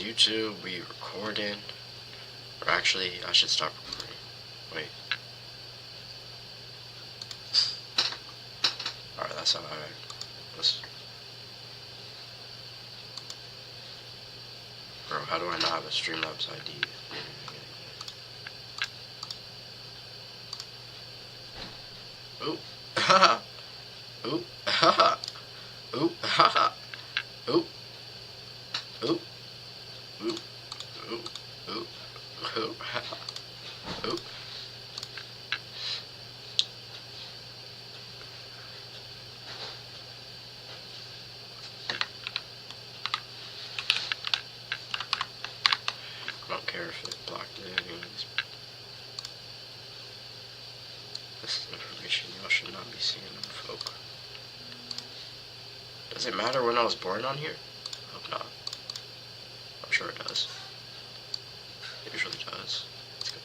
YouTube, we recording. Or actually, I should stop recording. Wait. Alright, that's how Bro, how do I not have a Streamlabs ID? Oop. Haha. Oop. Haha. Oop. Haha. Oop. Oop. Oop. Oop. Oop. Oop. Oop. I don't care if it blocked it. This is information y'all should not be seeing, folk. Does it matter when I was born on here? I hope not. I'm sure it does. It usually does. It's good.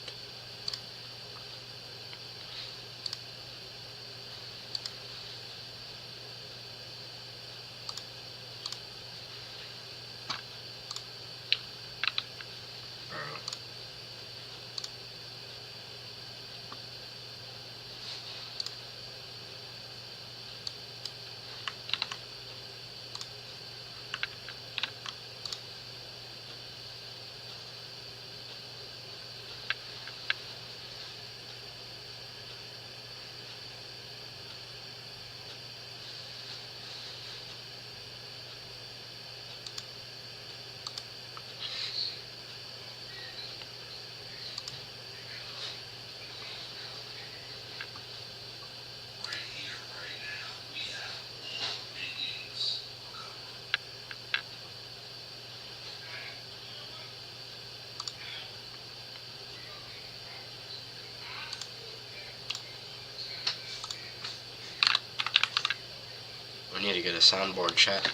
We need to get a soundboard, chat.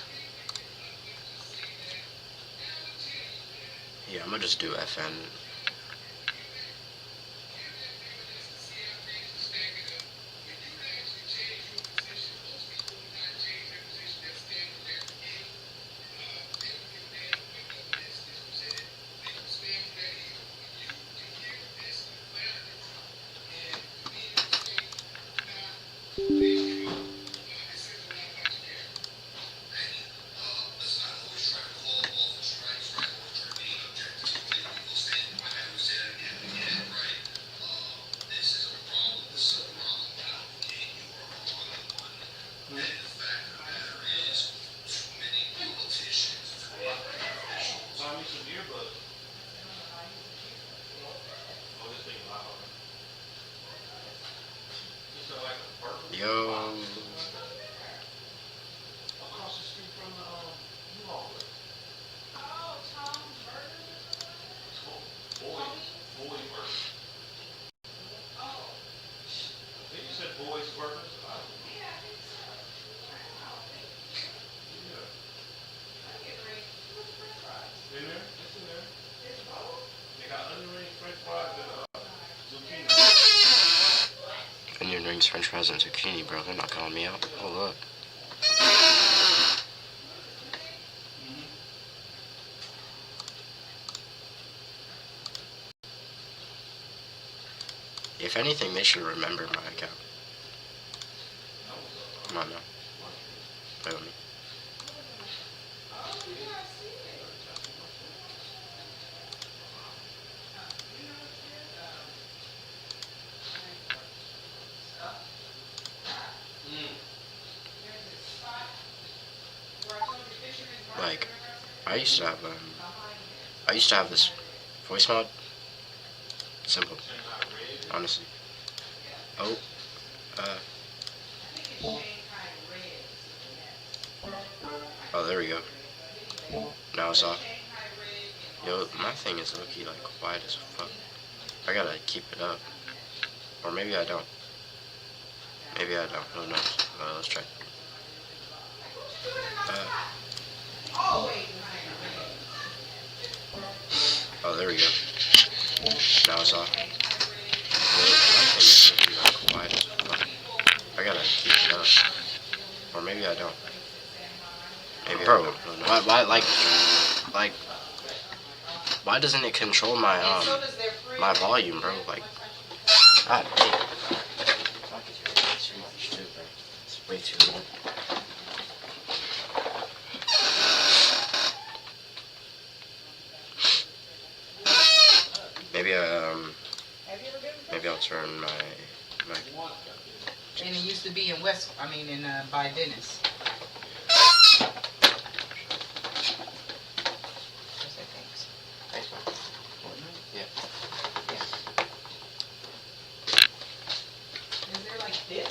Yeah, I'm gonna just do FN. Yo. Onion rings, french fries, and zucchini, bro. They're not calling me out. Hold up. If anything, they should remember my account. Come on now. Play with me. Like, I used to have this voice mod. Simple, honestly. Oh, oh, there we go. Now it's off. Yo, my thing is low-key like quiet as fuck. I gotta keep it up, or maybe I don't. Maybe I don't. Who knows? Let's try. Oh, there we go. Now it's off. I gotta keep it up. Or maybe I don't. Maybe bro, why, like, Why doesn't it control my my volume, bro? Like, God damn. Fuck is your too much too, bro. It's way too low. Maybe I'll turn my. And it used to be in by Venice. Thanks, man. Yeah. Is there like dip?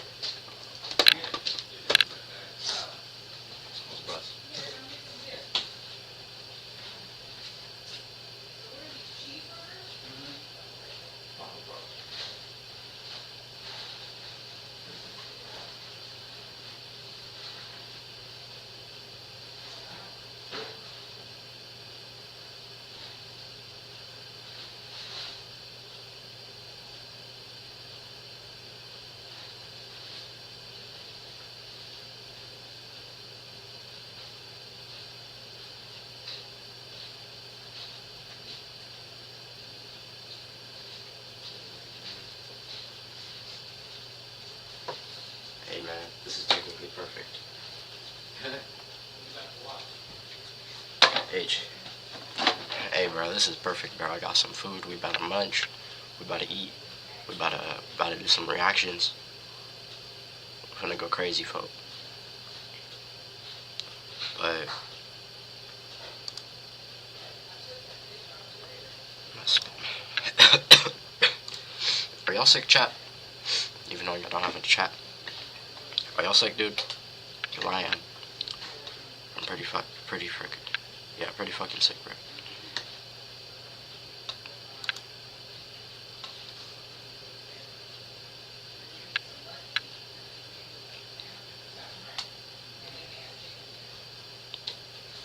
Hey man, this is technically perfect. H. Hey bro, this is perfect, bro. I got some food. We about to munch. We about to eat. We about to do some reactions. We're gonna go crazy, folk. But are y'all sick, chat? Even though y'all don't have a chat. Are y'all sick, dude? Cause I am. I'm pretty fucking sick, bro.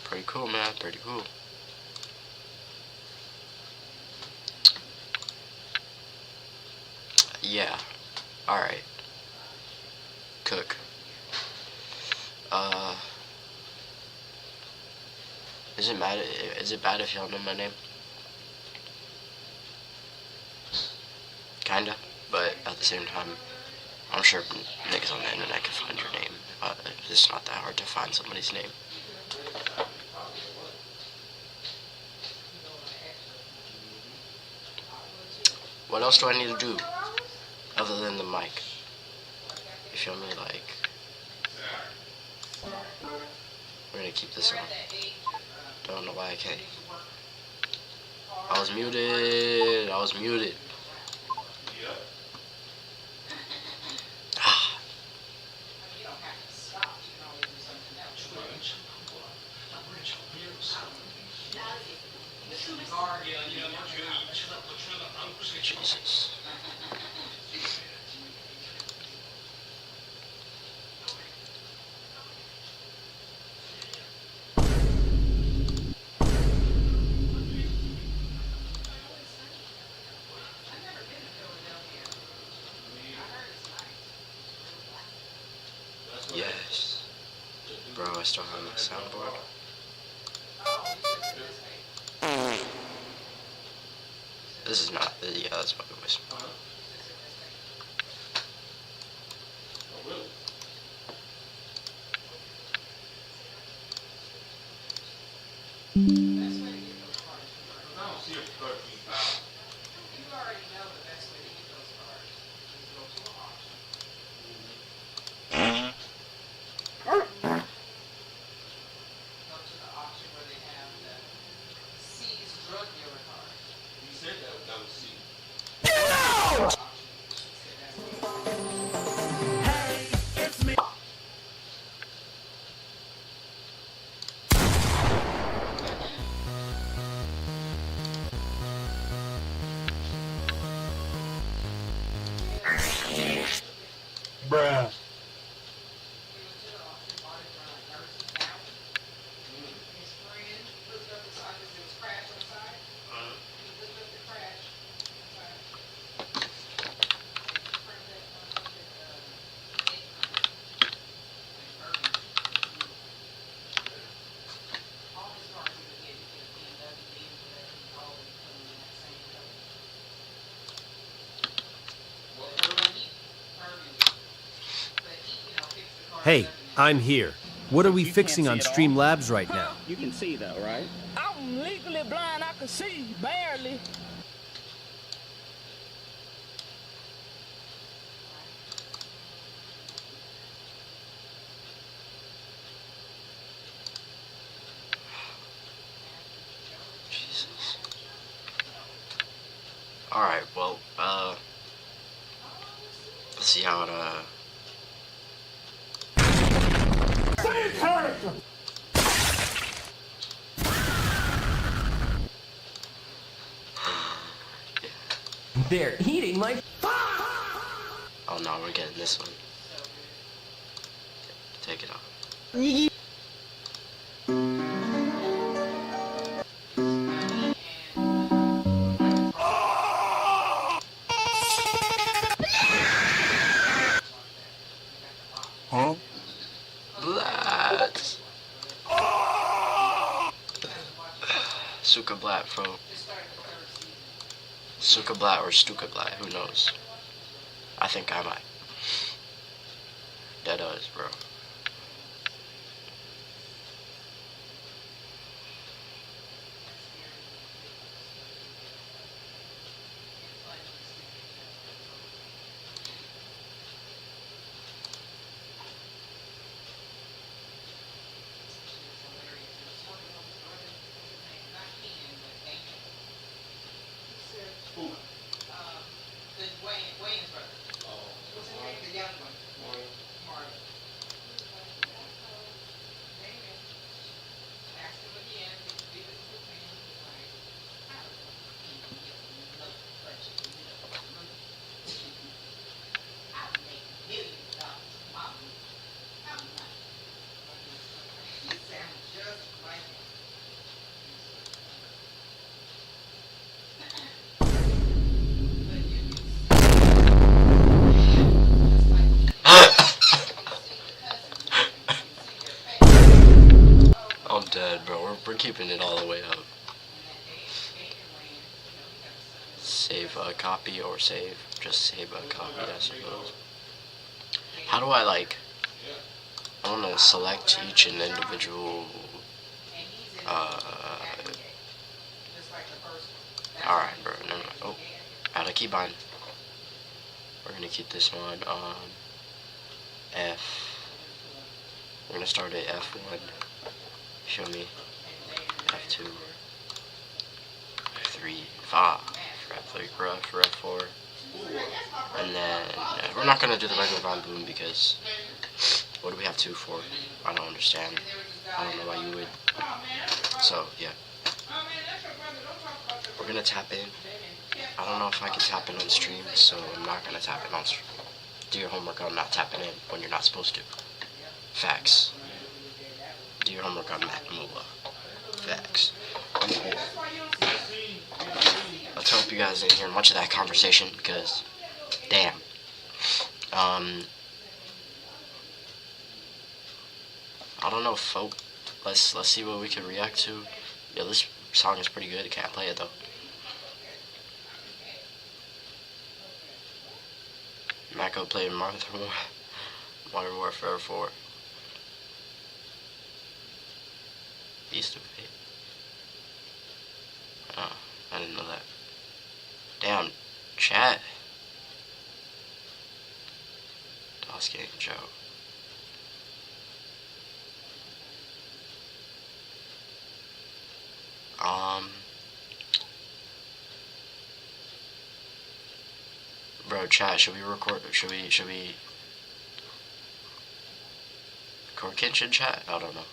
Pretty cool, man. Pretty cool. Yeah. Alright. Cook. Is it bad if y'all know my name? Kinda. But at the same time, I'm sure niggas on the internet can find your name. It's not that hard to find somebody's name. What else do I need to do other than the mic? You feel me? Like, we're gonna keep this on. Don't know why I can't. I was muted. Ah. Jesus. Yes. Bro, I still have my soundboard. This is not, yeah, that's my voice. Hey, I'm here. What are we You fixing can't on see at all? Streamlabs right now? You can see though, right? I'm legally blind. I can see, barely. Jesus. Alright, well, let's see how it, They're eating my... oh no, we're getting this one. Take it off. Huh? Blat! Suka Blat, bro. Suka Blat or Stuka Blat, who knows? I think I might. That does, bro. Wayne's brother. What's his name? The young one. Marty. Asked him again if he could be with his man. He's like, I don't know. No budget. I would make millions of dollars for my movie. I'm not. He sounds just like him. I'm dead, bro. We're keeping it all the way up. Save a copy or save. Just save a copy, I suppose. How do I, like... I want to select each and individual... Alright, bro. No. Oh. Out of keybind. We're gonna keep this one on F. We're gonna start at F1. Show me. F2. F3. F5. For F4. And then we're not gonna do the regular Von Boom because what do we have 2 for? I don't understand. I don't know why you would. So yeah. We're gonna tap in. I don't know if I can tap in on stream, so I'm not gonna tap in on stream. Do your homework on not tapping in when you're not supposed to. Facts. Do your homework on Matt Mula. Facts. Let's hope you guys didn't hear much of that conversation because, damn. I don't know, folk. Let's see what we can react to. Yeah, this song is pretty good. Can't play it though. Mako played Modern Warfare 4. Beast of Fate. Oh, I didn't know that. Damn, chat. Dosky and Joe. Bro, chat, should we record record Kitchen chat? I don't know.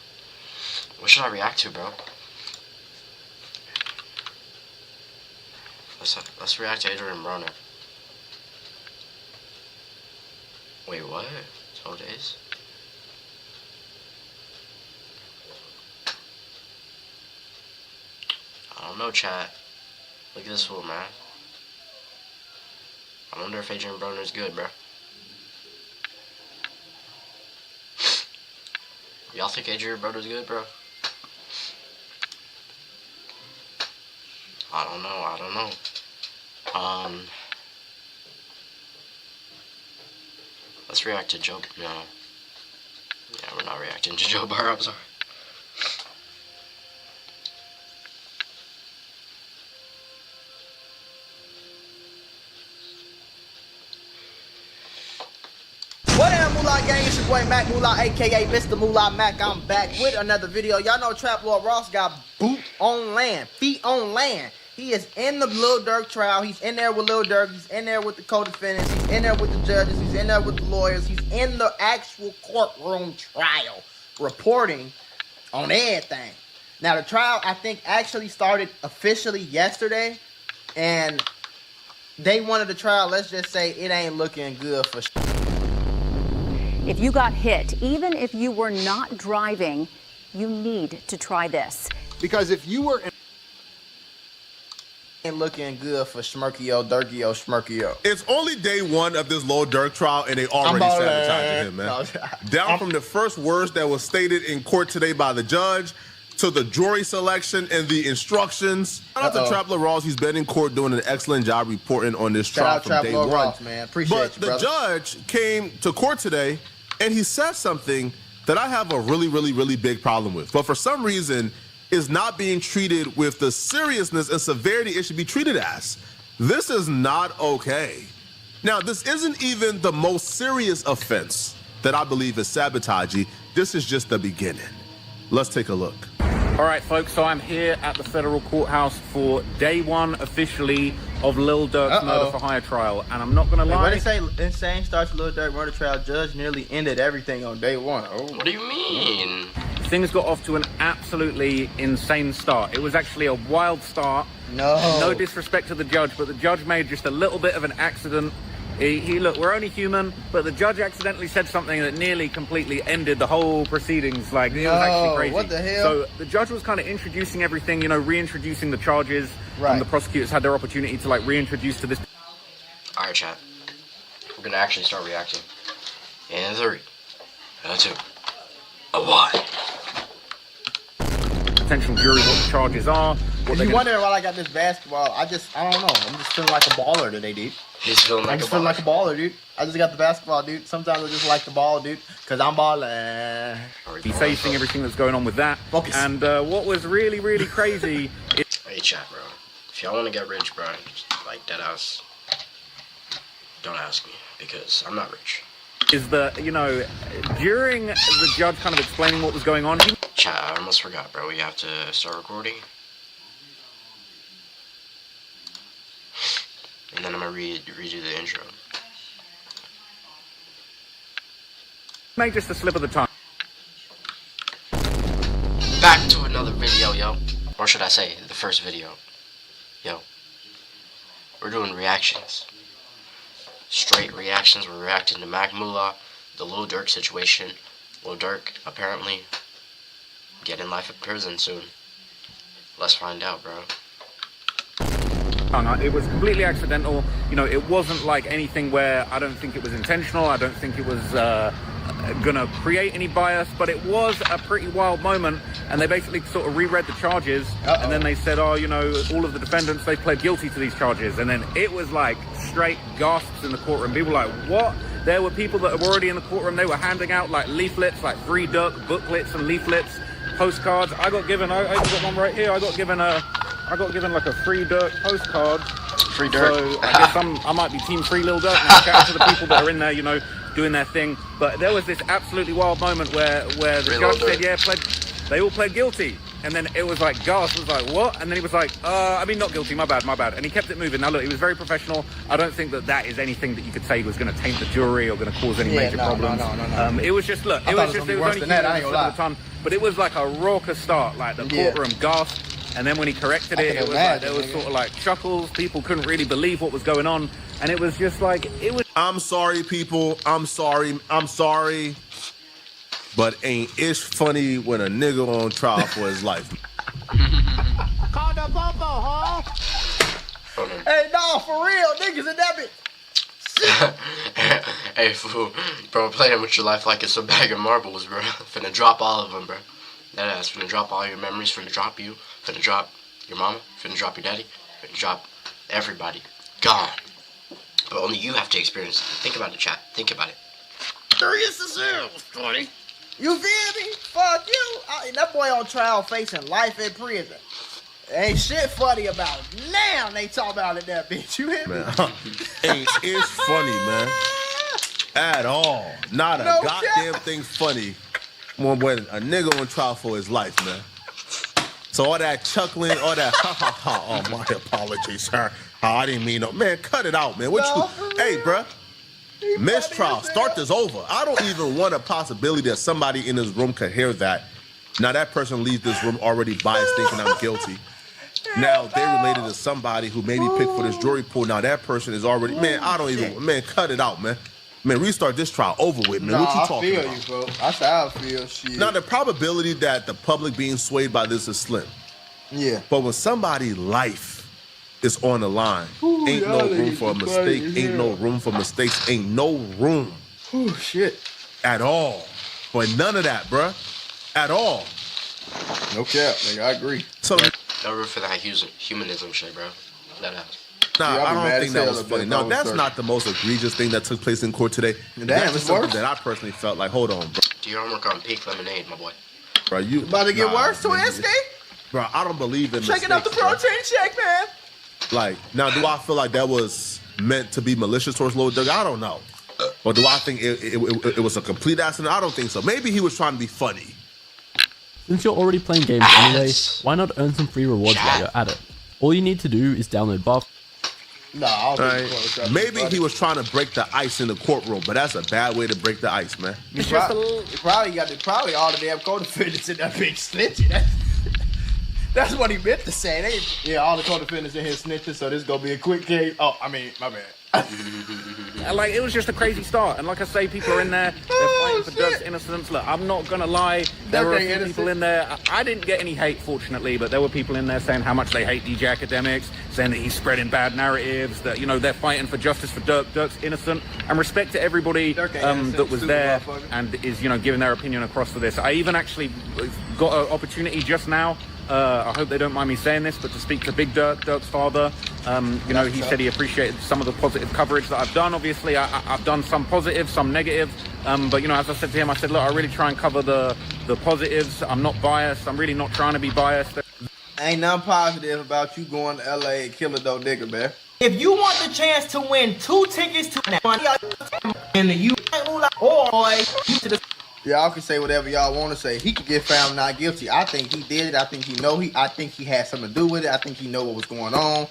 What should I react to, bro? Let's react to Adrian Broner. Wait, what? 12 days? I don't know, chat. Look at this fool, man. I wonder if Adrian Broner's good, bro. Y'all think Adrian Broner's good, bro? I don't know. Let's react to Joe. No. Yeah, we're not reacting to Joe Burrow, I'm sorry. What up, Moolah Gang? It's your boy Mac Moolah, aka Mr. Moolah Mac. I'm back with another video. Y'all know Trap Lord Ross got boot on land, feet on land. He is in the Lil Durk trial. He's in there with Lil Durk. He's in there with the co-defendants. He's in there with the judges. He's in there with the lawyers. He's in the actual courtroom trial, reporting on everything. Now, the trial, I think, actually started officially yesterday. And day one of the trial, let's just say it ain't looking good for If you got hit, even if you were not driving, you need to try this. Because if you were ain't looking good for Schmirkio, Durkio, Schmirkio. It's only day one of this Lil Durk trial, and they already sabotaging him, man. No. Down from the first words that was stated in court today by the judge to the jury selection and the instructions. Shout out to Trap Lord Ross. He's been in court doing an excellent job reporting on this trial from day one. Ross, man. Appreciate but you, the brother. judge came to court today, and he said something that I have a really big problem with. But for some reason, is not being treated with the seriousness and severity it should be treated as. This is not okay. Now, this isn't even the most serious offense that I believe is sabotaging. This is just the beginning. Let's take a look. All right, folks, so I'm here at the federal courthouse for day one officially of Lil Durk's murder for hire trial. And I'm not going to lie. What did they say? Insane starts Lil Durk murder trial. Judge nearly ended everything on day one. Oh. What do you mean? Things got off to an absolutely insane start. It was actually a wild start. No disrespect to the judge, but the judge made just a little bit of an accident. He look, we're only human, but the judge accidentally said something that nearly completely ended the whole proceedings. Like, it was actually crazy. What the hell? So the judge was kind of introducing everything, you know, reintroducing the charges. Right. And the prosecutors had their opportunity to, like, reintroduce to this. All right, chat. We're gonna actually start reacting. In 3, 2, 1. Potential jury what the charges are. If you wondering why I got this basketball, I don't know. I'm just feeling like a baller today, dude. He's feeling like I'm just feeling like a baller, dude. I just got the basketball, dude. Sometimes I just like the ball, dude, because I'm balling. He's facing everything that's going on with that. Focus. And what was really crazy is... Hey, chat, bro. If y'all want to get rich, bro, just like that ass, don't ask me, because I'm not rich. Is that, you know, during the judge kind of explaining what was going on... Chat, I almost forgot, bro. We have to start recording. And then I'm gonna redo the intro. Made just a slip of the tongue. Back to another video, yo. Or should I say, the first video. Yo. We're doing reactions. Straight reactions. We're reacting to Mac Moolah, the Lil Durk situation. Lil Durk, apparently, getting life in prison soon. Let's find out, bro. It was completely accidental. You know, it wasn't like anything where I don't think it was intentional. I don't think it was gonna create any bias, but it was a pretty wild moment. And they basically sort of reread the charges, and then they said, oh, you know, all of the defendants, they pled guilty to these charges. And then it was like straight gasps in the courtroom. People were like, what? There were people that were already in the courtroom. They were handing out like leaflets, like Free Durk booklets and leaflets, postcards. I got given, I got one right here. I got given like a Free Durk postcard. Free Durk. So I guess I might be Team Free Lil Durk now. Shout out to the people that are in there, you know, doing their thing. But there was this absolutely wild moment where the judge said, yeah, they all pled guilty. And then it was like, Gas was like, what? And then he was like, I mean, not guilty, my bad. And he kept it moving. Now, look, he was very professional. I don't think that is anything that you could say was going to taint the jury or going to cause any major problems. No. It was just, look, it was only a ton. But it was like a raucous start. Like, the courtroom gasped. And then when he corrected it, it was like, there was sort of like chuckles. People couldn't really believe what was going on. And it was just like, it was... I'm sorry, people. I'm sorry. But ain't ish funny when a nigga on trial for his life. Call the bumper, huh? Hey, no, for real, niggas in that bitch. Hey, fool. Bro, playing with your life like it's a bag of marbles, bro. Finna drop all of them, bro. That ass finna drop all your memories. Finna drop you. Finna drop your mama. Finna drop your daddy. Finna drop everybody. Gone. But only you have to experience it. Think about it, chat. Think about it. Serious as hell, 20. You feel me? Fuck you. That boy on trial facing life in prison. Ain't shit funny about it. Now they talk about it, that bitch. You hear me? Man, it's funny, man. At all. Not a goddamn thing funny when a nigga on trial for his life, man. So all that chuckling, all that ha ha ha. Oh, my apologies, sir. Oh, I didn't mean no. Man, cut it out, man. Hey, bruh. Mistrial. Start this over. I don't even want a possibility that somebody in this room could hear that. Now that person leaves this room already biased, thinking I'm guilty. Now they related to somebody who made me pick for this jury pool. Now that person is already, man, I don't even, man, cut it out, man. Man, restart this trial over with, man. What you talking about? I feel you, bro. That's how I feel, shit. Now the probability that the public being swayed by this is slim. Yeah. But when somebody's life is on the line, ain't no room for a mistake, ain't no room for mistakes, ain't no room. Oh, shit. At all. But none of that, bruh. At all. No cap, nigga. I agree. So, no room for that humanism shit, bro. That ass. Nah, I don't think that was funny. Now, that's not the most egregious thing that took place in court today. That's something that I personally felt like, hold on, bro. Do your homework on pink lemonade, my boy. Bro, you about to get worse, Twisty? Bro, I don't believe in checking up the protein check, man. Like, now, do I feel like that was meant to be malicious towards Lil Durk? I don't know. Or do I think it was a complete accident? I don't think so. Maybe he was trying to be funny. Since you're already playing games anyway, why not earn some free rewards while you're at it? All you need to do is download Buff. No, I don't think maybe he was trying to break the ice in the courtroom, but that's a bad way to break the ice, man. Probably all the damn co-defendants in that bitch snitching. That's what he meant to say. All the co-defendants in here snitching, so this is gonna be a quick case. Oh, I mean, my bad. Like, it was just a crazy start, and like I say, people are in there, they're fighting for Durk's innocence. Look, I'm not gonna lie, there were a few people in there. I didn't get any hate, fortunately, but there were people in there saying how much they hate DJ Academics, saying that he's spreading bad narratives, that, you know, they're fighting for justice for Durk. Durk's innocent, and respect to everybody that was there and is, you know, giving their opinion across for this. I even actually got an opportunity just now, I hope they don't mind me saying this, but to speak to Big Durk, Durk's father. You know, he said he appreciated some of the positive coverage that I've done. Obviously, I've done some positive, some negative. But, you know, as I said to him, I said, look, I really try and cover the positives. I'm not biased. I'm really not trying to be biased. Ain't nothing positive about you going to LA and killing a dope nigga, man. If you want the chance to win 2 tickets to in the U or to the y'all can say whatever y'all want to say. He could get found not guilty. I think he did it. I think I think he had something to do with it. I think he know what was going on.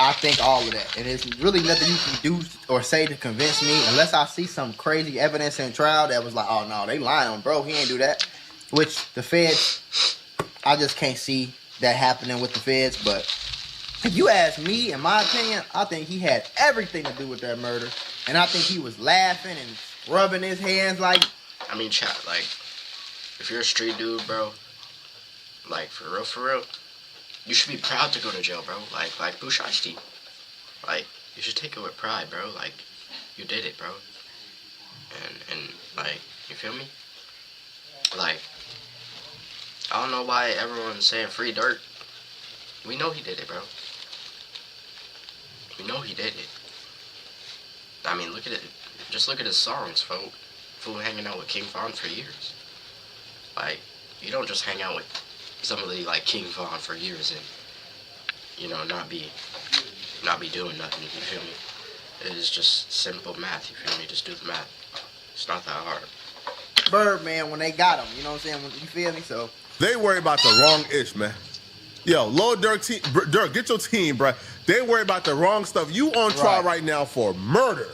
I think all of that. And there's really nothing you can do or say to convince me unless I see some crazy evidence in trial that was like, oh no, they lying on bro. He ain't do that. Which the feds, I just can't see that happening with the feds. But if you ask me, in my opinion, I think he had everything to do with that murder. And I think he was laughing and rubbing his hands like, I mean, chat, like, if you're a street dude, bro, like, for real, you should be proud to go to jail, bro. Like Boo Shiesty. Like, you should take it with pride, bro. Like, you did it, bro. And like, you feel me? Like, I don't know why everyone's saying free Durk. We know he did it, bro. We know he did it. I mean, look at it. Just look at his songs, folks. Fool hanging out with King Von for years. Like, you don't just hang out with somebody like King Von for years and, you know, not be doing nothing, you feel me? It is just simple math, you feel me? Just do the math. It's not that hard. Birdman when they got him, you know what I'm saying? You feel me? So they worry about the wrong ish, man. Yo, Lil Durk, Durk, get your team, bro. They worry about the wrong stuff. You on trial right now for murder.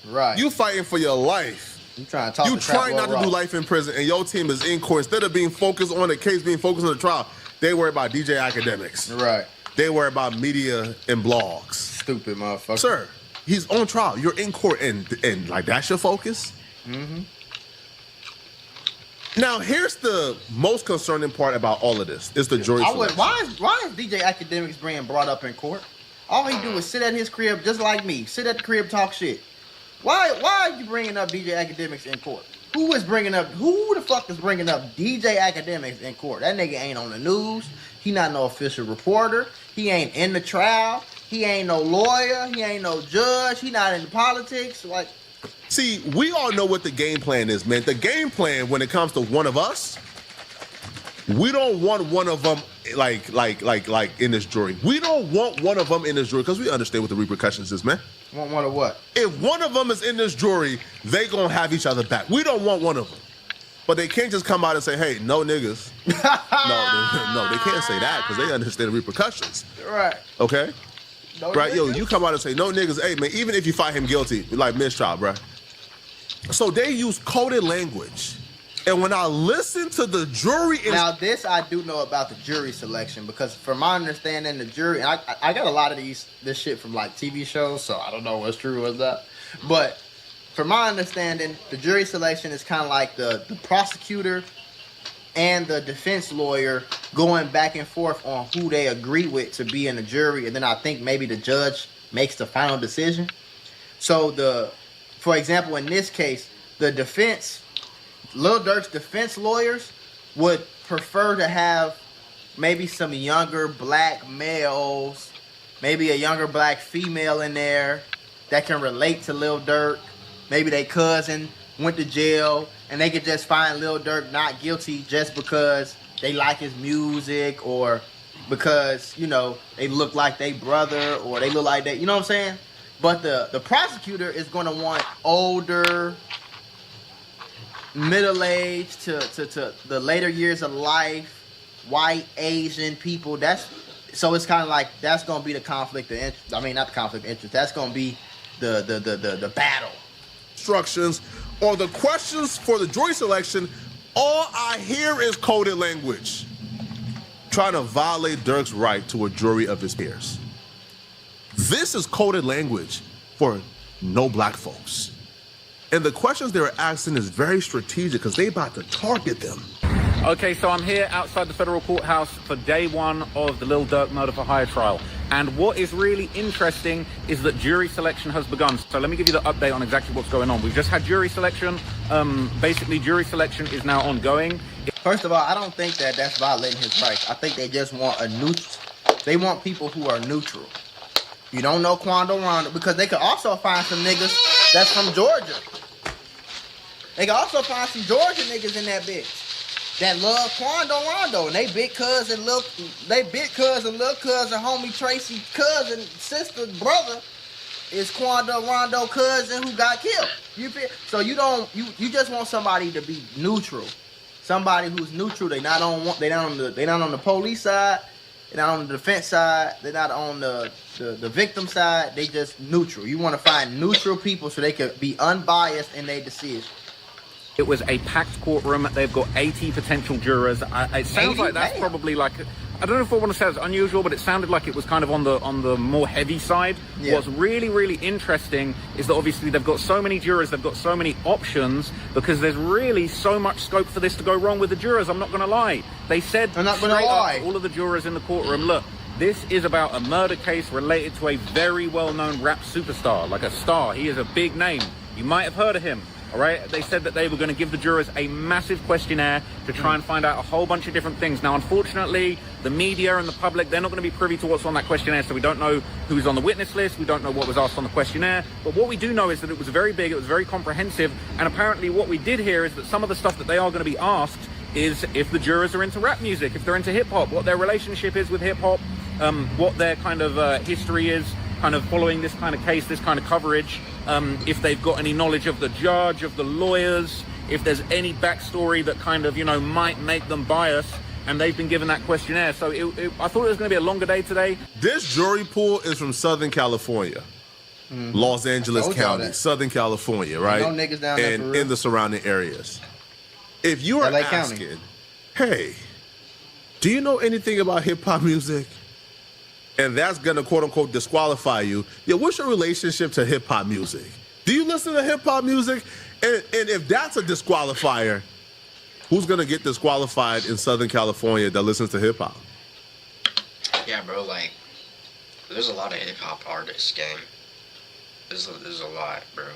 Right. You fighting for your life. You trying to talk You trying not to do life in prison, and your team is in court. Instead of being focused on the case, being focused on the trial, they worry about DJ Academics. Right. They worry about media and blogs. Stupid motherfucker. Sir, he's on trial. You're in court, and like, that's your focus? Mm-hmm. Now, here's the most concerning part about all of this. Is the jury selection. Why is DJ Academics being brought up in court? All he do is sit at his crib just like me. Sit at the crib, talk shit. Why are you bringing up DJ Academics in court? Who the fuck is bringing up DJ Academics in court? That nigga ain't on the news. He not no official reporter. He ain't in the trial. He ain't no lawyer. He ain't no judge. He not in politics. Like, See, we all know what the game plan is, man. The game plan when it comes to one of us, we don't want one of them like in this jury. We don't want one of them in this jury because we understand what the repercussions is, man. Want one of what? If one of them is in this jury, they gonna have each other back. We don't want one of them. But they can't just come out and say, hey, no niggas. no, they can't say that because they understand the repercussions. Right. Okay? No right, niggas? yo, you come out and say, no niggas, hey, man, even if you find him guilty, like mistrial, bruh. So they use coded language. And when I listen to the jury... Now, this I do know about the jury selection because from my understanding, the jury... And I got a lot of this shit from, like, TV shows, so I don't know what's true or what's not. But from my understanding, the jury selection is kind of like the prosecutor and the defense lawyer going back and forth on who they agree with to be in the jury. And then I think maybe the judge makes the final decision. So, for example, in this case, the defense... Lil Durk's defense lawyers would prefer to have maybe some younger black males, maybe a younger black female in there that can relate to Lil Durk. Maybe their cousin went to jail and they could just find Lil Durk not guilty just because they like his music or because, you know, they look like they brother or they look like that. You know what I'm saying? But the prosecutor is going to want older, middle-aged to the later years of life, white, Asian people. So it's kind of like that's going to be the conflict of interest. I mean, not the conflict of interest. That's going to be the battle. Instructions or the questions for the jury selection, all I hear is coded language. Trying to violate Durk's right to a jury of his peers. This is coded language for no black folks. And the questions they were asking is very strategic because they about to target them. Okay, so I'm here outside the federal courthouse for day one of the Lil Durk murder for hire trial. And what is really interesting is that jury selection has begun. So let me give you the update on exactly what's going on. We've just had jury selection. Basically, jury selection is now ongoing. First of all, I don't think that's violating his rights. I think they just want they want people who are neutral. You don't know Quando Rondo because they could also find some niggas that's from Georgia. They can also find some Georgia niggas in that bitch that love Quando Rondo, and they big cousin, little cousin, homie Tracy cousin, sister, brother is Quando Rondo cousin who got killed. You feel? So you just want somebody to be neutral, somebody who's neutral. They not on the police side, they're not on the defense side, they're not on the victim side. They just neutral. You want to find neutral people so they could be unbiased in their decision. It was a packed courtroom. They've got 80 potential jurors. It sounds like that's probably like, I don't know if I want to say it's unusual, but it sounded like it was kind of on the more heavy side. Yeah. What's really, really interesting is that obviously they've got so many jurors, they've got so many options because there's really so much scope for this to go wrong with the jurors. I'm not going to lie. They said I'm not gonna lie. All of the jurors in the courtroom, look, this is about a murder case related to a very well-known rap superstar, like a star. He is a big name. You might have heard of him. All right, they said that they were going to give the jurors a massive questionnaire to try and find out a whole bunch of different things. Now, unfortunately, the media and the public, they're not going to be privy to what's on that questionnaire, so we don't know who's on the witness list. We don't know what was asked on the questionnaire. But what we do know is that it was very big, it was very comprehensive, and apparently what we did hear is that some of the stuff that they are going to be asked is if the jurors are into rap music, if they're into hip-hop, what their relationship is with hip-hop, what their kind of history is, kind of following this kind of case, this kind of coverage, if they've got any knowledge of the judge, of the lawyers, if there's any backstory that kind of, might make them biased, and they've been given that questionnaire. So I thought it was going to be a longer day today. This jury pool is from Southern California, Los Angeles County, Southern California, right? No niggas down there for and real. in the surrounding areas. If you are LA asking, County. hey, do you know anything about hip-hop music? And that's going to, quote-unquote, disqualify you. Yeah, what's your relationship to hip-hop music? Do you listen to hip-hop music? And if that's a disqualifier, who's going to get disqualified in Southern California that listens to hip-hop? Yeah, bro, like, there's a lot of hip-hop artists, gang. There's a lot, bro.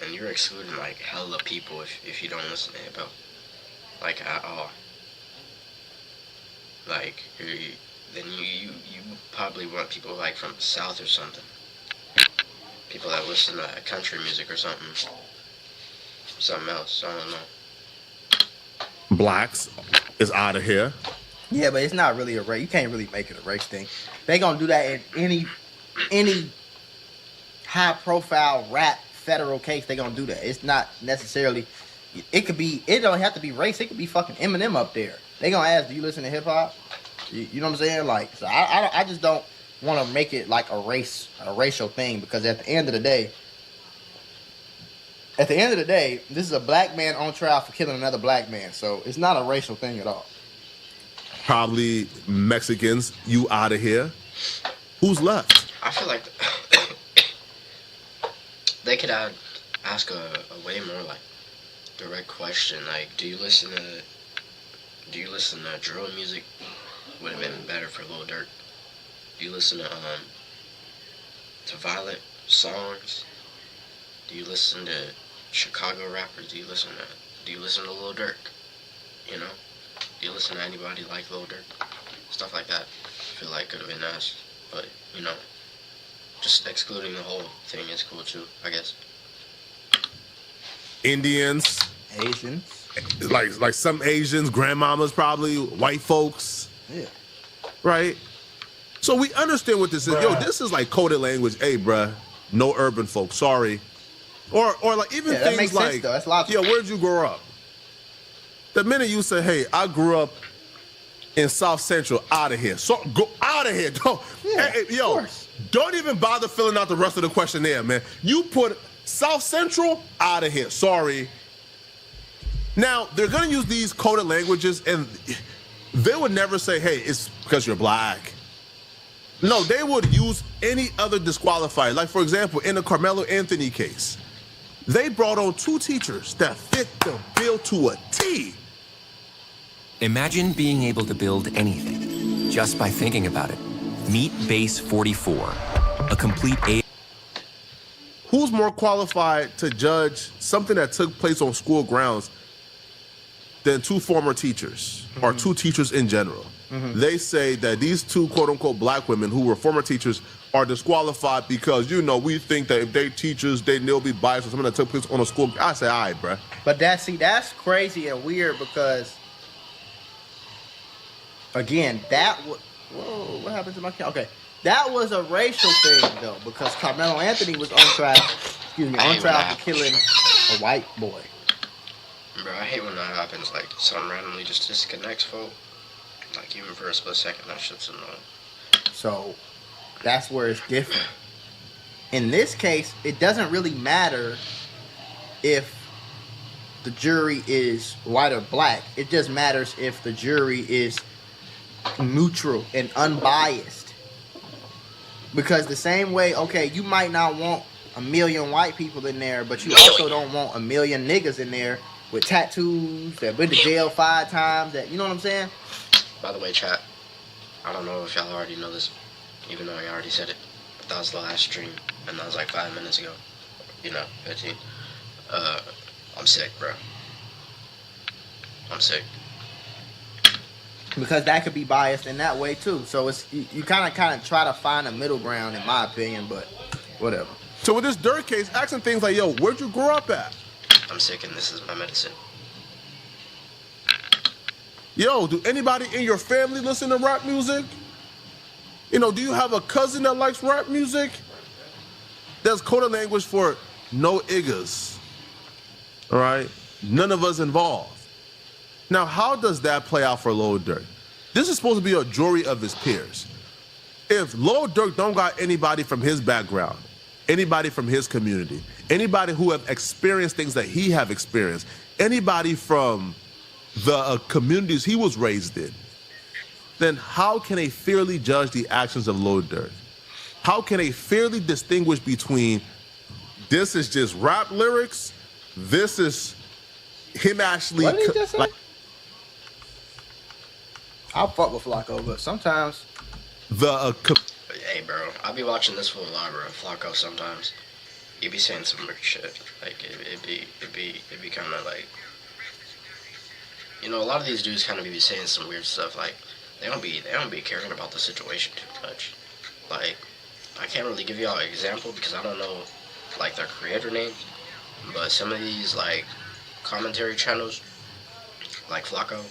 And you're excluding, like, hella people if you don't listen to hip-hop. Like, at all. Like, then you probably want people like from the South or something. people that listen to country music or something else. I don't know. Blacks is out of here. Yeah, but it's not really a race. You can't really make it a race thing. They gonna do that in any high profile rap federal case. They gonna do that. It's not necessarily. It could be. It don't have to be race. It could be fucking Eminem up there. They gonna ask, do you listen to hip hop? You know what I'm saying? Like, so I just don't want to make it like a racial thing, because at the end of the day, this is a black man on trial for killing another black man. So it's not a racial thing at all. Probably Mexicans, you out of here. Who's left? I feel like they could ask a way more like direct question. Like, do you listen to drill music? Would have been better for Lil Durk. Do you listen to violent songs? Do you listen to Chicago rappers? Do you listen to Lil Durk? You know? Do you listen to anybody like Lil Durk? Stuff like that. I feel like could have been asked. But, you know, just excluding the whole thing is cool too, I guess. Indians. Asians. Like some Asians, grandmamas probably, white folks. Yeah. Right? So we understand what this is. Yo, this is like coded language. Hey, bruh, no urban folks, sorry. Or like even that things makes like, sense, though. That's logical. yeah, where'd you grow up? The minute you say, hey, I grew up in South Central, out of here. So go out of here. Don't, hey, yo, don't even bother filling out the rest of the questionnaire, man. You put South Central, out of here. Sorry. Now, they're going to use these coded languages, and they would never say, hey, it's because you're black. No, they would use any other disqualifier. Like, for example, in the Carmelo Anthony case, they brought on 2 teachers that fit the bill to a T. Imagine being able to build anything just by thinking about it. Meet Base 44, a complete Who's more qualified to judge something that took place on school grounds than 2 former teachers, or 2 teachers in general? They say that these 2 quote-unquote black women who were former teachers are disqualified because, you know, we think that if they teachers, they'll be biased or something that took place on a school. I say, all right, bruh. But that's crazy and weird, because again, whoa, what happened to my camera? Okay, that was a racial thing though, because Carmelo Anthony was on trial for killing a white boy. Bro, I hate when that happens. Like, something randomly just disconnects, folks. Like, even for a split second, that shit's annoying. So that's where it's different. In this case, it doesn't really matter if the jury is white or black. It just matters if the jury is neutral and unbiased. Because the same way, okay, you might not want a million white people in there, but you also don't want a million niggas in there with tattoos that been to jail 5 times. That, you know what I'm saying? By the way, chat, I don't know if y'all already know this, even though I already said it, but that was the last stream, and that was like 5 minutes ago. You know, 15. I'm sick, bro. I'm sick. Because that could be biased in that way too. So it's you kind of try to find a middle ground, in my opinion, but whatever. So with this Durk case, asking things like, yo, where'd you grow up at? I'm sick, and this is my medicine. Yo, do anybody in your family listen to rap music? You know, do you have a cousin that likes rap music? There's coded language for no iggas. All right? None of us involved. Now, how does that play out for Lil Durk? This is supposed to be a jury of his peers. If Lil Durk don't got anybody from his background, anybody from his community, anybody who have experienced things that he have experienced, anybody from the communities he was raised in, then how can they fairly judge the actions of Lil Durk? How can they fairly distinguish between this is just rap lyrics, this is him actually... What did he just say? I'll fuck with Flacco, but sometimes... Hey, bro, I'll be watching this fool a lot, bro. Flacco sometimes. He be saying some weird shit. Like, it'd be kind of like... You know, a lot of these dudes kind of be saying some weird stuff. Like, they don't be caring about the situation too much. Like, I can't really give y'all an example because I don't know like their creator names, but some of these like commentary channels, like Flacco,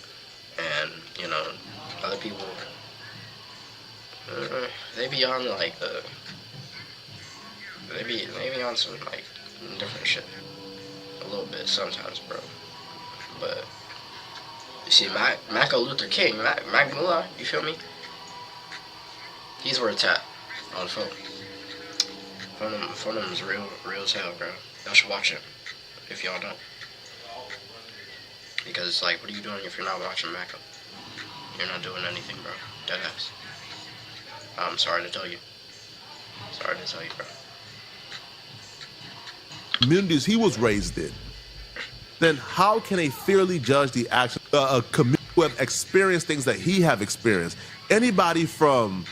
and you know other people, they be on like they be on some like different shit a little bit sometimes, bro. But you see, Mac Luther King, Mac Mullah, you feel me? He's where it's at on phone. Phone is real as hell, bro. Y'all should watch it if y'all don't. Because like, what are you doing if you're not watching Mac? You're not doing anything, bro. Deadass. I'm sorry to tell you. Sorry to tell you, bro. Communities he was raised in, then how can they fairly judge the action a community who have experienced things that he have experienced? Anybody from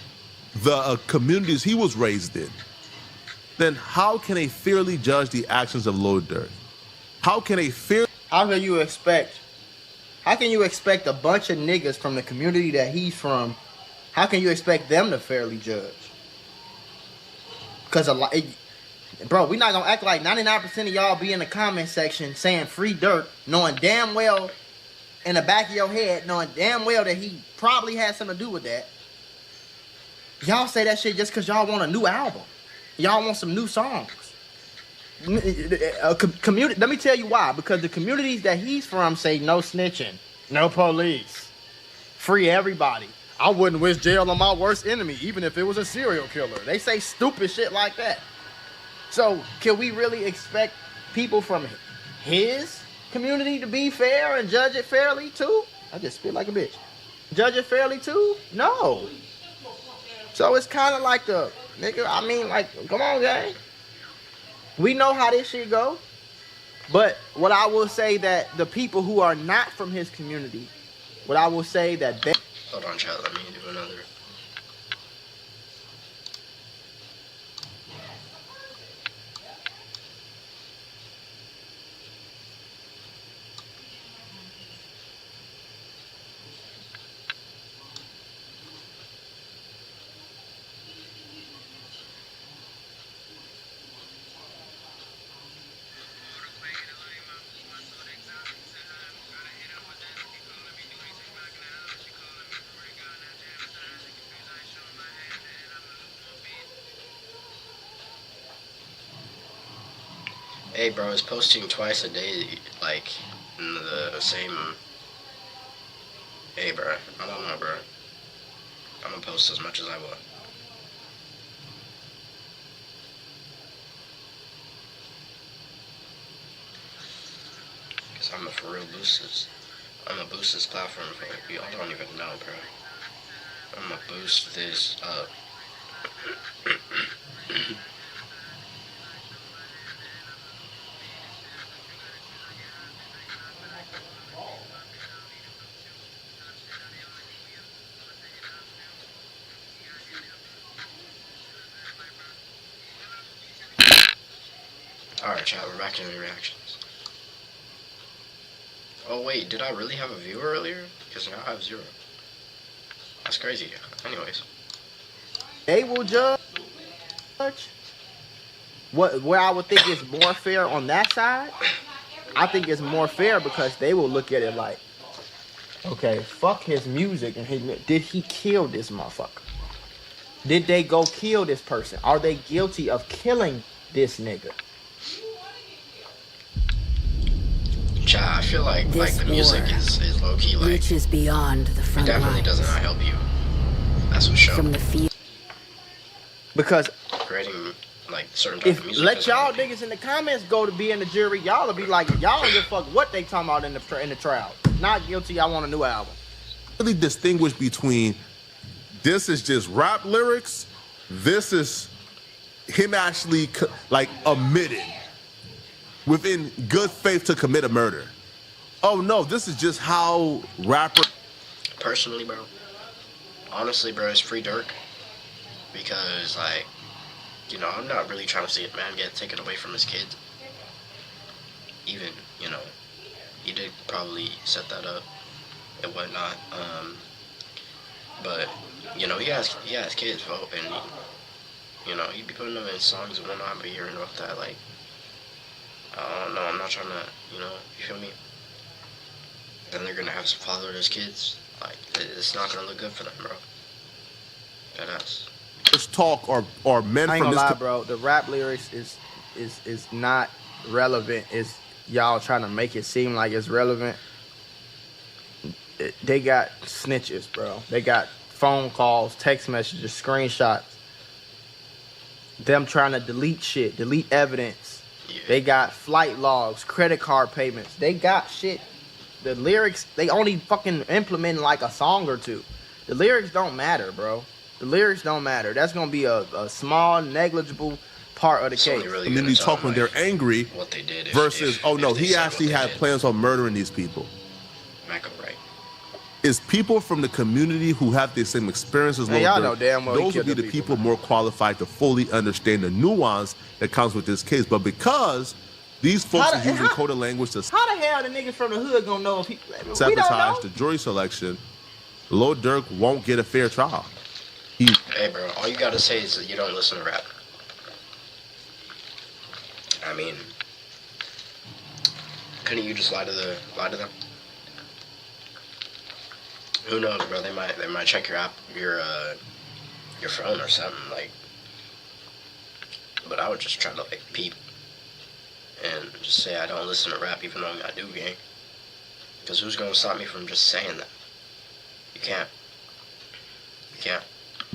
the communities he was raised in, then how can they fairly judge the actions of Lil Durk? How can you expect a bunch of niggas from the community that he's from, how can you expect them to fairly judge? Because bro, we not gonna act like 99% of y'all be in the comment section saying free Durk, knowing damn well in the back of your head, knowing damn well that he probably had something to do with that. Y'all say that shit just because y'all want a new album. Y'all want some new songs. Let me tell you why. Because the communities that he's from say no snitching, no police, free everybody. I wouldn't wish jail on my worst enemy, even if it was a serial killer. They say stupid shit like that. So, can we really expect people from his community to be fair and judge it fairly too? I just spit like a bitch. Judge it fairly too? No. So it's kind of like the nigga. I mean, like, come on, gang. We know how this shit go. But what I will say that the people who are not from his community, what I will say that they. Hold on, chat. Let me do another. Hey bro, it's posting twice a day, like, in the same... Hey bro, I don't know bro. I'm gonna post as much as I want. Cause I'm gonna boost this platform for y'all don't even know bro. I'm gonna boost this up. Alright chat, we're back in the reactions. Oh wait, did I really have a viewer earlier? Because now I have 0. That's crazy. Anyways. They will judge where I would think is more fair on that side. I think it's more fair because they will look at it like, okay, fuck his music and did he kill this motherfucker? Did they go kill this person? Are they guilty of killing this nigga? Chat, I feel like the music is low key like reaches beyond the front it definitely lines. does not help you. That's for sure. From the field. Because creating like certain type of music. Let y'all niggas in the comments go to be in the jury. Y'all will be like, y'all don't give a fuck what they talking about in the trial. Not guilty. I want a new album. Really distinguish between this is just rap lyrics. This is him actually like admitting within good faith to commit a murder. Oh no, this is just how rapper. Personally, bro. Honestly, bro, it's free Durk. Because, like, you know, I'm not really trying to see a man get taken away from his kids. Even, you know, he did probably set that up and whatnot. But, you know, he has kids, and You know, he'd be putting them in songs and whatnot, but hearing about that, like, I don't know, I'm not trying to, you know, you feel me? Then they're gonna have some fatherless kids. Like, it's not gonna look good for them, bro. Deadass. This talk or men I ain't from gonna this. lie, bro. The rap lyrics is not relevant. It's y'all trying to make it seem like it's relevant. They got snitches, bro. They got phone calls, text messages, screenshots. Them trying to delete shit, delete evidence. Yeah. They got flight logs, credit card payments. They got shit. The lyrics, they only fucking implementing like a song or two. The lyrics don't matter, bro. The lyrics don't matter. That's gonna be a small, negligible part of the It's case. only really And then gonna you tell talk when them, they're angry what they did. versus, oh no, if they he said actually what they had did. plans on murdering these people. Michael Wright. Is people from the community who have the same experience as Man, Lil y'all Durk, know damn well he those would killed be the the people, people more qualified to fully understand the nuance that comes with this case. But because these folks How are the- using how- coded language to How the hell the niggas from the hood gonna know if he? We don't sabotage know. the jury selection, Lil Durk won't get a fair trial. Hey, bro, all you gotta say is that you don't listen to rap. I mean, couldn't you just lie to them? Who knows, bro? They might check your app, your phone or something, like. But I would just try to like peep and just say I don't listen to rap, even though I do, gang. Because who's gonna stop me from just saying that? You can't. You can't.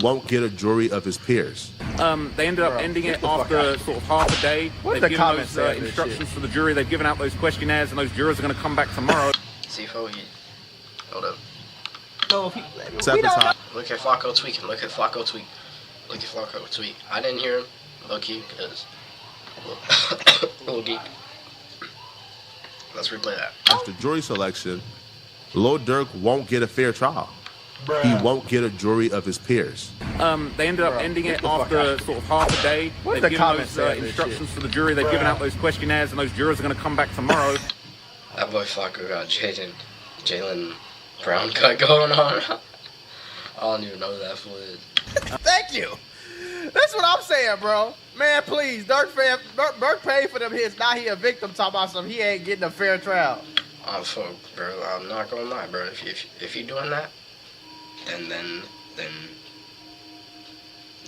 Won't get a jury of his peers. They ended up ending it after sort of half a day. What's They've the given comments those saying this instructions shit? to the jury. They've given out those questionnaires, and those jurors are going to come back tomorrow. C4, hold up. No, if he, we don't know. Sabotage. Look at Flacco tweaking. Look at Flacco tweak. Look at Flacco tweak. I didn't hear him, low key, because little geek. Let's replay that. After jury selection, Lil Durk won't get a fair trial. He won't get a jury of his peers. They ended up ending it after sort of half a day. What's They've the given comments those saying this instructions to the jury. They've given out those questionnaires, and those jurors are going to come back tomorrow. That boy Flacco got Jalen Brown cut going on. I don't even know who that fool is. Thank you. That's what I'm saying, bro. Man, please, Dirk paid for them hits. Now he a victim talking about something. He ain't getting a fair trial. Fuck, bro. I'm not gonna lie, bro. If you're doing that, then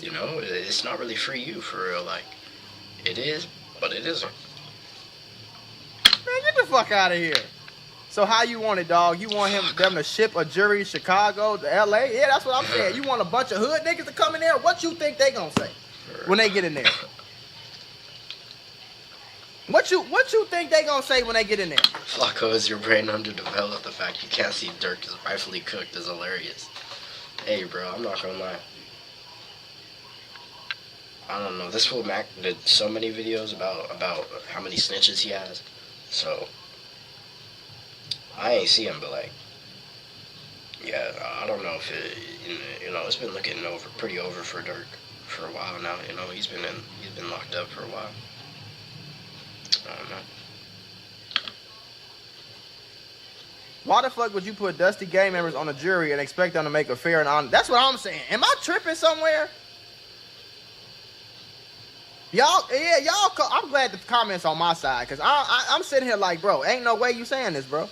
you know it's not really free you for real. Like it is, but it isn't. Man, get the fuck out of here. So how you want it, dog? You want them to ship a jury to Chicago to LA? Yeah, that's what I'm saying. You want a bunch of hood niggas to come in there? What you think they gonna say when they get in there? What you think they gonna say when they get in there? Flacco, is your brain underdeveloped? The fact you can't see Dirk is rightfully cooked is hilarious. Hey, bro, I'm not gonna lie. I don't know. This fool Mac did so many videos about how many snitches he has. So I ain't see him, but like, yeah, I don't know if it, you know, it's been looking pretty over for Dirk for a while now. You know, he's been locked up for a while. I don't know. Why the fuck would you put Dusty gang members on a jury and expect them to make a fair and honest? That's what I'm saying. Am I tripping somewhere? Y'all, I'm glad the comments on my side, because I'm sitting here like, bro, ain't no way you saying this, bro.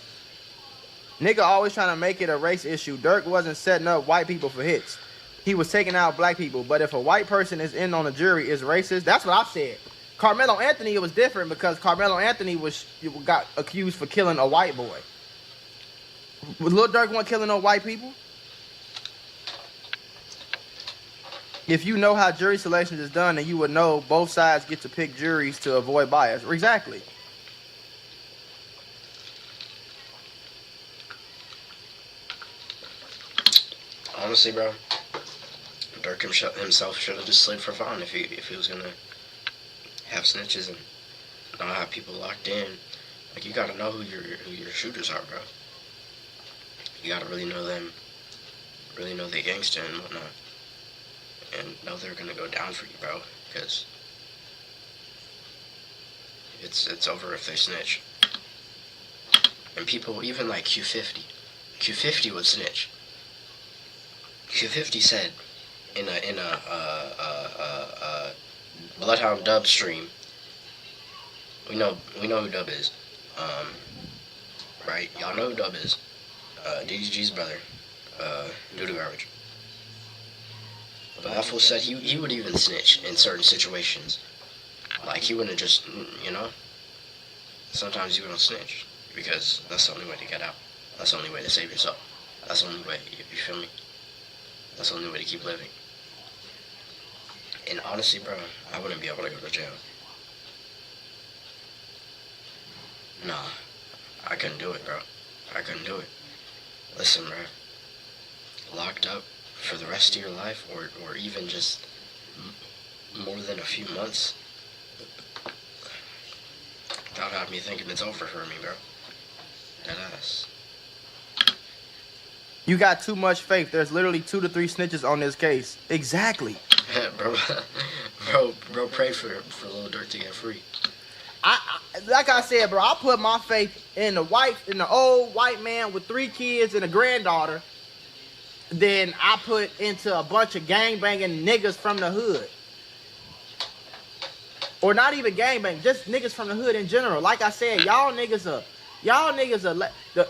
Nigga always trying to make it a race issue. Dirk wasn't setting up white people for hits. He was taking out black people. But if a white person is in on a jury is racist, that's what I said. Carmelo Anthony, it was different because Carmelo Anthony got accused for killing a white boy. Was Lil Durk one killing no white people? If you know how jury selection is done, then you would know both sides get to pick juries to avoid bias. Exactly. Honestly, bro, Dirk himself should have just slid for fun if he was gonna have snitches and not have people locked in. Like, you gotta know who your shooters are, bro. You gotta really know them, really know the gangster and whatnot, and know they're gonna go down for you, bro. Because it's over if they snitch. And people, even like Q50 would snitch. Q50 said in a Bloodhound Dub stream. We know who Dub is. Right? Y'all know who Dub is. DDG's brother. Doo Doo Garbage. But that fool said he would even snitch in certain situations. Like, he wouldn't just, you know? Sometimes you don't snitch. Because that's the only way to get out. That's the only way to save yourself. That's the only way, you feel me? That's the only way to keep living. And honestly, bro, I wouldn't be able to go to jail. Nah, I couldn't do it, bro. I couldn't do it. Listen, bro. Locked up for the rest of your life, or even just more than a few months, that would have me thinking it's over for me, bro. Deadass. You got too much faith. There's literally 2 to 3 snitches on this case. Exactly. bro, pray for Lil Durk to get free. Like I said, bro, I put my faith in the old white man with 3 kids and a granddaughter. Then I put into a bunch of gangbanging niggas from the hood. Or not even gangbang, just niggas from the hood in general. Like I said, y'all niggas are,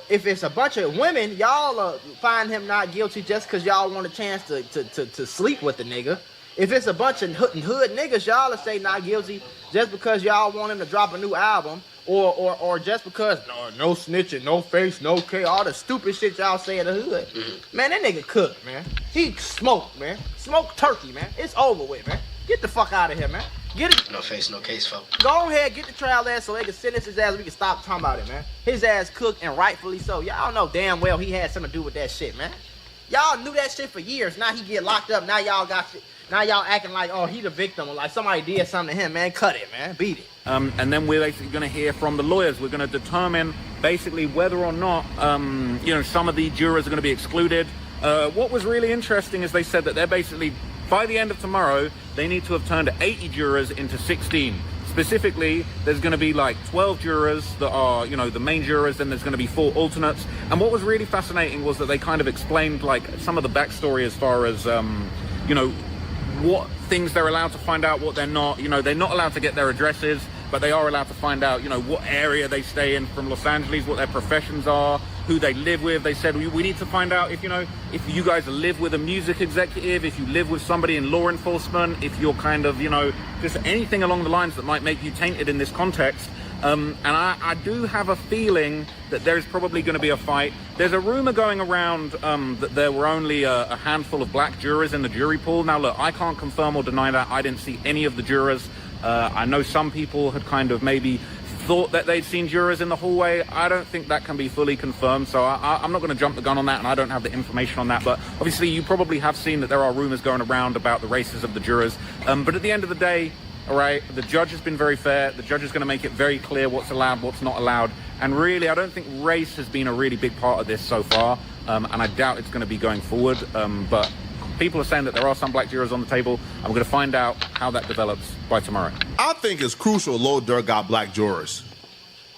if it's a bunch of women, y'all find him not guilty just because y'all want a chance to sleep with the nigga. If it's a bunch of hood niggas, y'all will say not guilty just because y'all want him to drop a new album, or just because no snitching, no face, no K, all the stupid shit y'all say in the hood. Mm-hmm. Man, that nigga cooked, man. He smoked, man. Smoked turkey, man. It's over with, man. Get the fuck out of here, man. Get it. No face, no case, folks. Go ahead, get the trial ass so they can sentence his ass. We can stop talking about it, man. His ass cooked, and rightfully so. Y'all know damn well he had something to do with that shit, man. Y'all knew that shit for years. Now he get locked up. Now y'all got shit. Now y'all acting like, oh, he the victim, or like somebody did something to him, man. Cut it, man. Beat it. And then we're basically going to hear from the lawyers. We're going to determine basically whether or not, some of the jurors are going to be excluded. What was really interesting is they said that they're basically, by the end of tomorrow, they need to have turned 80 jurors into 16. Specifically, there's going to be like 12 jurors that are, the main jurors, then there's going to be 4 alternates. And what was really fascinating was that they kind of explained like some of the backstory as far as, what things they're allowed to find out, what they're not. They're not allowed to get their addresses, but they are allowed to find out, what area they stay in from Los Angeles, what their professions are, who they live with. They said, we need to find out if you guys live with a music executive, if you live with somebody in law enforcement, if you're kind of, just anything along the lines that might make you tainted in this context. And I do have a feeling that there's probably going to be a fight. There's a rumor going around that there were only a handful of black jurors in the jury pool. Now, look, I can't confirm or deny that. I didn't see any of the jurors. I know some people had kind of maybe thought that they'd seen jurors in the hallway. I don't think that can be fully confirmed, so I'm not going to jump the gun on that, and I don't have the information on that. But obviously, you probably have seen that there are rumors going around about the races of the jurors. But at the end of the day, all right, the judge has been very fair. The judge is going to make it very clear what's allowed, what's not allowed. And really, I don't think race has been a really big part of this so far. And I doubt it's going to be going forward. But people are saying that there are some black jurors on the table. And we're going to find out how that develops by tomorrow. I think it's crucial Lil Durk got black jurors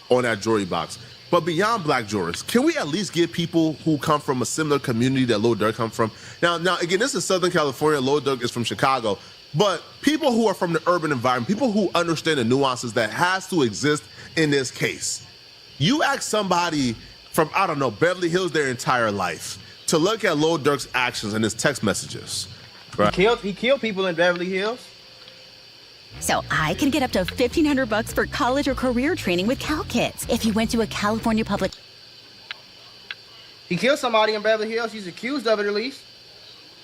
on that jury box. But beyond black jurors, can we at least get people who come from a similar community that Lil Durk come from? Now, again, this is Southern California. Lil Durk is from Chicago. But people who are from the urban environment, people who understand the nuances that has to exist in this case. You ask somebody from, I don't know, Beverly Hills their entire life to look at Lil Durk's actions and his text messages. Right? He killed people in Beverly Hills. So I can get up to $1,500 for college or career training with CalKids if you went to a California public. He killed somebody in Beverly Hills. He's accused of it at least.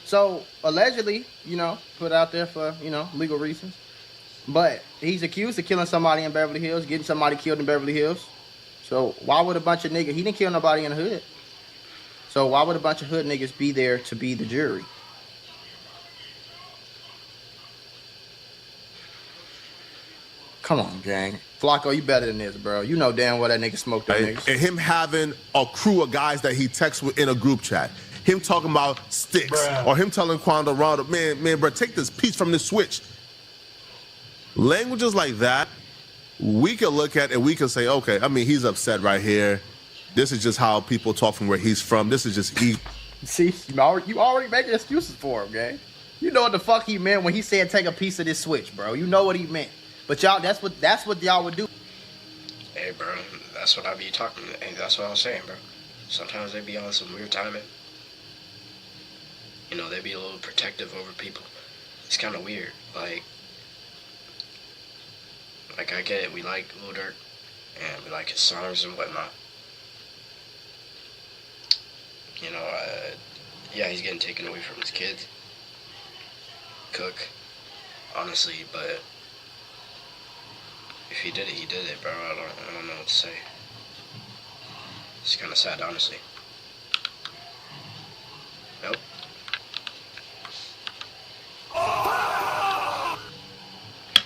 So, allegedly, put out there for, legal reasons. But he's accused of killing somebody in Beverly Hills, getting somebody killed in Beverly Hills. So, why would a bunch of niggas... He didn't kill nobody in the hood. So, why would a bunch of hood niggas be there to be the jury? Come on, gang. Flacco, you better than this, bro. You know damn well that nigga smoked them niggas. And him having a crew of guys that he texts with in a group chat. Him talking about sticks, bruh. Or him telling Quando Rondo, man, bro, take this piece from this switch. Languages like that, we can look at and we can say, okay, I mean, he's upset right here. This is just how people talk from where he's from. This is just See, you already making excuses for him, gang. You know what the fuck he meant when he said take a piece of this switch, bro. You know what he meant. But y'all, that's what y'all would do. Hey, bro, that's what I be talking. Hey, that's what I was saying, bro. Sometimes they be on some weird timing. You know, they be a little protective over people. It's kind of weird. Like I get it. We like Lil Durk, and we like his songs and whatnot. You know, yeah, he's getting taken away from his kids. Cook, honestly, but if he did it, bro. I don't know what to say. It's kind of sad, honestly. Nope.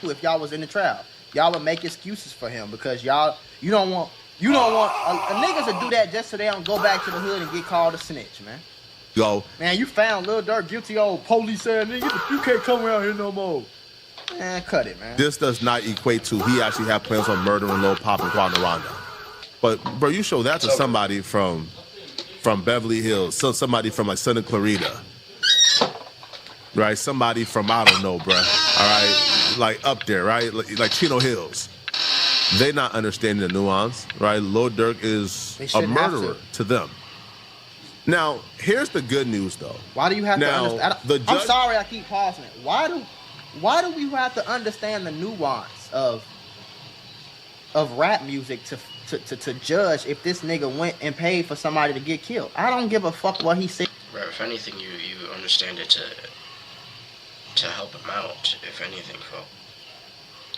If y'all was in the trial, y'all would make excuses for him because you don't want a niggas to do that just so they don't go back to the hood and get called a snitch, man. Yo, man, you found Lil Durk guilty, old police ass nigga. You can't come around here no more. Man, cut it, man. This does not equate to he actually had plans on murdering Lil Pop and Quadra Rondo. But bro, you show that to somebody from Beverly Hills, somebody from like Santa Clarita, right? Somebody from I don't know, bro. All right, like up there, right? Like Chino Hills. They not understanding the nuance, right? Lil Durk is a murderer to them. Now, here's the good news, though. Why do you have to understand? I'm sorry I keep pausing it. Why do we have to understand the nuance of rap music to judge if this nigga went and paid for somebody to get killed? I don't give a fuck what he said. Bro, if anything, you understand it to help him out, if anything, folks.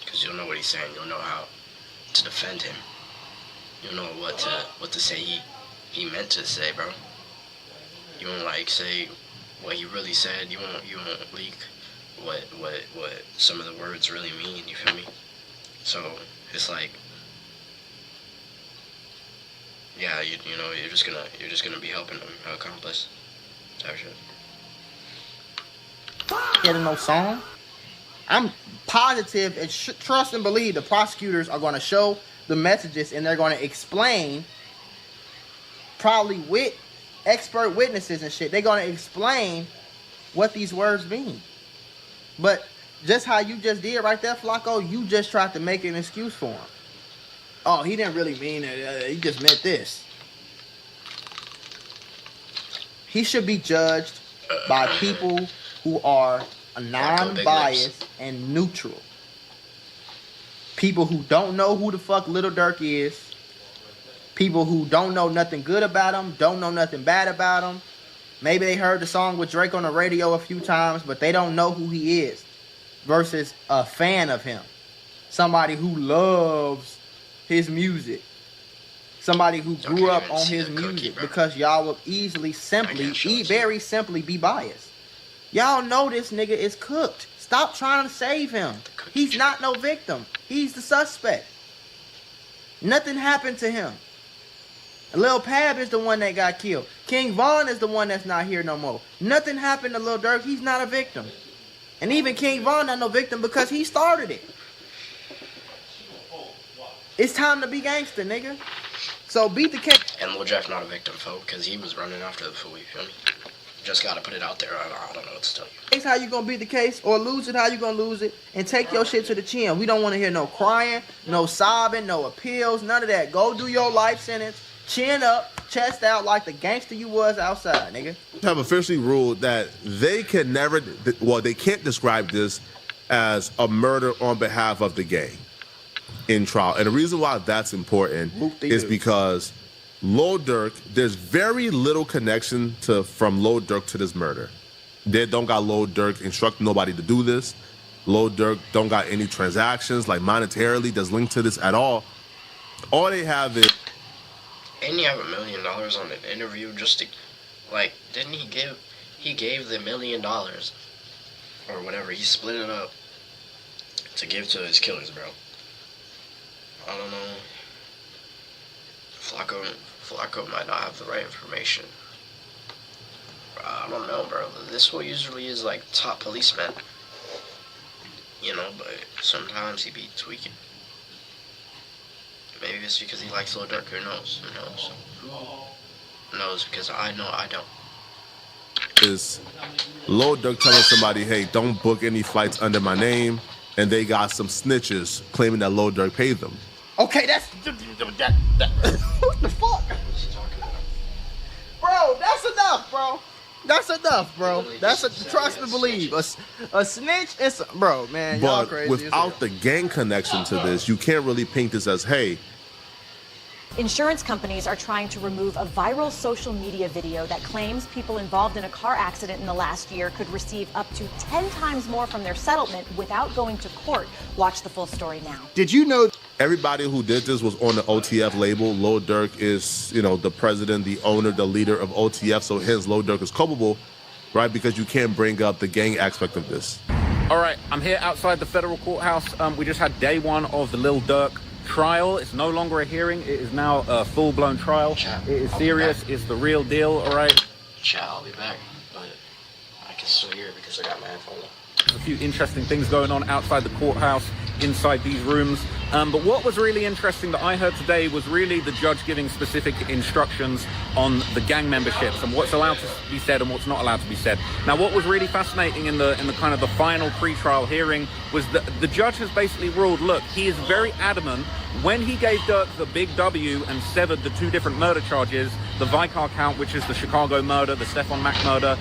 Because you'll know what he's saying. You'll know how to defend him. You'll know what to say he meant to say, bro. You won't like say what he really said. You won't leak what some of the words really mean. You feel me? So it's like, yeah, you know, you're just gonna be helping him accomplish that shit. Getting no song. I'm positive and trust and believe the prosecutors are going to show the messages and they're going to explain, probably with expert witnesses and shit. They're going to explain what these words mean. But just how you just did right there, Flacco, you just tried to make an excuse for him. Oh, he didn't really mean it. He just meant this. He should be judged by people who are non-biased and neutral. People who don't know who the fuck Lil Durk is. People who don't know nothing good about him, don't know nothing bad about him. Maybe they heard the song with Drake on the radio a few times, but they don't know who he is. Versus a fan of him. Somebody who loves his music. Somebody who grew up on his music, because y'all will very simply be biased. Y'all know this nigga is cooked. Stop trying to save him. He's not no victim. He's the suspect. Nothing happened to him. Lil Pab is the one that got killed. King Von is the one that's not here no more. Nothing happened to Lil Durk. He's not a victim. And even King Von not no victim because he started it. It's time to be gangster, nigga. So beat the case. And Lil Jeff not a victim, folks, because he was running after the fool, you feel me? Just gotta put it out there. I don't know what to tell you. It's how you gonna beat the case, or lose it how you gonna lose it, and take your shit to the chin. We don't want to hear no crying, no sobbing, no appeals, none of that. Go do your life sentence, chin up, chest out like the gangster you was outside, nigga. Have officially ruled that they can never, they can't describe this as a murder on behalf of the gang in trial. And the reason why that's important is because Lil Durk, there's very little connection from Lil Durk to this murder. They don't got Lil Durk instructing nobody to do this. Lil Durk don't got any transactions, like monetarily, that's linked to this at all. All they have is... And you have $1 million on an interview just to, like, didn't he gave the $1 million or whatever, he split it up to give to his killers, bro. I don't know. Flacco might not have the right information. I don't know, bro. This one usually is like top policeman. You know, but sometimes he be tweaking. Maybe it's because he likes Lil Durk. Who knows? Who knows? Who knows? Because I know I don't. is Lil Durk telling somebody, hey, don't book any flights under my name, and they got some snitches claiming that Lil Durk paid them. Okay, that's what the fuck, bro? That's enough, bro. That's enough, bro. Trust me, believe a snitch is bro, man. Y'all But crazy. without the gang connection to this, you can't really paint this as, hey. Insurance companies are trying to remove a viral social media video that claims people involved in a car accident in the last year could receive up to 10 times more from their settlement without going to court. Watch the full story now. Did you know Everybody who did this was on the OTF label? Lil Durk is, the president, the owner, the leader of OTF, so hence Lil Durk is culpable, right? Because you can't bring up the gang aspect of this. All right, I'm here outside the federal courthouse. We just had day one of the Lil Durk trial. It's no longer a hearing. It is now a full-blown trial. It is serious. It's the real deal, all right? I'll be back, but I can still hear it because I got my headphone on. There's a few interesting things going on outside the courthouse, inside these rooms. But what was really interesting that I heard today was really the judge giving specific instructions on the gang memberships and what's allowed to be said and what's not allowed to be said. Now, what was really fascinating in the kind of the final pre-trial hearing was that the judge has basically ruled, look, he is very adamant when he gave Durk the big W and severed the two different murder charges, the Vicar count, which is the Chicago murder, the Stephon Mack murder,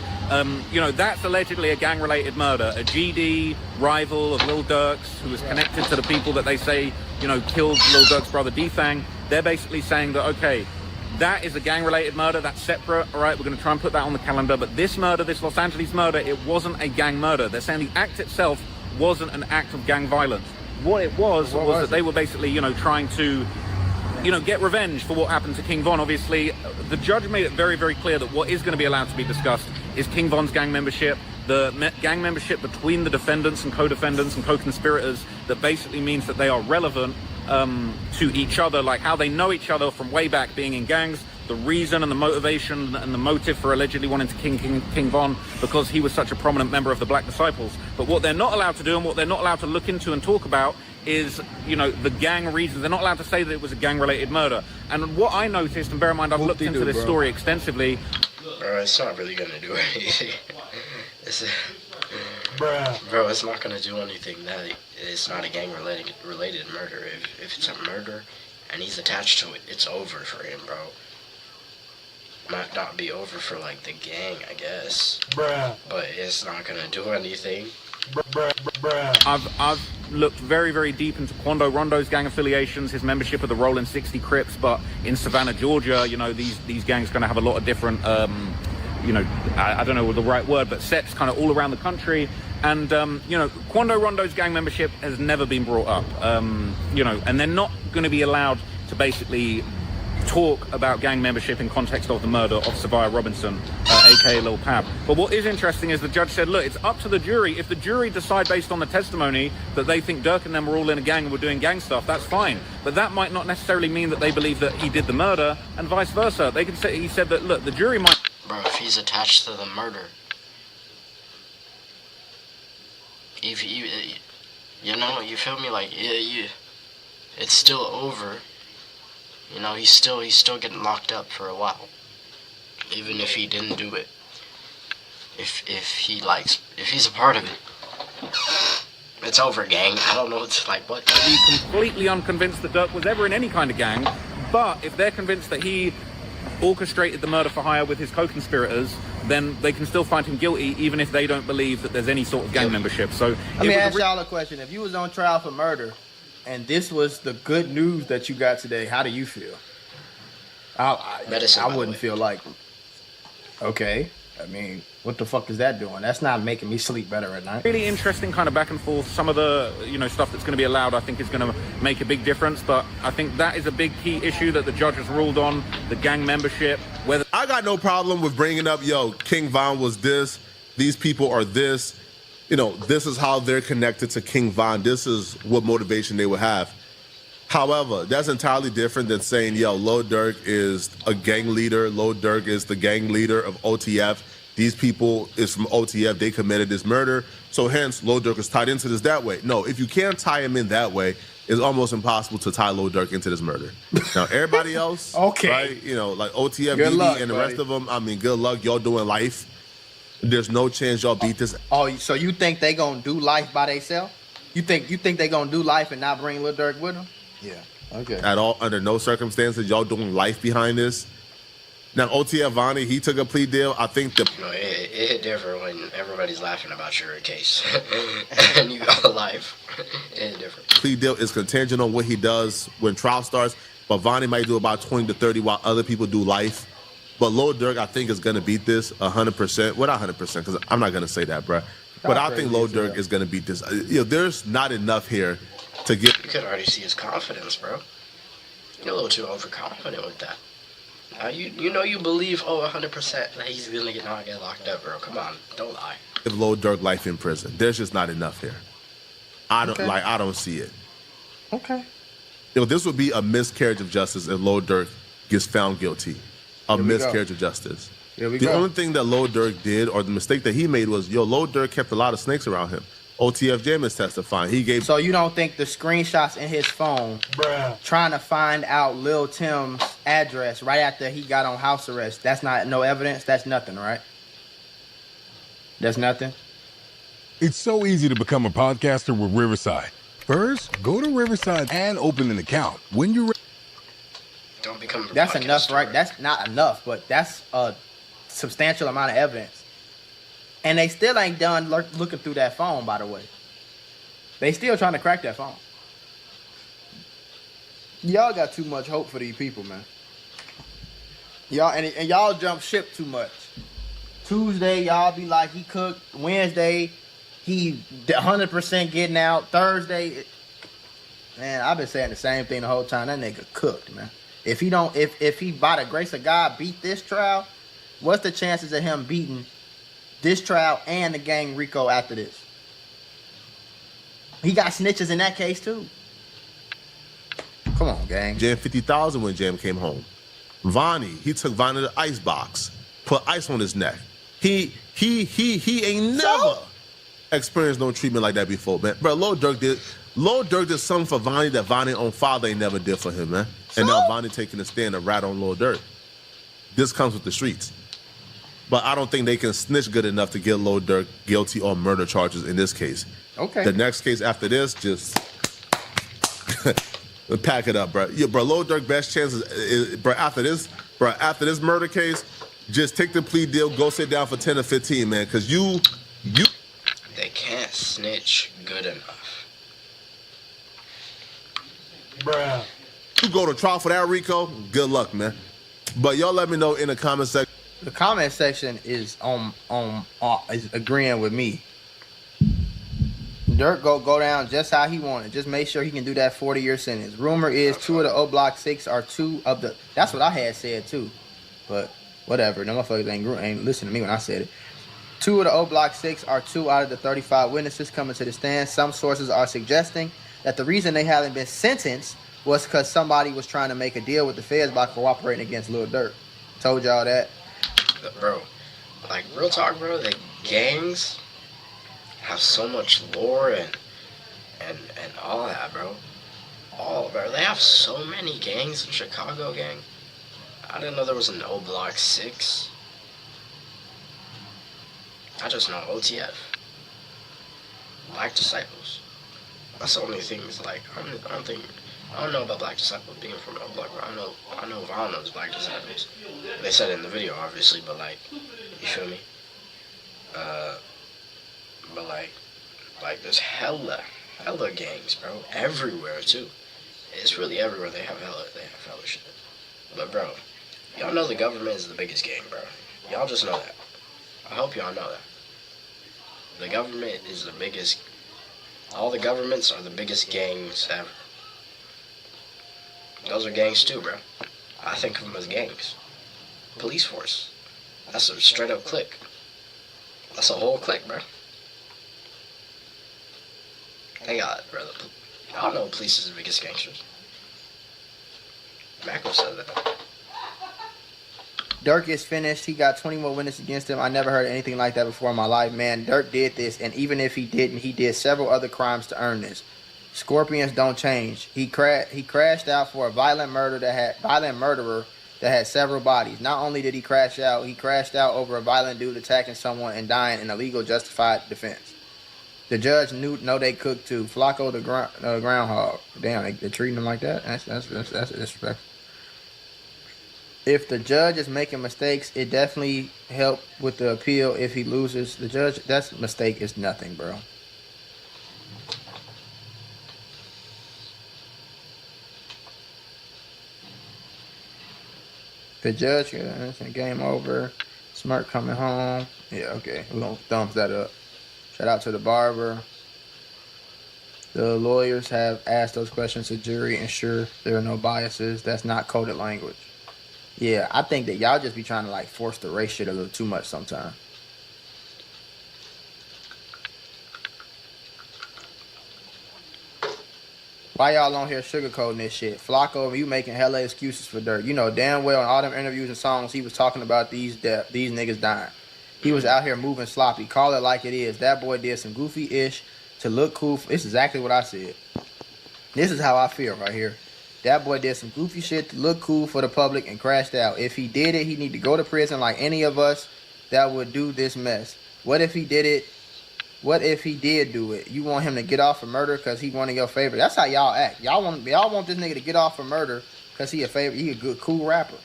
that's allegedly a gang-related murder. A GD rival of Lil Durk's who is connected to the people that they say, killed Lil Durk's brother D-Fang. They're basically saying that, okay, that is a gang-related murder, that's separate, all right, we're going to try and put that on the calendar, but this murder, this Los Angeles murder, it wasn't a gang murder. They're saying the act itself wasn't an act of gang violence. What it was that they were basically, trying to get revenge for what happened to King Von. Obviously, the judge made it very, very clear that what is going to be allowed to be discussed is King Von's gang membership, the gang membership between the defendants and co-defendants and co-conspirators that basically means that they are relevant to each other, like how they know each other from way back being in gangs, the reason and the motivation and the motive for allegedly wanting to King Von because he was such a prominent member of the Black Disciples. But what they're not allowed to do and what they're not allowed to look into and talk about is, the gang reasons. They're not allowed to say that it was a gang-related murder. And what I noticed, and bear in mind, I've looked into this story extensively. Bro, it's not really gonna do anything. Bro, it's not gonna do anything. It's not a gang-related murder. If it's a murder and he's attached to it, it's over for him, bro. Might not be over for like the gang, I guess. But it's not gonna do anything. I've looked very, very deep into Quando Rondo's gang affiliations, his membership of the Rollin' 60 Crips, but in Savannah, Georgia, these gangs kind of have a lot of different, I don't know the right word, but sets kind of all around the country. And, Quando Rondo's gang membership has never been brought up, and they're not going to be allowed to basically talk about gang membership in context of the murder of Savia Robinson, aka Lil Pab. But what is interesting is the judge said, look, it's up to the jury. If the jury decide based on the testimony that they think Durk and them were all in a gang and were doing gang stuff, that's fine. But that might not necessarily mean that they believe that he did the murder, and vice versa. They can say, he said that, look, the jury might... Bro, if he's attached to the murder, if you feel me? Like, it's still over. He's still getting locked up for a while, even if he didn't do it. If he's a part of it, it's over, gang. I don't know. It's like what? Be completely unconvinced that Durk was ever in any kind of gang, but if they're convinced that he orchestrated the murder for hire with his co-conspirators, then they can still find him guilty, even if they don't believe that there's any sort of gang membership. So let me ask y'all a question: if you was on trial for murder, and this was the good news that you got today, how do you feel? I wouldn't feel like, okay, what the fuck is that doing? That's not making me sleep better at night. Really interesting kind of back and forth. Some of the, stuff that's going to be allowed, I think is going to make a big difference. But I think that is a big key issue that the judge has ruled on, the gang membership. Whether I got no problem with bringing up, King Von was this, these people are this. This is how they're connected to King Von. This is what motivation they would have. However, that's entirely different than saying, Lil Durk is a gang leader. Lil Durk is the gang leader of OTF. These people is from OTF. They committed this murder. So hence, Lil Durk is tied into this that way. No, if you can't tie him in that way, it's almost impossible to tie Lil Durk into this murder. Now, everybody else, okay, right? Like OTF, BB, and the rest of them, good luck. Y'all doing life. There's no chance y'all beat this. Oh, so you think they gonna do life by themselves? You think they gonna do life and not bring Lil Durk with them? Yeah. Okay. At all, under no circumstances, y'all doing life behind this. Now, OTF Vonnie, he took a plea deal. I think the it hit different when everybody's laughing about your case and you got life. It hit different. plea deal is contingent on what he does when trial starts. But Vonnie might do about 20 to 30 while other people do life. But Lil Durk, I think, is gonna beat this 100%. Well, not 100%, because I'm not gonna say that, bruh. But I think Lil Durk is gonna beat this. There's not enough here to get. You could already see his confidence, bro. You're a little too overconfident with that. Now you believe 100% that he's gonna not get locked up, bro. Come on, don't lie. If Lil Durk life in prison, there's just not enough here. I don't see it. Okay. This would be a miscarriage of justice if Lil Durk gets found guilty. A miscarriage of justice. The only thing that Lil Durk did, or the mistake that he made, was Lil Durk kept a lot of snakes around him. OTF Jam is testifying. He gave. So you don't think the screenshots in his phone, trying to find out Lil Tim's address right after he got on house arrest, that's not no evidence? That's nothing, right? That's nothing? It's so easy to become a podcaster with Riverside. First, go to Riverside and open an account. When you're Don't become a That's podcaster, enough, right? That's not enough, but that's a substantial amount of evidence. And they still ain't done looking through that phone, by the way. They still trying to crack that phone. Y'all got too much hope for these people, man. Y'all and y'all jump ship too much. Tuesday, y'all be like, he cooked. Wednesday, he 100% getting out. Thursday, man, I've been saying the same thing the whole time. That nigga cooked, man. If he by the grace of God beat this trial, what's the chances of him beating this trial and the gang RICO after this? He got snitches in that case too. Come on, gang. Jam 50,000 when Jam came home. Vonnie, he took Vonnie to the ice box, put ice on his neck. He ain't never experienced no treatment like that before, man. Bro, Lil Durk did something for Vonnie that Vonnie own father ain't never did for him, man. And now Vonnie taking a stand to rat on Lil Durk. This comes with the streets. But I don't think they can snitch good enough to get Lil Durk guilty on murder charges in this case. Okay. The next case after this, just pack it up, bro. Yeah, bro, Lil Durk best chances is, bro, after this murder case, just take the plea deal, go sit down for 10 or 15, man, because you They can't snitch good enough. Bruh. You go to trial for that, Rico, good luck, man. But y'all let me know in the comment section. The comment section is is agreeing with me. Durk go down just how he wanted. Just make sure he can do that 40-year sentence. Rumor is 2 of the O Block 6 are 2 of the. That's what I had said too, but whatever. No motherfuckers ain't listen to me when I said it. 2 of the O Block 6 are 2 out of the 35 witnesses coming to the stand. Some sources are suggesting that the reason they haven't been sentenced was because somebody was trying to make a deal with the feds by cooperating against Lil Durk. Told y'all that. Bro, like, real talk, bro, the gangs have so much lore and all that, bro. Bro, they have so many gangs in Chicago, gang. I didn't know there was an O Block 6. I just know OTF. Black Disciples. That's the only thing is like, I don't know about Black Disciples being from O Block, bro. I know Von knows Black Disciples. They said it in the video, obviously, but like, you feel me? But like there's hella gangs, bro. Everywhere too. It's really everywhere they have hella shit. But bro, y'all know the government is the biggest gang, bro. Y'all just know that. I hope y'all know that. The government is the biggest. All the governments are the biggest gangs ever. Those are gangs too, bro. I think of them as gangs. Police force. That's a straight up clique. That's a whole clique, bro. They got, bro. Y'all know police is the biggest gangsters. Macro said that. Durk is finished. He got 20 more witnesses against him. I never heard anything like that before in my life, man. Durk did this, and even if he didn't, he did several other crimes to earn this. Scorpions don't change. He crashed out for a violent murderer that had several bodies. Not only did he crash out, he crashed out over a violent dude attacking someone and dying in a legal justified defense. The judge know they cooked too. Flacco the groundhog. Damn, they're treating him like that? That's disrespectful. If the judge is making mistakes, it definitely help with the appeal if he loses. The judge, that mistake is nothing, bro. The judge, game over. Smirk coming home. Yeah, okay. We're going to thumbs that up. Shout out to the barber. The lawyers have asked those questions to jury, ensure there are no biases. That's not coded language. Yeah, I think that y'all just be trying to like force the race shit a little too much sometimes. Why y'all on here sugarcoating this shit? Flacco, you making hella excuses for Dirk. You know damn well in all them interviews and songs he was talking about these niggas dying. He was out here moving sloppy. Call it like it is. That boy did some goofy-ish to look cool. This is exactly what I said. This is how I feel right here. That boy did some goofy shit to look cool for the public and crashed out. If he did it, he need to go to prison like any of us that would do this mess. What if he did it? What if he did do it? You want him to get off for murder because he one of your favorites? That's how y'all act. Y'all want this nigga to get off for murder because he a favorite. He a good, cool rapper.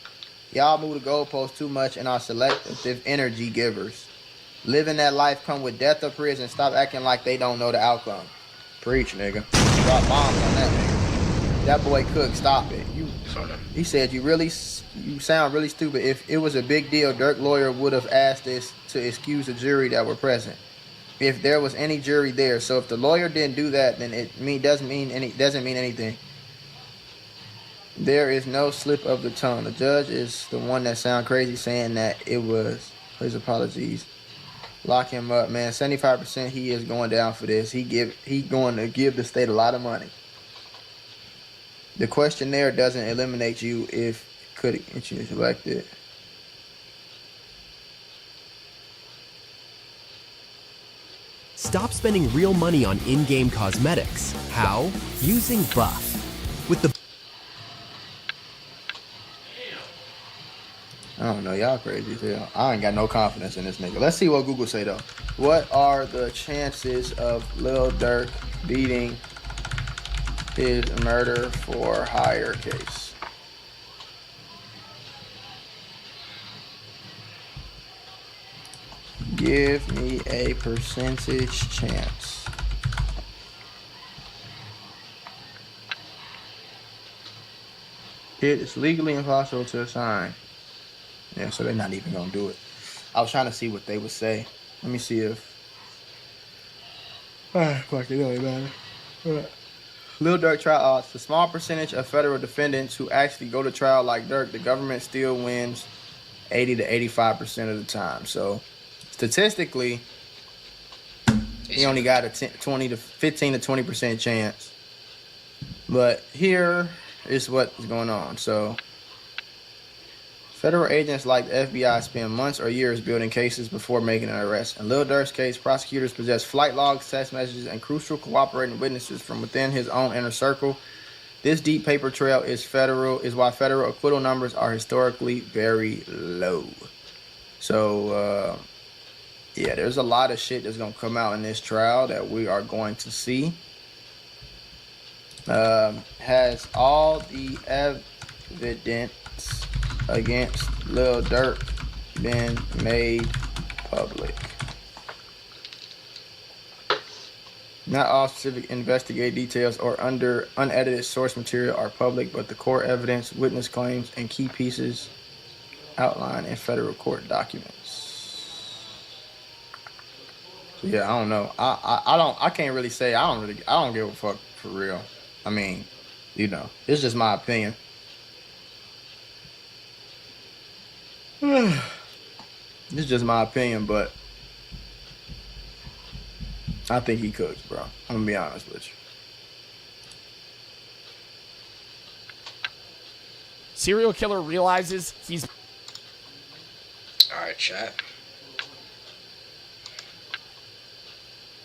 Y'all move the goalposts too much and are selective energy givers. Living that life come with death or prison. Stop acting like they don't know the outcome. Preach, nigga. Drop bombs on that nigga. That boy Cook, stop it. He said you sound really stupid. If it was a big deal, Dirk lawyer would have asked this to excuse the jury that were present. If there was any jury there. So if the lawyer didn't do that, then it doesn't mean anything. There is no slip of the tongue. The judge is the one that sound crazy saying that it was his apologies. Lock him up, man. 75% he is going down for this. He going to give the state a lot of money. The questionnaire doesn't eliminate you if could get you elected. Stop spending real money on in-game cosmetics. How? Using Buff. With the I don't know, y'all crazy as hell. I ain't got no confidence in this nigga. Let's see what Google say though. What are the chances of Lil Durk beating his murder for hire case? Give me a percentage chance. It is legally impossible to assign. Yeah, so they're not even gonna do it. I was trying to see what they would say. Let me see if. Fuck it, don't matter. Lil Durk trial odds. The small percentage of federal defendants who actually go to trial like Durk, the government still wins 80 to 85% of the time. So statistically, he only got a 15 to 20% chance. But here is what's going on. So federal agents like the FBI spend months or years building cases before making an arrest. In Lil Durk's case, prosecutors possess flight logs, text messages, and crucial cooperating witnesses from within his own inner circle. This deep paper trail is why federal acquittal numbers are historically very low. So, yeah, there's a lot of shit that's going to come out in this trial that we are going to see. Has all the evidence against Lil Durk been made public? Not all specific investigative details or unedited source material are public, but the core evidence, witness claims, and key pieces outlined in federal court documents. So yeah, I don't know. I can't really say. I don't give a fuck for real. I mean, you know, it's just my opinion. It's just my opinion, but I think he cooks, bro. I'm gonna be honest with you. Serial killer realizes he's... Alright, chat.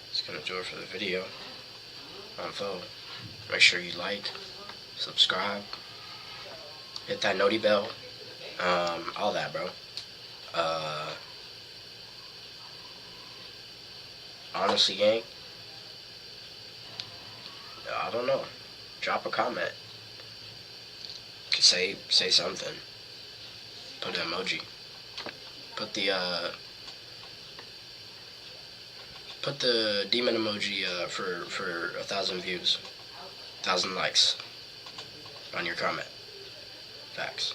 That's gonna do it for the video. Vote. Make sure you like, subscribe, hit that noti bell. All that, bro. Honestly, gang, I don't know. Drop a comment. Say something. Put an emoji. Put the demon emoji for 1,000 views, 1,000 likes on your comment. Facts.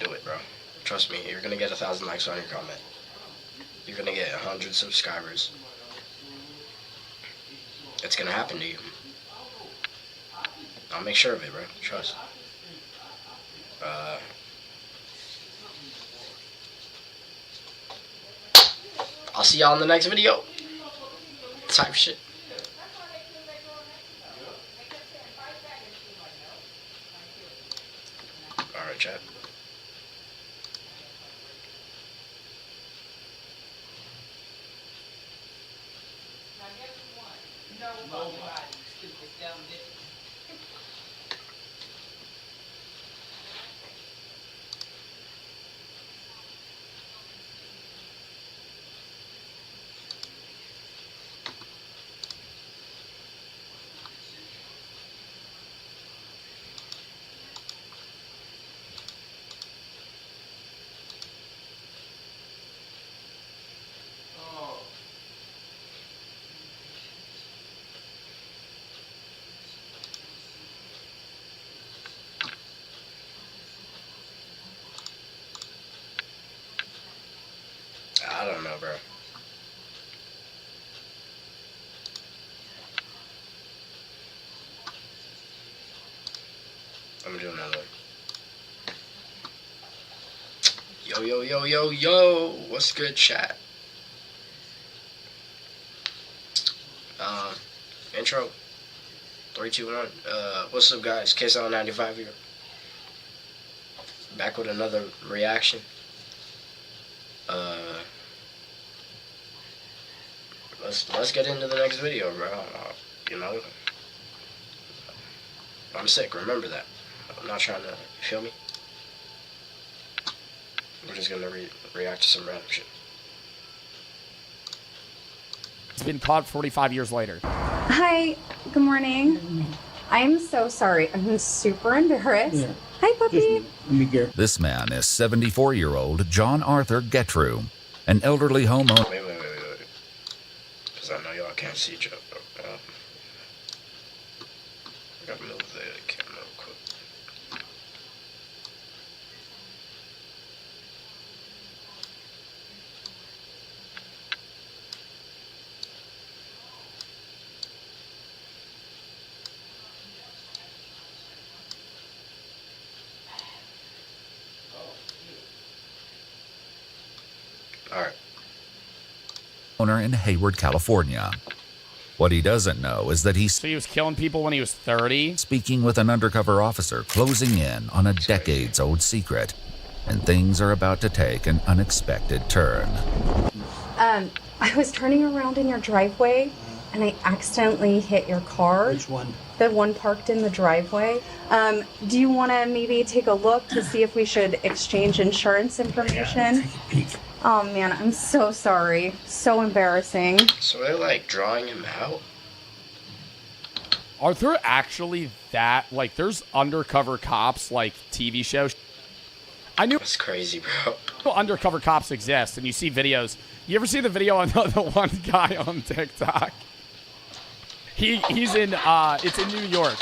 Do it, bro. Trust me, you're gonna get 1,000 likes on your comment. You're gonna get 100 subscribers. It's gonna happen to you. I'll make sure of it, bro. Trust. I'll see y'all in the next video. Type shit. Alright, chat. I don't know, bro. I'm gonna do another one. Yo. What's good, chat? Intro. 3, 2, 1. What's up, guys? KSL95 here. Back with another reaction. Let's get into the next video, bro. You know, I'm sick. Remember that. I'm not trying to. You feel me? We're just gonna react to some random shit. It's been caught 45 years later. Hi. Good morning. I'm so sorry. I'm super embarrassed. Yeah. Hi, puppy. This man is 74-year-old John Arthur Gettru, an elderly homeowner. Wait. Because I know y'all can't see Joe. I gotta move the camera real quick. Alright. Owner in Hayward, California. What he doesn't know is that So he was killing people when he was 30? Speaking with an undercover officer closing in on a decades-old secret. And things are about to take an unexpected turn. I was turning around in your driveway, and I accidentally hit your car. Which one? The one parked in the driveway. Do you want to maybe take a look to see if we should exchange insurance information? Yeah, take a peek. Oh, man, I'm so sorry. So embarrassing. So they're like drawing him out? Are there actually that, like, there's undercover cops, like, TV shows? I knew That's crazy, bro. Undercover cops exist, and you see videos. You ever see the video on the one guy on TikTok? He's in, it's in New York,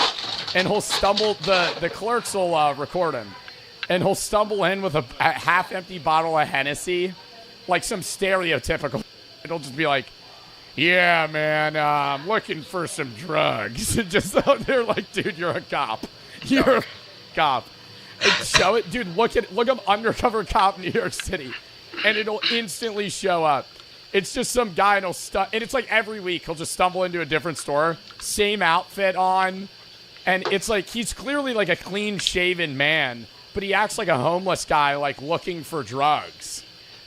and he'll stumble, the clerks will record him, and he'll stumble in with a half-empty bottle of Hennessy, like some stereotypical. It'll just be like, yeah, man, I'm looking for some drugs. Just out there like, dude, you're a cop. You're a cop. And show it. Dude, look up undercover cop New York City, and it'll instantly show up. It's just some guy, and and it's like every week he'll just stumble into a different store, same outfit on, and it's like he's clearly like a clean-shaven man, but he acts like a homeless guy, like looking for drugs.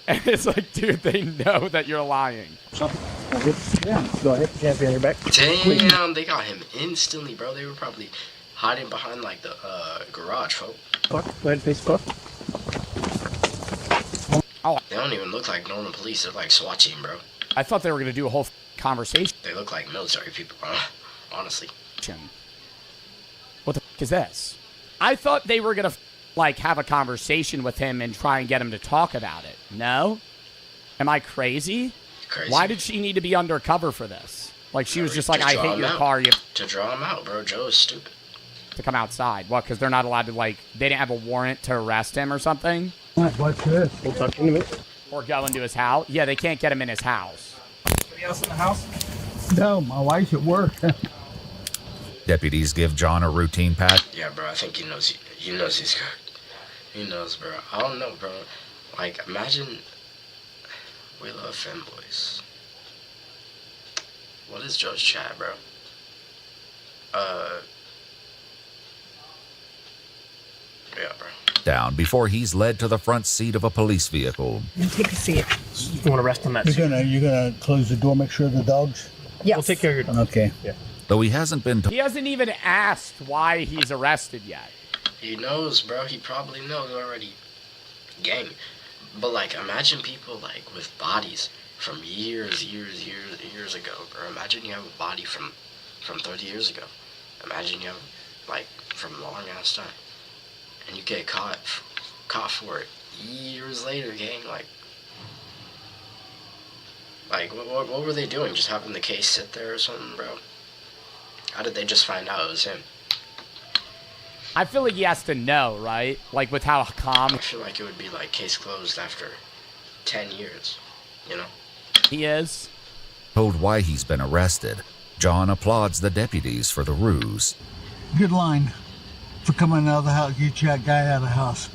And it's like, dude, they know that you're lying. Yeah, go ahead. Can't be on your back. Damn, they got him instantly, bro. They were probably hiding behind like the garage, folks. Go ahead, face car. They don't even look like normal police. They're like SWAT team, bro. I thought they were going to do a whole conversation. They look like military people, honestly. What the f*** is this? I thought they were going to, like, have a conversation with him and try and get him to talk about it. No? Am I crazy? Crazy. Why did she need to be undercover for this? Like, she was just like, I hate your car. To draw him out, bro. Joe is stupid. To come outside. What, because they're not allowed to, like, they didn't have a warrant to arrest him or something? Watch this. We'll talk in a minute. Or go into his house? Yeah, they can't get him in his house. Anybody else in the house? No, my wife's at work. Deputies give John a routine pat. Yeah, bro. I think he knows he's good. He knows, bro. I don't know, bro. Like, imagine we love femboys. What is Joe's chat, bro? Yeah, bro. Down before he's led to the front seat of a police vehicle. Take a seat. You want to rest on that seat? You're gonna close the door, make sure the dogs. Yes. We'll take care of your dog. Okay. Yeah. Though he hasn't been. He hasn't even asked why he's arrested yet. He knows, bro. He probably knows already. Gang. But, like, imagine people, like, with bodies from years ago, bro. Imagine you have a body from 30 years ago. Imagine you have, like, from a long-ass time. And you get caught for it years later, gang. Like, what were they doing? Just having the case sit there or something, bro? How did they just find out it was him? I feel like he has to know, right? Like, with how calm... I feel like it would be, like, case closed after 10 years, you know? He is. Told why he's been arrested, John applauds the deputies for the ruse. Good line for coming out of the house. Get that guy out of the house.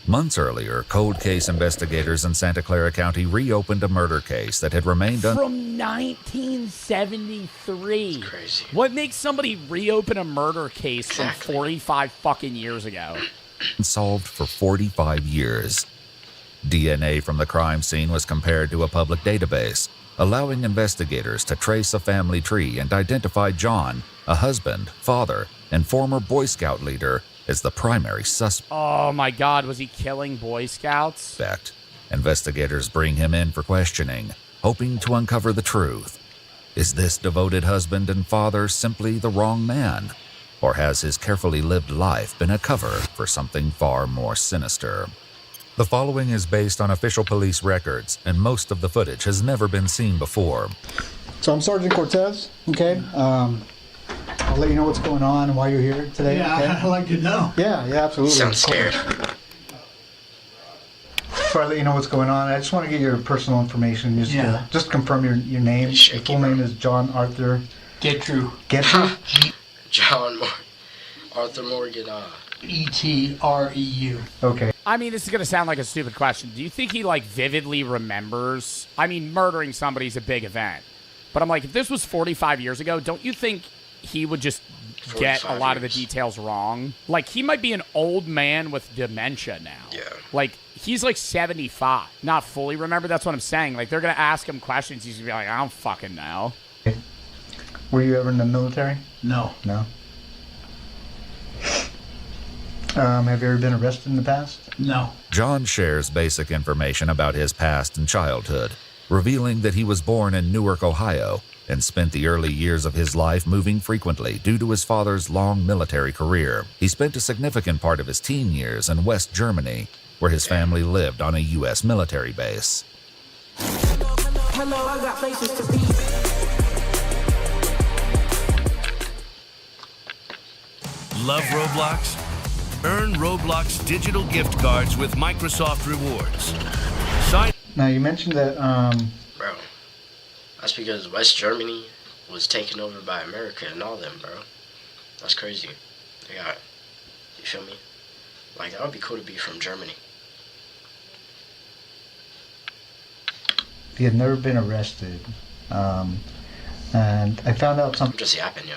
Months earlier, cold case investigators in Santa Clara County reopened a murder case that had remained From 1973. Crazy. What makes somebody reopen a murder case from 45 fucking years ago? unsolved for 45 years. DNA from the crime scene was compared to a public database, allowing investigators to trace a family tree and identify John, a husband, father, and former Boy Scout leader, as the primary suspect. Oh my God, was he killing Boy Scouts? Investigators bring him in for questioning, hoping to uncover the truth. Is this devoted husband and father simply the wrong man? Or has his carefully lived life been a cover for something far more sinister? The following is based on official police records, and most of the footage has never been seen before. So I'm Sergeant Cortez, okay? I'll let you know what's going on and why you're here today. Yeah, okay? I'd like to know. Yeah, absolutely. Sounds scared. Before I let you know what's going on, I just want to get your personal information. Just confirm your name. Your full name is John Arthur. Getru. Getru? John Arthur Morgan. E-T-R-E-U. Okay. I mean, this is going to sound like a stupid question. Do you think he, like, vividly remembers? I mean, murdering somebody's a big event. But I'm like, if this was 45 years ago, don't you think he would just get a lot of the details wrong? Like, he might be an old man with dementia now. Yeah. Like, he's like 75. Not fully remember. That's what I'm saying. Like, they're going to ask him questions. He's going to be like, I don't fucking know. Were you ever in the military? No. No. Have you ever been arrested in the past? No. John shares basic information about his past and childhood, revealing that he was born in Newark, Ohio, and spent the early years of his life moving frequently due to his father's long military career. He spent a significant part of his teen years in West Germany, where his family lived on a U.S. military base. Hello, I got places to be. Love Roblox? Earn Roblox digital gift cards with Microsoft Rewards. Sign. Now, you mentioned that, Bro, that's because West Germany was taken over by America and all them, bro. That's crazy. They got, you feel me? Like, that would be cool to be from Germany. he had never been arrested, and I found out something. I'm just yapping, yo.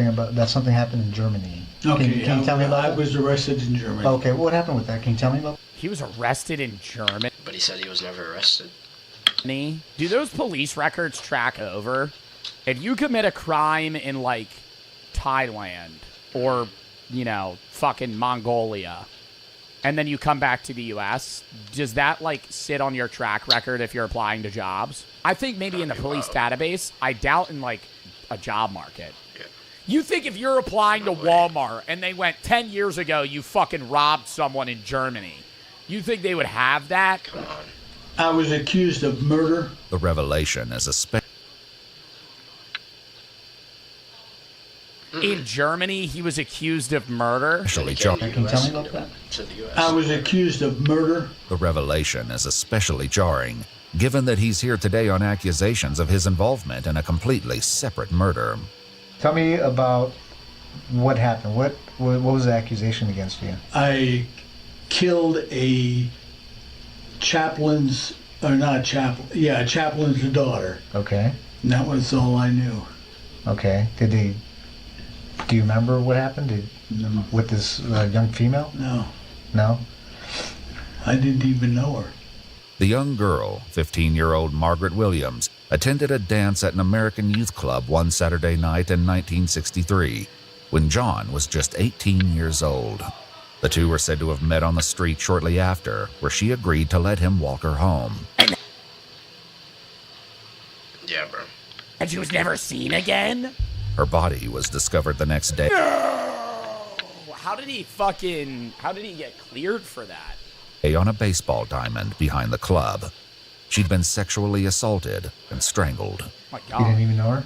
About that something happened in Germany. Okay, can you tell me about I that? was arrested in Germany. Okay, what happened with that? Can you tell me about? He was arrested in Germany. But he said he was never arrested. Do those police records track over? If you commit a crime in, like, Thailand or, you know, fucking Mongolia, and then you come back to the U.S., does that, like, sit on your track record if you're applying to jobs? I think maybe in the police database. I doubt in, like, a job market. Yeah. You think if you're applying to Walmart and they went 10 years ago, you fucking robbed someone in Germany, you think they would have that? Come on. I was accused of murder. The revelation is a In Germany, he was accused of murder. especially jarring. Can you tell me about that? To the U.S. I was accused of murder. The revelation is especially jarring, given that he's here today on accusations of his involvement in a completely separate murder. Tell me about what happened. What was the accusation against you? I killed a chaplain's daughter. Okay. And that was all I knew. Okay. Do you remember what happened? With this young female? No. No? I didn't even know her. The young girl, 15-year-old Margaret Williams, attended a dance at an American youth club one Saturday night in 1963, when John was just 18 years old. The two were said to have met on the street shortly after, where she agreed to let him walk her home. Yeah, bro. And she was never seen again? Her body was discovered the next day. How did he get cleared for that? On a baseball diamond behind the club. She'd been sexually assaulted and strangled. Oh my God. You didn't even know her?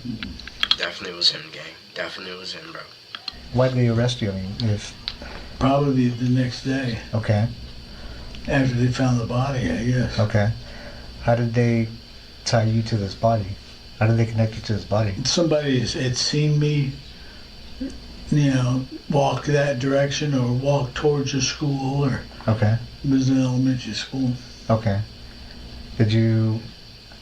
Definitely was him, gang. Definitely was him, bro. Why did they arrest you? I mean, if... Probably the next day. Okay. After they found the body, I guess. Okay. How did they tie you to this body? How did they connect you to this body? Somebody had seen me, walk that direction or walk towards the school, or Okay. it was an elementary school. Okay. Did you...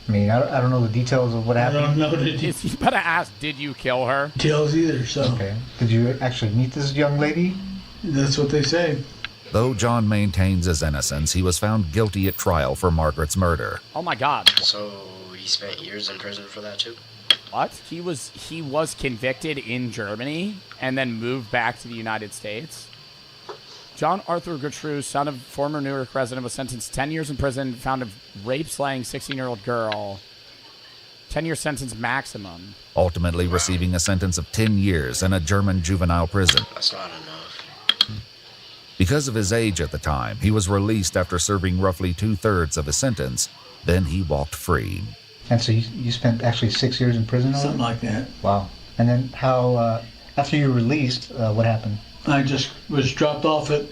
I mean, I don't know the details of what happened. I don't know the details You better ask, did you kill her? either, so. Okay. Did you actually meet this young lady? That's what they say. Though John maintains his innocence, he was found guilty at trial for Margaret's murder. Oh my God. So he spent years in prison for that too? What? He was convicted in Germany and then moved back to the United States. John Arthur Gertrude, son of former Newark resident, was sentenced 10 years in prison, found of rape slaying 16-year-old girl. 10-year sentence maximum. Ultimately receiving a sentence of 10 years in a German juvenile prison. That's not enough. Because of his age at the time, he was released after serving roughly 2/3 of his sentence. Then he walked free. And so you spent actually 6 years in prison? Something like that. Wow. And then how, after you were released, what happened? I just was dropped off at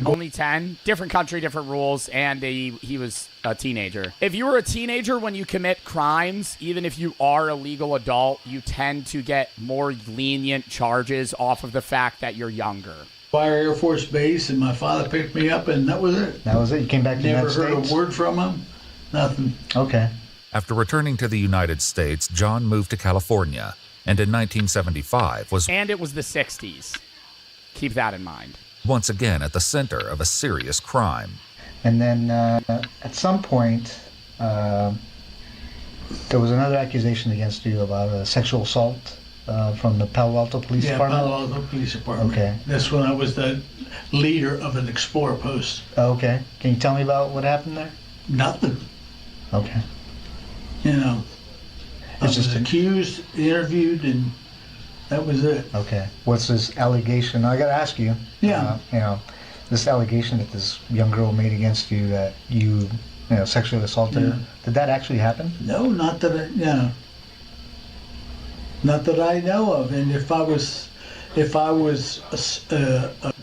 Only 10. Different country, different rules, and he was a teenager. If you were a teenager when you commit crimes, even if you are a legal adult, you tend to get more lenient charges off of the fact that you're younger. Fire Air Force Base, and my father picked me up, and that was it. That was it? You came back to the United States? Never heard a word from him. Nothing. Okay. After returning to the United States, John moved to California, and in 1975 was... And it was the 60s. Keep that in mind. Once again at the center of a serious crime. And then at some point, there was another accusation against you about sexual assault from the Palo Alto Police Department? Yeah, Palo Alto Police Department. Okay. That's when I was the leader of an Explorer post. Okay. Can you tell me about what happened there? Nothing. Okay. I was accused, interviewed, and that was it. Okay. What's this allegation? I got to ask you. Yeah. This allegation that this young girl made against you that you sexually assaulted her. Did that actually happen? No, not that not that I know of. And if I was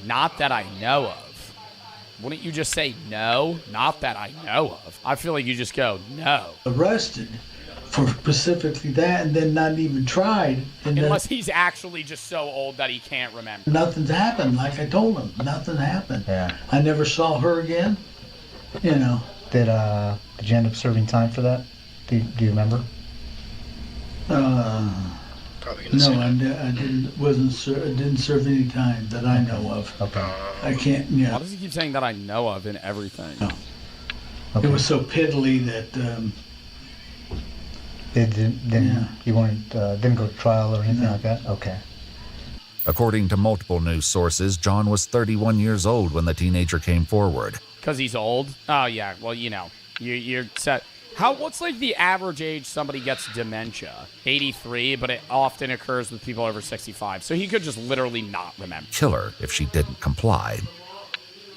not that I know of. Wouldn't you just say no? Not that I know of. I feel like you just go no. Arrested for specifically that, and then not even tried. And unless he's actually just so old that he can't remember. Nothing's happened, like I told him. Nothing happened. Yeah. I never saw her again. Did you end up serving time for that? Do you remember? Probably gonna no, say I didn't serve any time that I know of. Okay. I can't. Why does he keep saying that I know of in everything? No. Okay. It was so piddly that. You weren't didn't go to trial or anything like that. Okay. According to multiple news sources, John was 31 years old when the teenager came forward. Because he's old? Oh, yeah. Well, you know, you're set. What's like the average age somebody gets dementia? 83, but it often occurs with people over 65. So he could just literally not remember. Kill her if she didn't comply.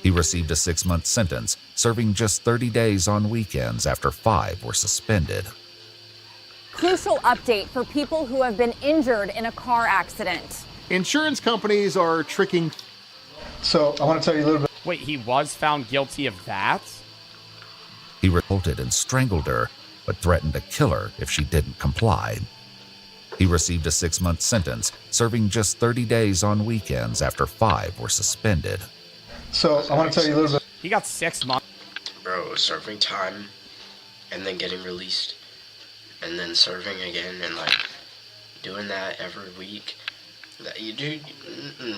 He received a 6-month sentence, serving just 30 days on weekends after 5 were suspended. Crucial update for people who have been injured in a car accident. Insurance companies are tricking. So I want to tell you a little bit. Wait, he was found guilty of that? He revolted and strangled her, but threatened to kill her if she didn't comply. He received a 6-month sentence, serving just 30 days on weekends after 5 were suspended. So I want to tell you a little bit. He got 6 months. Bro, serving time and then getting released and then serving again and like doing that every week. That you do,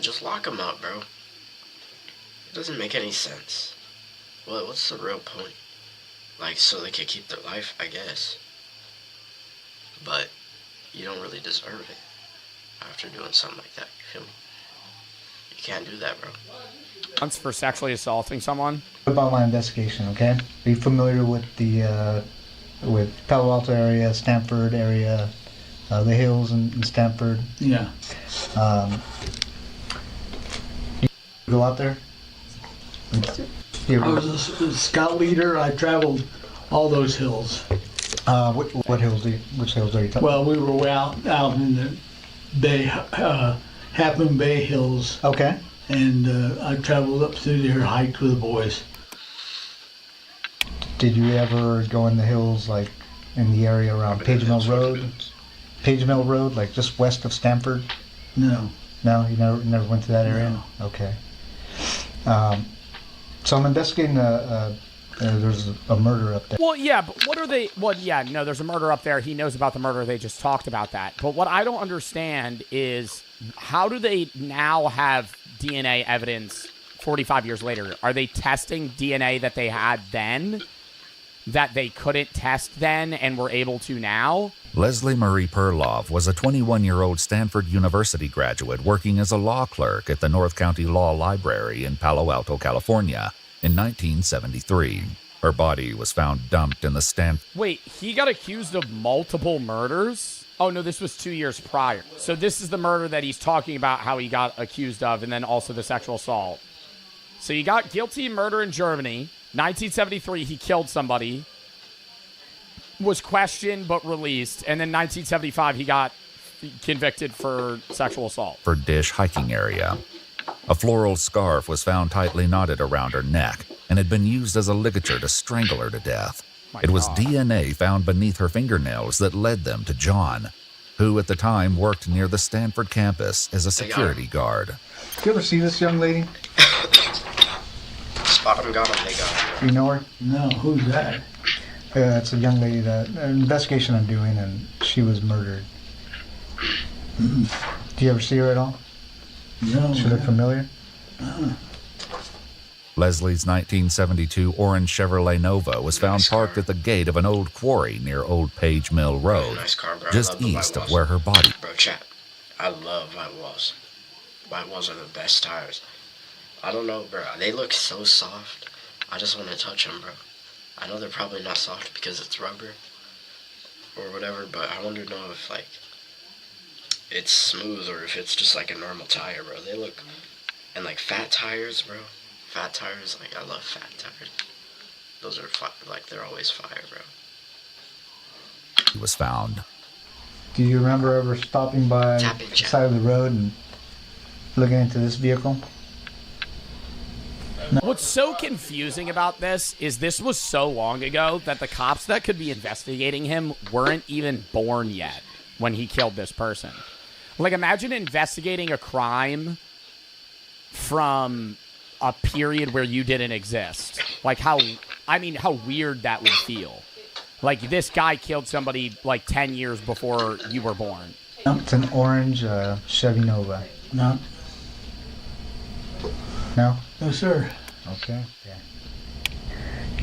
just lock him up, bro. It doesn't make any sense. What's the real point? Like, so they could keep their life, I guess. But you don't really deserve it after doing something like that. You feel me? You can't do that, bro. Once for sexually assaulting someone. What about my investigation? Okay, are you familiar with the with Palo Alto area, Stanford area, the hills in Stanford? Yeah. You go out there? I was a scout leader. I traveled all those hills. What hills? Which hills are you talking? Well, we were out in the Bay, Half Moon Bay Hills. Okay. And I traveled up through there, hiked with the boys. Did you ever go in the hills, like in the area around Page Mill Road? Page Mill Road, like just west of Stanford? No. No, you never went to that area? No. Okay. So I'm investigating there's a murder up there. Well, yeah, but what are they? Well, yeah, no, there's a murder up there. He knows about the murder. They just talked about that. But what I don't understand is how do they now have DNA evidence 45 years later? Are they testing DNA that they had then that they couldn't test then and were able to now? Leslie Marie Perloff was a 21-year-old Stanford University graduate working as a law clerk at the North County Law Library in Palo Alto, California in 1973. Her body was found dumped in the Stanford... Wait, he got accused of multiple murders? Oh, no, this was 2 years prior. So this is the murder that he's talking about how he got accused of, and then also the sexual assault. So he got guilty of murder in Germany. 1973, he killed somebody. Was questioned but released. And then 1975, he got convicted for sexual assault. For Dish hiking area. A floral scarf was found tightly knotted around her neck and had been used as a ligature to strangle her to death. It was DNA found beneath her fingernails that led them to John, who at the time worked near the Stanford campus as a security guard. Did you ever see this young lady? Spot him, got him, they got him. You know her? No, who's that? It's a young lady that an investigation I'm doing, and she was murdered. Do you ever see her at all? No. She look familiar? Leslie's 1972 orange Chevrolet Nova was found parked at the gate of an old quarry near Old Page Mill Road, Nice car, bro. just east of where her body... Bro, chat. I love white walls. White walls are the best tires. I don't know, bro. They look so soft. I just want to touch them, bro. I know they're probably not soft because it's rubber or whatever, but I wonder to know if, like, it's smooth or if it's just like a normal tire, bro. They look... And, like, fat tires, bro. Fat tires, like, I love fat tires. Those are, like, they're always fire, bro. He was found. Do you remember ever stopping by the side of the road and looking into this vehicle? No. What's so confusing about this is this was so long ago that the cops that could be investigating him weren't even born yet when he killed this person. Like, imagine investigating a crime from a period where you didn't exist. Like, how weird that would feel. Like, this guy killed somebody, like, 10 years before you were born. It's an orange Chevy Nova. No. No? No, sir. Okay. Yeah.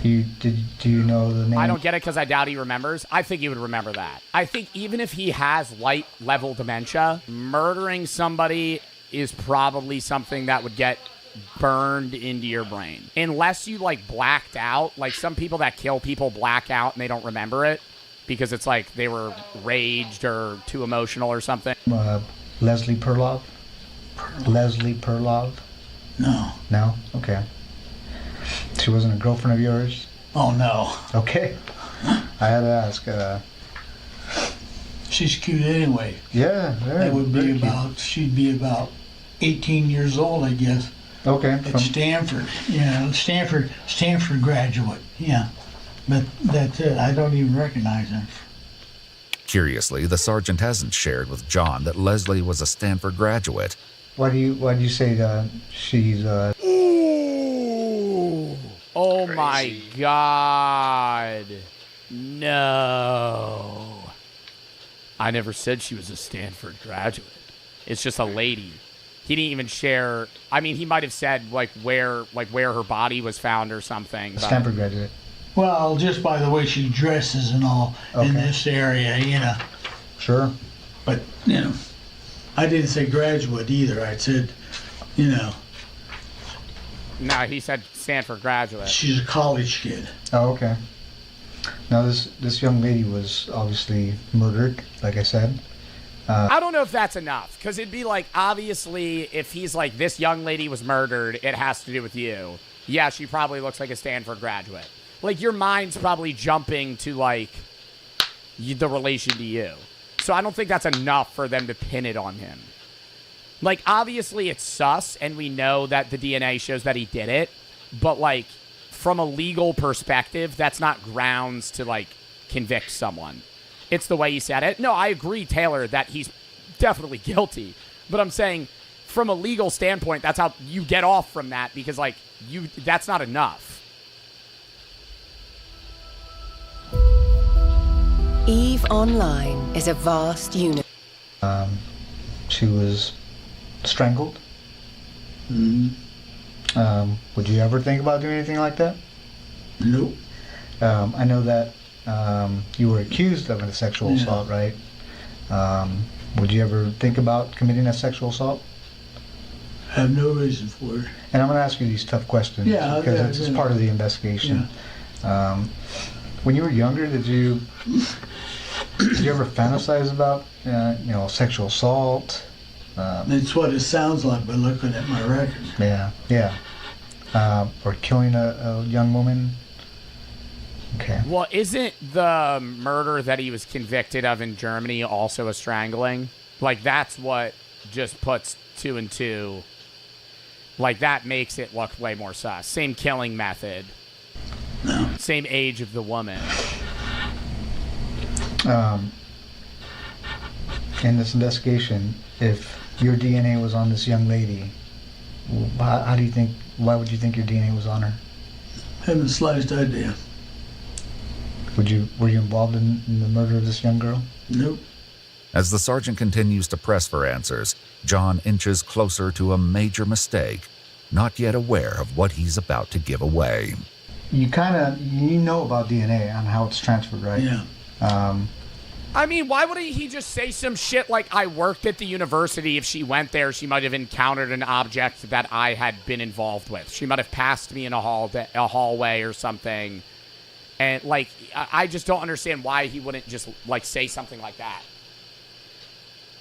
Do you know the name? I don't get it because I doubt he remembers. I think he would remember that. I think even if he has light level dementia, murdering somebody is probably something that would get burned into your brain. Unless you, like, blacked out. Like, some people that kill people black out and they don't remember it because it's like they were raged or too emotional or something. Leslie Perlov? Leslie Perlov? No. No? Okay. She wasn't a girlfriend of yours? Oh, no. Okay. I had to ask. She's cute anyway. Yeah, very. That would very be cute. about, she'd be about 18 years old, I guess. Okay. At Stanford. Yeah, Stanford graduate. Yeah. But that's it. I don't even recognize her. Curiously, the sergeant hasn't shared with John that Leslie was a Stanford graduate. Why do you say that she's Ooh. Oh my God. No. I never said she was a Stanford graduate. It's just a lady. He didn't even share. I mean, he might have said where her body was found or something. a Stanford graduate? Well, just by the way she dresses and all in this area, you know. Sure. But, you know, I didn't say graduate either. I said, you know. No, he said Stanford graduate. She's a college kid. Oh, okay. Now, this young lady was obviously murdered, like I said. I don't know if that's enough, because it'd be like, obviously, if he's like, this young lady was murdered, it has to do with you. Yeah, she probably looks like a Stanford graduate. Like, your mind's probably jumping to, like, the relation to you. So I don't think that's enough for them to pin it on him. Like, obviously, it's sus, and we know that the DNA shows that he did it. But, like, from a legal perspective, that's not grounds to, like, convict someone. It's the way he said it. No, I agree, Taylor, that he's definitely guilty. But I'm saying, from a legal standpoint, that's how you get off from that, because, like, that's not enough. EVE Online is a vast unit. She was strangled. Mm-hmm. Would you ever think about doing anything like that? Nope. I know that you were accused of a sexual assault, right? Would you ever think about committing a sexual assault? I have no reason for it. And I'm going to ask you these tough questions because it's part of the investigation. Yeah. When you were younger, did you ever fantasize about sexual assault? It's what it sounds like by looking at my record. Yeah. Or killing a young woman? Okay. Well, isn't the murder that he was convicted of in Germany also a strangling? Like, that's what just puts 2 and 2. Like, that makes it look way more sus. Same killing method. No. Same age of the woman. In this investigation, if your DNA was on this young lady, why would you think your DNA was on her? Haven't the slightest idea. Were you involved in the murder of this young girl? Nope. As the sergeant continues to press for answers, John inches closer to a major mistake, not yet aware of what he's about to give away. You know about DNA and how it's transferred, right? Yeah. I mean, why wouldn't he just say some shit like, I worked at the university? If she went there, she might have encountered an object that I had been involved with. She might have passed me in a hallway or something. And, like, I just don't understand why he wouldn't just, like, say something like that.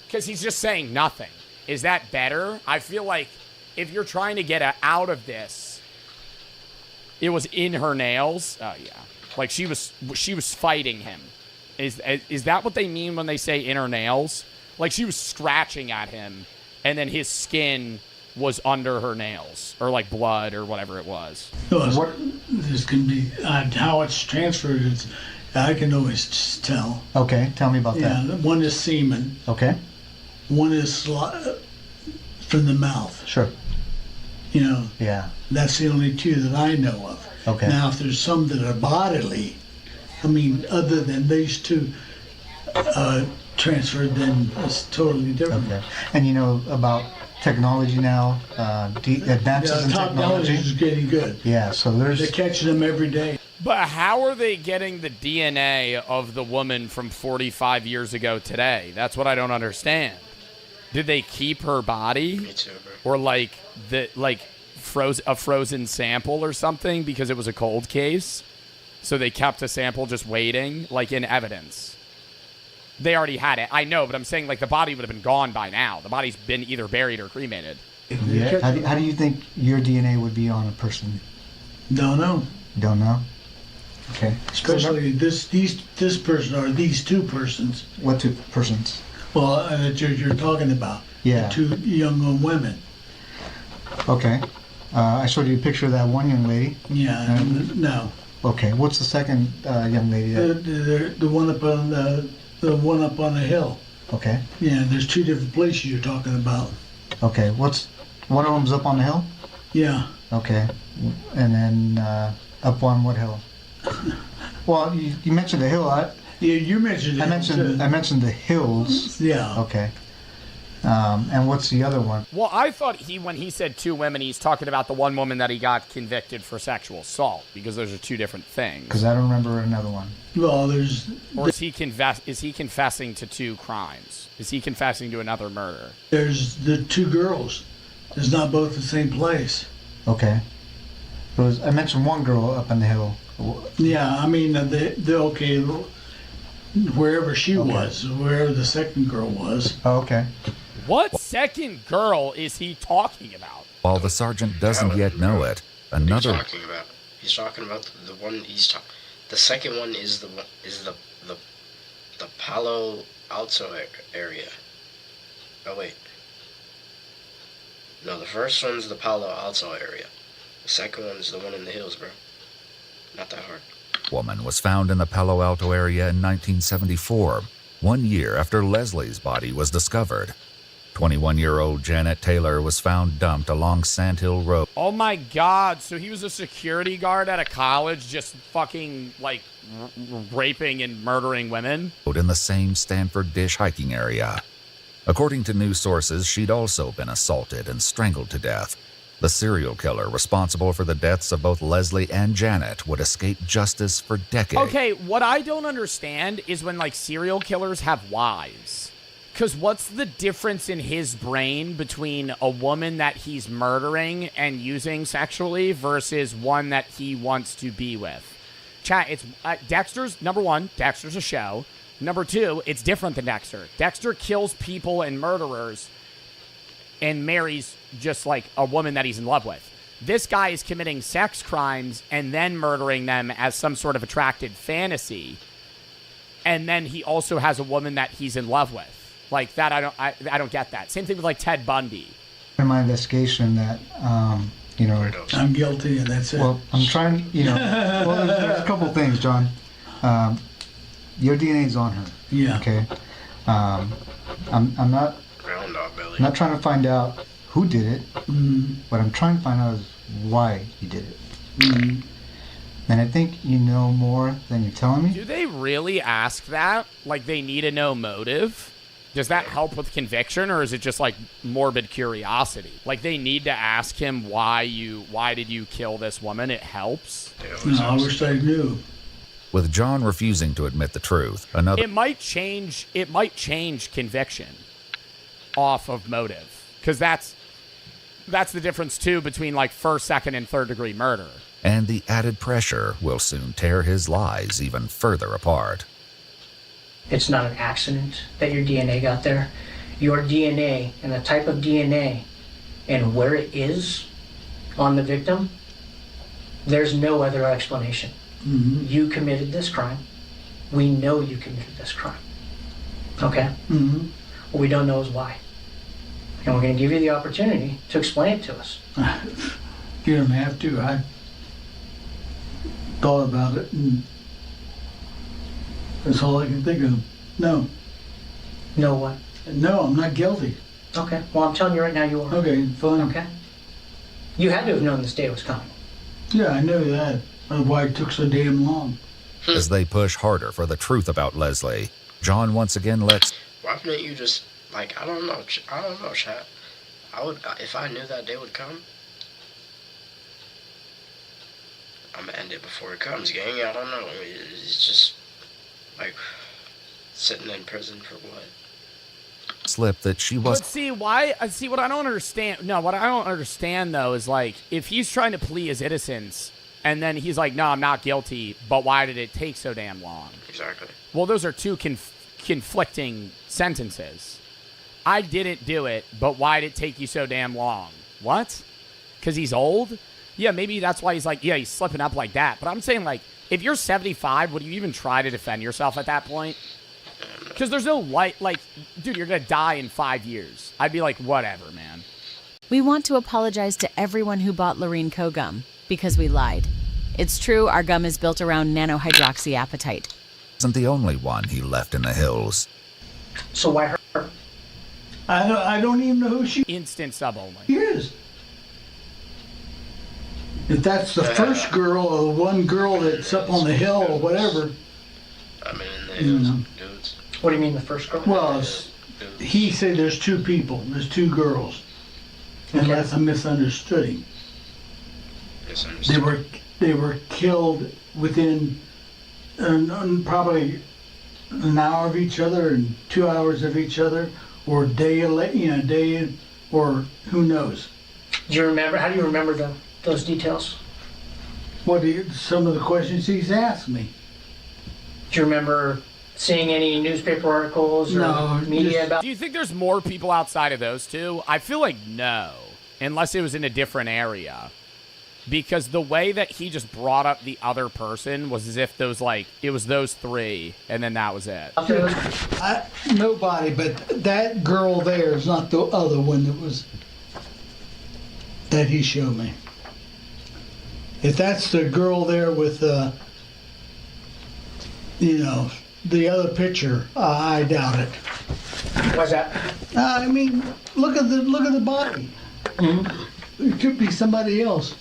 Because he's just saying nothing. Is that better? I feel like if you're trying to get out of this, it was in her nails. Oh, yeah. Like, she was fighting him. Is that what they mean when they say in her nails? Like, she was scratching at him, and then his skin was under her nails, or like blood, or whatever it was. This can be how it's transferred. I can always tell. Okay, tell me about that. Yeah, one is semen. Okay. One is from the mouth. Sure. You know. Yeah. That's the only two that I know of. Okay. Now, if there's some that are bodily, I mean, other than these two transferred, then it's totally different. Okay. And you know about technology now, advances in technology is getting good. Yeah, so they're catching them every day. But how are they getting the DNA of the woman from 45 years ago today? That's what I don't understand. Did they keep her body? Me too, bro. Or like a frozen sample or something because it was a cold case? So they kept a sample just waiting, like in evidence. They already had it. I know, but I'm saying like the body would have been gone by now. The body's been either buried or cremated. Yeah. How do you think your DNA would be on a person? Don't know. Don't know? Okay. Especially this person or these two persons. What two persons? Well, that you're talking about. Yeah. The two young women. Okay. I showed you a picture of that one young lady. Yeah. No. Okay. What's the second young lady? The one up on the one up on the hill. Okay. Yeah. There's two different places you're talking about. Okay. One of them's up on the hill? Yeah. Okay. And then up on what hill? Well, you mentioned the hill. Yeah, you mentioned it. I mentioned the hills. Yeah. Okay. And what's the other one? Well, I thought when he said two women, he's talking about the one woman that he got convicted for sexual assault, because those are two different things. Because I don't remember another one. Well, Or is he confessing to two crimes? Is he confessing to another murder? There's the two girls. It's not both the same place. Okay. I mentioned one girl up on the hill. Yeah, I mean, they're okay. Wherever she was, wherever the second girl was. Oh, okay. What second girl is he talking about? While the sergeant doesn't yet know it, another... He's talking about the one the second one is the Palo Alto area. Oh wait. No, the first one's the Palo Alto area. The second one's the one in the hills, bro. Not that hard. Woman was found in the Palo Alto area in 1974, 1 year after Leslie's body was discovered. 21-year-old Janet Taylor was found dumped along Sandhill Road. Oh my God, so he was a security guard at a college just fucking, like, raping and murdering women? In the same Stanford Dish hiking area. According to news sources, she'd also been assaulted and strangled to death. The serial killer responsible for the deaths of both Leslie and Janet would escape justice for decades. Okay, what I don't understand is when, like, serial killers have wives. Because what's the difference in his brain between a woman that he's murdering and using sexually versus one that he wants to be with? Chat, it's Dexter's, number one, Dexter's a show. Number two, it's different than Dexter. Dexter kills people and murderers and marries just like a woman that he's in love with. This guy is committing sex crimes and then murdering them as some sort of attracted fantasy. And then he also has a woman that he's in love with. Like that, I don't get that. Same thing with like Ted Bundy. In my investigation that, I'm guilty and that's it. Well, I'm trying, well, there's a couple things, John. Your DNA's on her. Yeah. Okay. I'm not trying to find out who did it. What I'm trying to find out is why he did it. And I think you know more than you're telling me. Do they really ask that? Like they need to know motive? Does that help with conviction, or is it just like morbid curiosity? Like they need to ask him why did you kill this woman? It helps. No, I wish I knew. With John refusing to admit the truth, It might change conviction off of motive, because that's the difference too between like first, second, and third degree murder. And the added pressure will soon tear his lies even further apart. It's not an accident that your DNA got there. Your DNA and the type of DNA and where it is on the victim, there's no other explanation. Mm-hmm. You committed this crime. We know you committed this crime. Okay? Mm-hmm. What we don't know is why. And we're going to give you the opportunity to explain it to us. You don't have to. I thought about it, and that's all I can think of. No. No what? No, I'm not guilty. Okay. Well, I'm telling you right now you are. Okay, fine. Okay. You had to have known this day was coming. Yeah, I know that. That's why it took so damn long. As they push harder for the truth about Leslie, John once again lets... Why couldn't you just, like, I don't know, chat. I would, if I knew that day would come, I'm gonna end it before it comes, gang. I don't know. It's just, like, sitting in prison for what? slip that she was. But see, what I don't understand. No, what I don't understand, though, is like, if he's trying to plea his innocence, and then he's like, no, I'm not guilty, but why did it take so damn long? Exactly. Well, those are two conflicting sentences. I didn't do it, but why did it take you so damn long? What? Because he's old? Yeah, maybe that's why he's like, yeah, he's slipping up like that. But I'm saying, like, if you're 75, would you even try to defend yourself at that point? Because there's no light, like, dude, you're going to die in 5 years. I'd be like, whatever, man. We want to apologize to everyone who bought Loreen Co-Gum because we lied. It's true, our gum is built around nanohydroxyapatite. Isn't the only one he left in the hills. So why her? I don't even know who she Instant sub only. is. If that's the first girl or the one girl that's up on the hill or whatever. I mean, in the hills, dudes. What do you mean the first girl? Well, he said there's two people. There's two girls. Unless I misunderstood him. They were killed within probably an hour of each other and 2 hours of each other, or day, or who knows. Do you remember? How do you remember those details? Some of the questions he's asked me. Do you remember seeing any newspaper articles or media about? Do you think there's more people outside of those two? I feel like no, unless it was in a different area. Because the way that he just brought up the other person was as if it was those three, and then that was it. Nobody, but that girl there is not the other one that he showed me. If that's the girl there with, the other picture, I doubt it. Why's that? I mean, look at the body. Mm-hmm. It could be somebody else.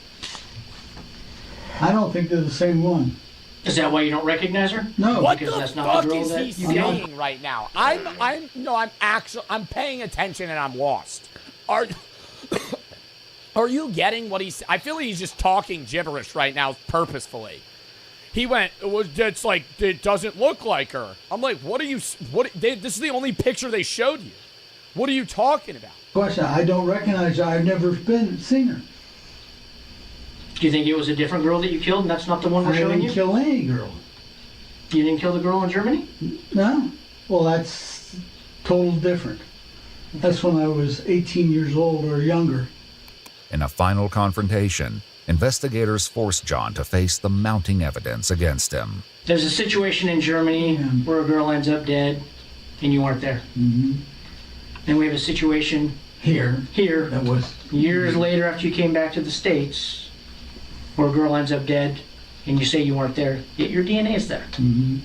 I don't think they're the same one. Is that why you don't recognize her? No. What because the that's not fuck the girl is that he you know? saying right now? I'm paying attention and I'm lost. Are you getting what he's? I feel like he's just talking gibberish right now, purposefully. He went, it's like, it doesn't look like her. I'm like, this is the only picture they showed you. What are you talking about? Question, I don't recognize her. I've never seen her. Do you think it was a different girl that you killed and that's not the one we're showing you? I didn't kill any girl. You didn't kill the girl in Germany? No. Well, that's total different. That's when I was 18 years old or younger. In a final confrontation, investigators forced John to face the mounting evidence against him. There's a situation in Germany where a girl ends up dead and you weren't there. Mm-hmm. Then we have a situation here that was years later after you came back to the States where a girl ends up dead and you say you weren't there, yet your DNA is there. Mm-hmm.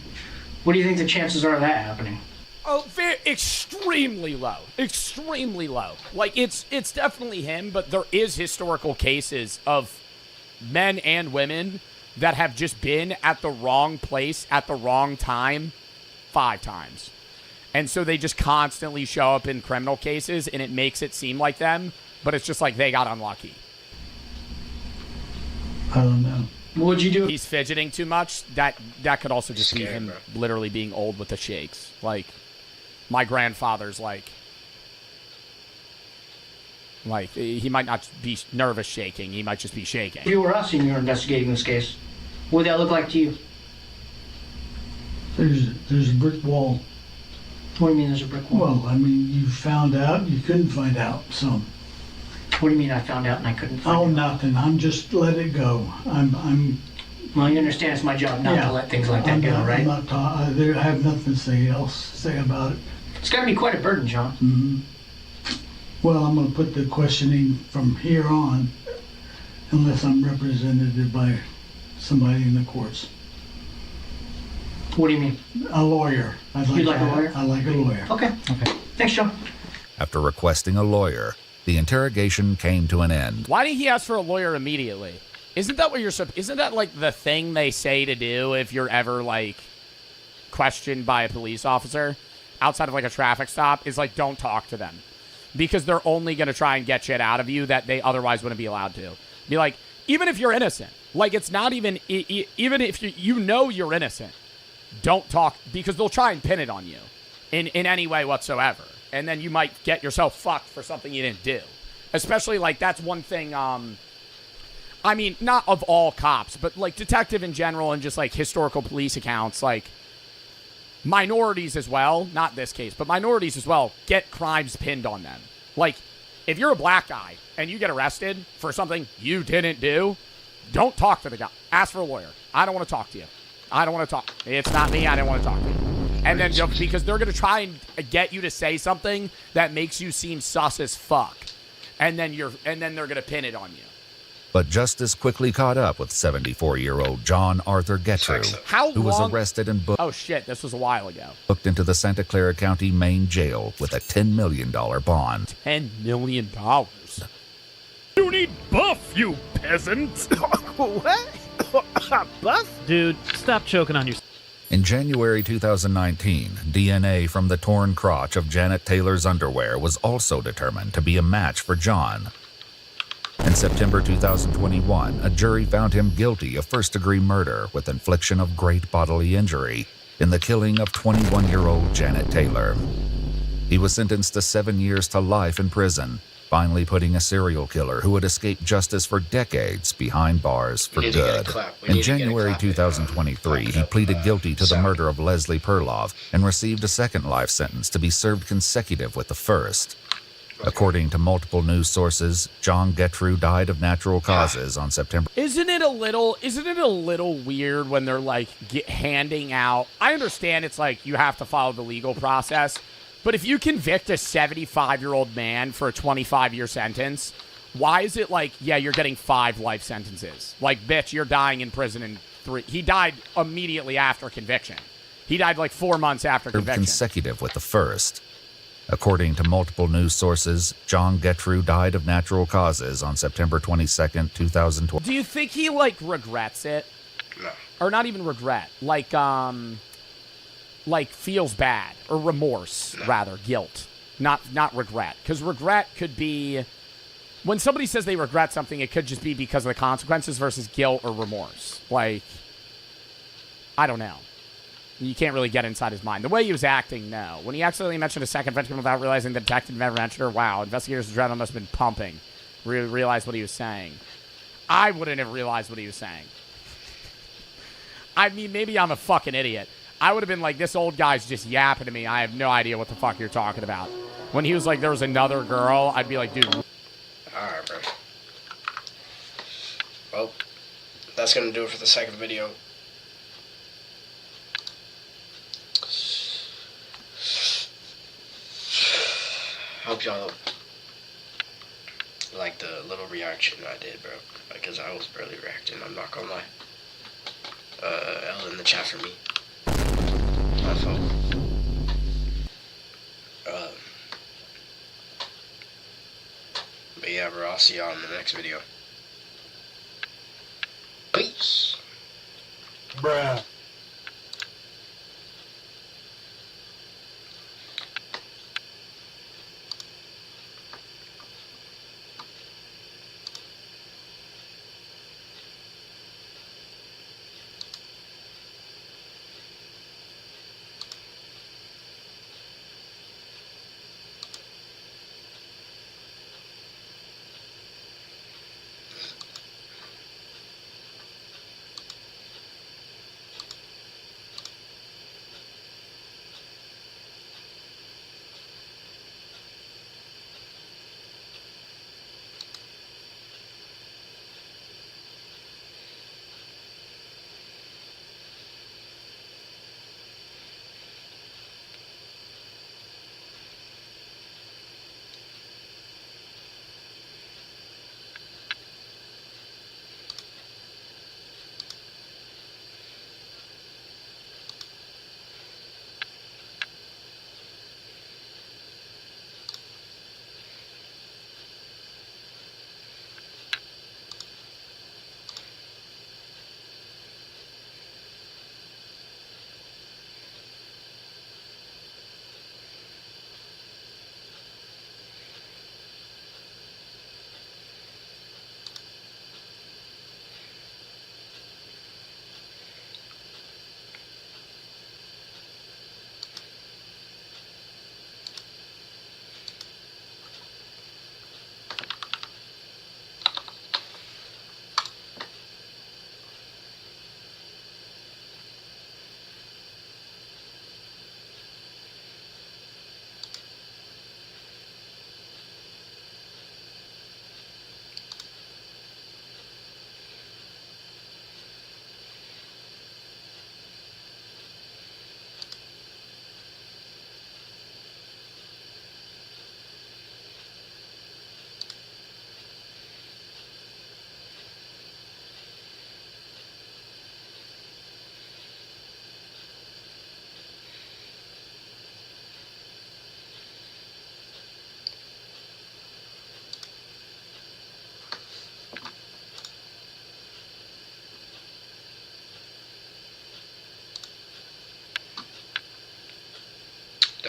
What do you think the chances are of that happening? Oh, extremely low. Extremely low. Like, it's definitely him, but there is historical cases of men and women that have just been at the wrong place at the wrong time 5 times. And so they just constantly show up in criminal cases, and it makes it seem like them, but it's just like they got unlucky. I don't know. What'd you do? He's fidgeting too much. That could also just be him literally being old with the shakes. Like, my grandfather's like he might not be nervous shaking. He might just be shaking. If you were us and you were investigating this case, what would that look like to you? There's a brick wall. What do you mean there's a brick wall? Well, I mean, you found out, you couldn't find out some. What do you mean I found out and I couldn't find out? Oh, nothing. I'm just let it go. I'm. Well, you understand it's my job not to let things like that go, right? I have nothing to say about it. It's got to be quite a burden, John. Mm-hmm. Well, I'm going to put the questioning from here on, unless I'm represented by somebody in the courts. What do you mean? A lawyer. You'd like a lawyer? I like a lawyer. Okay. Thanks, John. After requesting a lawyer, the interrogation came to an end. Why did he ask for a lawyer immediately? Isn't that isn't that like the thing they say to do if you're ever like questioned by a police officer outside of like a traffic stop? Is like, don't talk to them because they're only going to try and get shit out of you that they otherwise wouldn't be allowed to. Be like, even if you're innocent, like it's not even if you know you're innocent, don't talk because they'll try and pin it on you in any way whatsoever. and then you might get yourself fucked for something you didn't do. Especially, like, that's one thing, I mean, not of all cops, but, like, detective in general and just, like, historical police accounts, like, minorities as well, not this case, but minorities as well, get crimes pinned on them. Like, if you're a black guy and you get arrested for something you didn't do, don't talk to the guy. Ask for a lawyer. I don't want to talk to you. I don't want to talk. It's not me. I don't want to talk to you. And then, because they're going to try and get you to say something that makes you seem sus as fuck. And then they're going to pin it on you. But justice quickly caught up with 74-year-old John Arthur Gettru, who was arrested and booked. Oh shit, this was a while ago. Booked into the Santa Clara County Main Jail with a $10 million bond. $10 million. You need buff, you peasant. What? Buff? Dude, stop choking on your... In January 2019, DNA from the torn crotch of Janet Taylor's underwear was also determined to be a match for John. In September 2021, a jury found him guilty of first-degree murder with infliction of great bodily injury in the killing of 21-year-old Janet Taylor. He was sentenced to 7 years to life in prison, finally putting a serial killer who had escaped justice for decades behind bars for good. In January 2023, he pleaded guilty to the murder of Leslie Perloff and received a second life sentence to be served consecutive with the first. According to multiple news sources, John Gettru died of natural causes on September. Isn't it a little weird when they're like handing out? I understand it's like you have to follow the legal process, but if you convict a 75-year-old man for a 25-year sentence, why is it like, yeah, you're getting 5 life sentences? Like, bitch, you're dying in prison in 3. He died immediately after conviction. He died like 4 months after conviction. Consecutive with the first. According to multiple news sources, John Gettru died of natural causes on September 22nd, 2012. Do you think he, like, regrets it? No. Or not even regret. Like feels bad. Or remorse, rather. Guilt. Not regret. Because regret could be... When somebody says they regret something, it could just be because of the consequences versus guilt or remorse. Like, I don't know. You can't really get inside his mind. The way he was acting, no. When he accidentally mentioned a second victim without realizing the detective never mentioned her, wow, investigators' adrenaline must have been pumping. Realized what he was saying. I wouldn't have realized what he was saying. I mean, maybe I'm a fucking idiot. I would have been like, this old guy's just yapping to me. I have no idea what the fuck you're talking about. When he was like, there was another girl, I'd be like, dude. Alright, bro. Well, that's gonna do it for the second video. Hope y'all like the little reaction I did, bro. Because I was barely reacting, I'm not gonna lie. L in the chat for me. My fault. But yeah, bro, I'll see y'all in the next video. Peace. Bruh.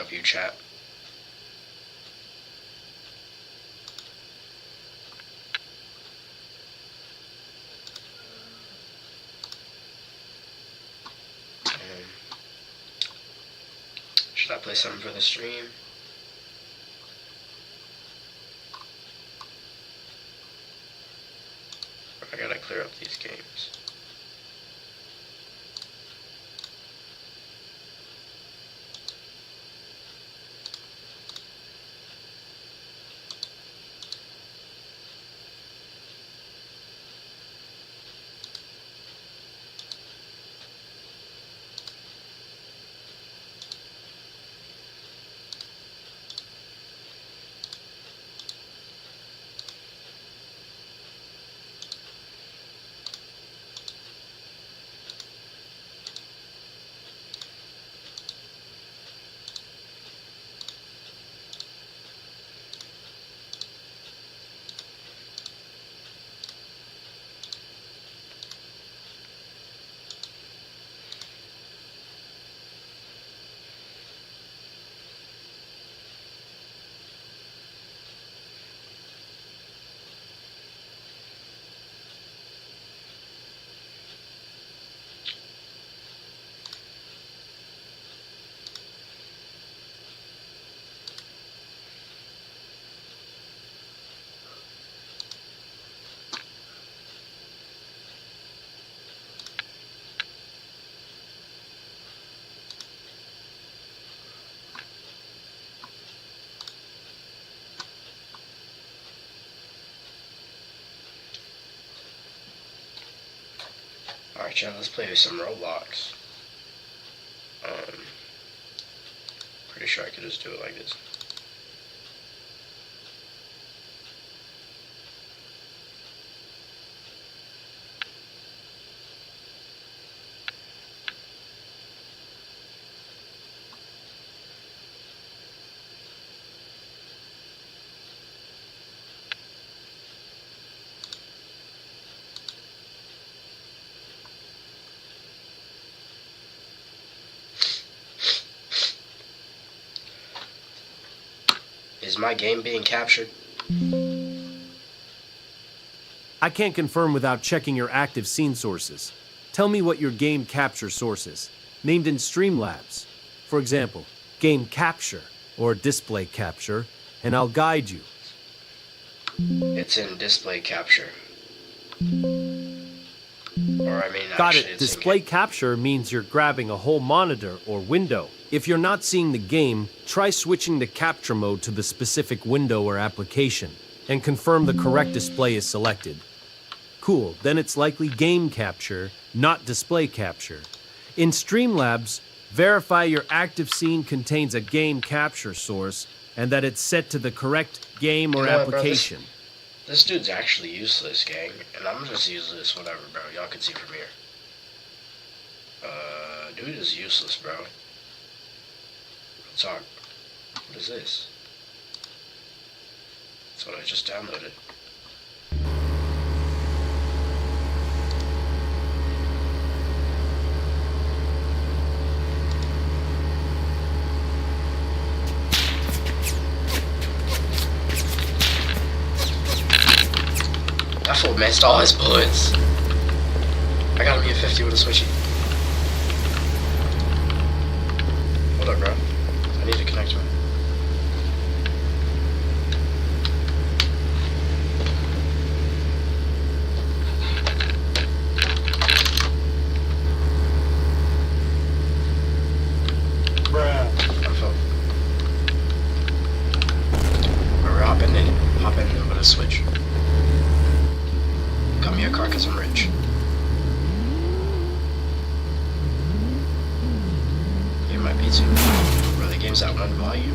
of you, chat. Should I play something for the stream? I gotta clear up these games. Alright, chat, let's play some Roblox. Pretty sure I could just do it like this. Is my game being captured? I can't confirm without checking your active scene sources. Tell me what your game capture source is, named in Streamlabs. For example, game capture or display capture, and I'll guide you. It's in display capture. Or I mean, Got actually, it. it's Display capture means you're grabbing a whole monitor or window. If you're not seeing the game, try switching the capture mode to the specific window or application, and confirm the correct display is selected. Cool, then it's likely game capture, not display capture. In Streamlabs, verify your active scene contains a game capture source, and that it's set to the correct game or You know what, bro, application. This dude's actually useless, gang. And I'm just useless, whatever, bro. Y'all can see from here. Dude is useless, bro. Talk. What is this? That's what I just downloaded. That fool missed all his bullets. I got him at 50 with a switchy. Hold up, bro. I need to connect to him. Bruh. We're hopping in with a switch. Got me a car cause I'm rich. It might be too. Bro, the game's at one volume.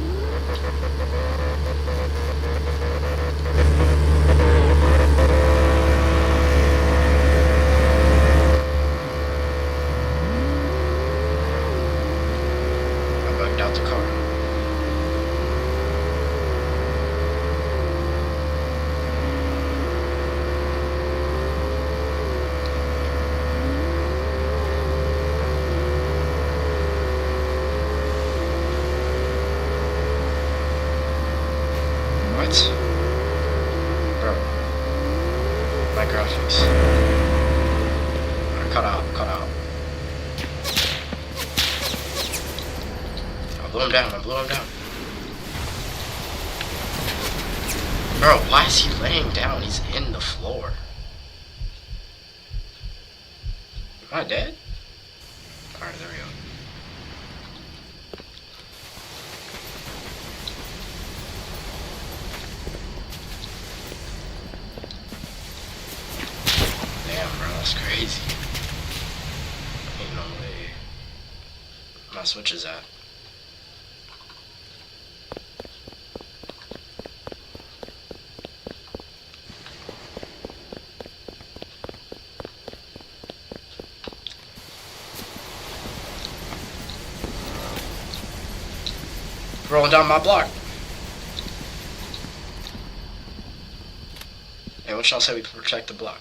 I bugged out the car. cut out. I blew him down. Bro, why is he laying down? He's in the floor. Am I dead? Alright, there we go. Damn, bro, that's crazy. Ain't no way. My switch is at. Rolling down my block. Hey, what y'all say we protect the block?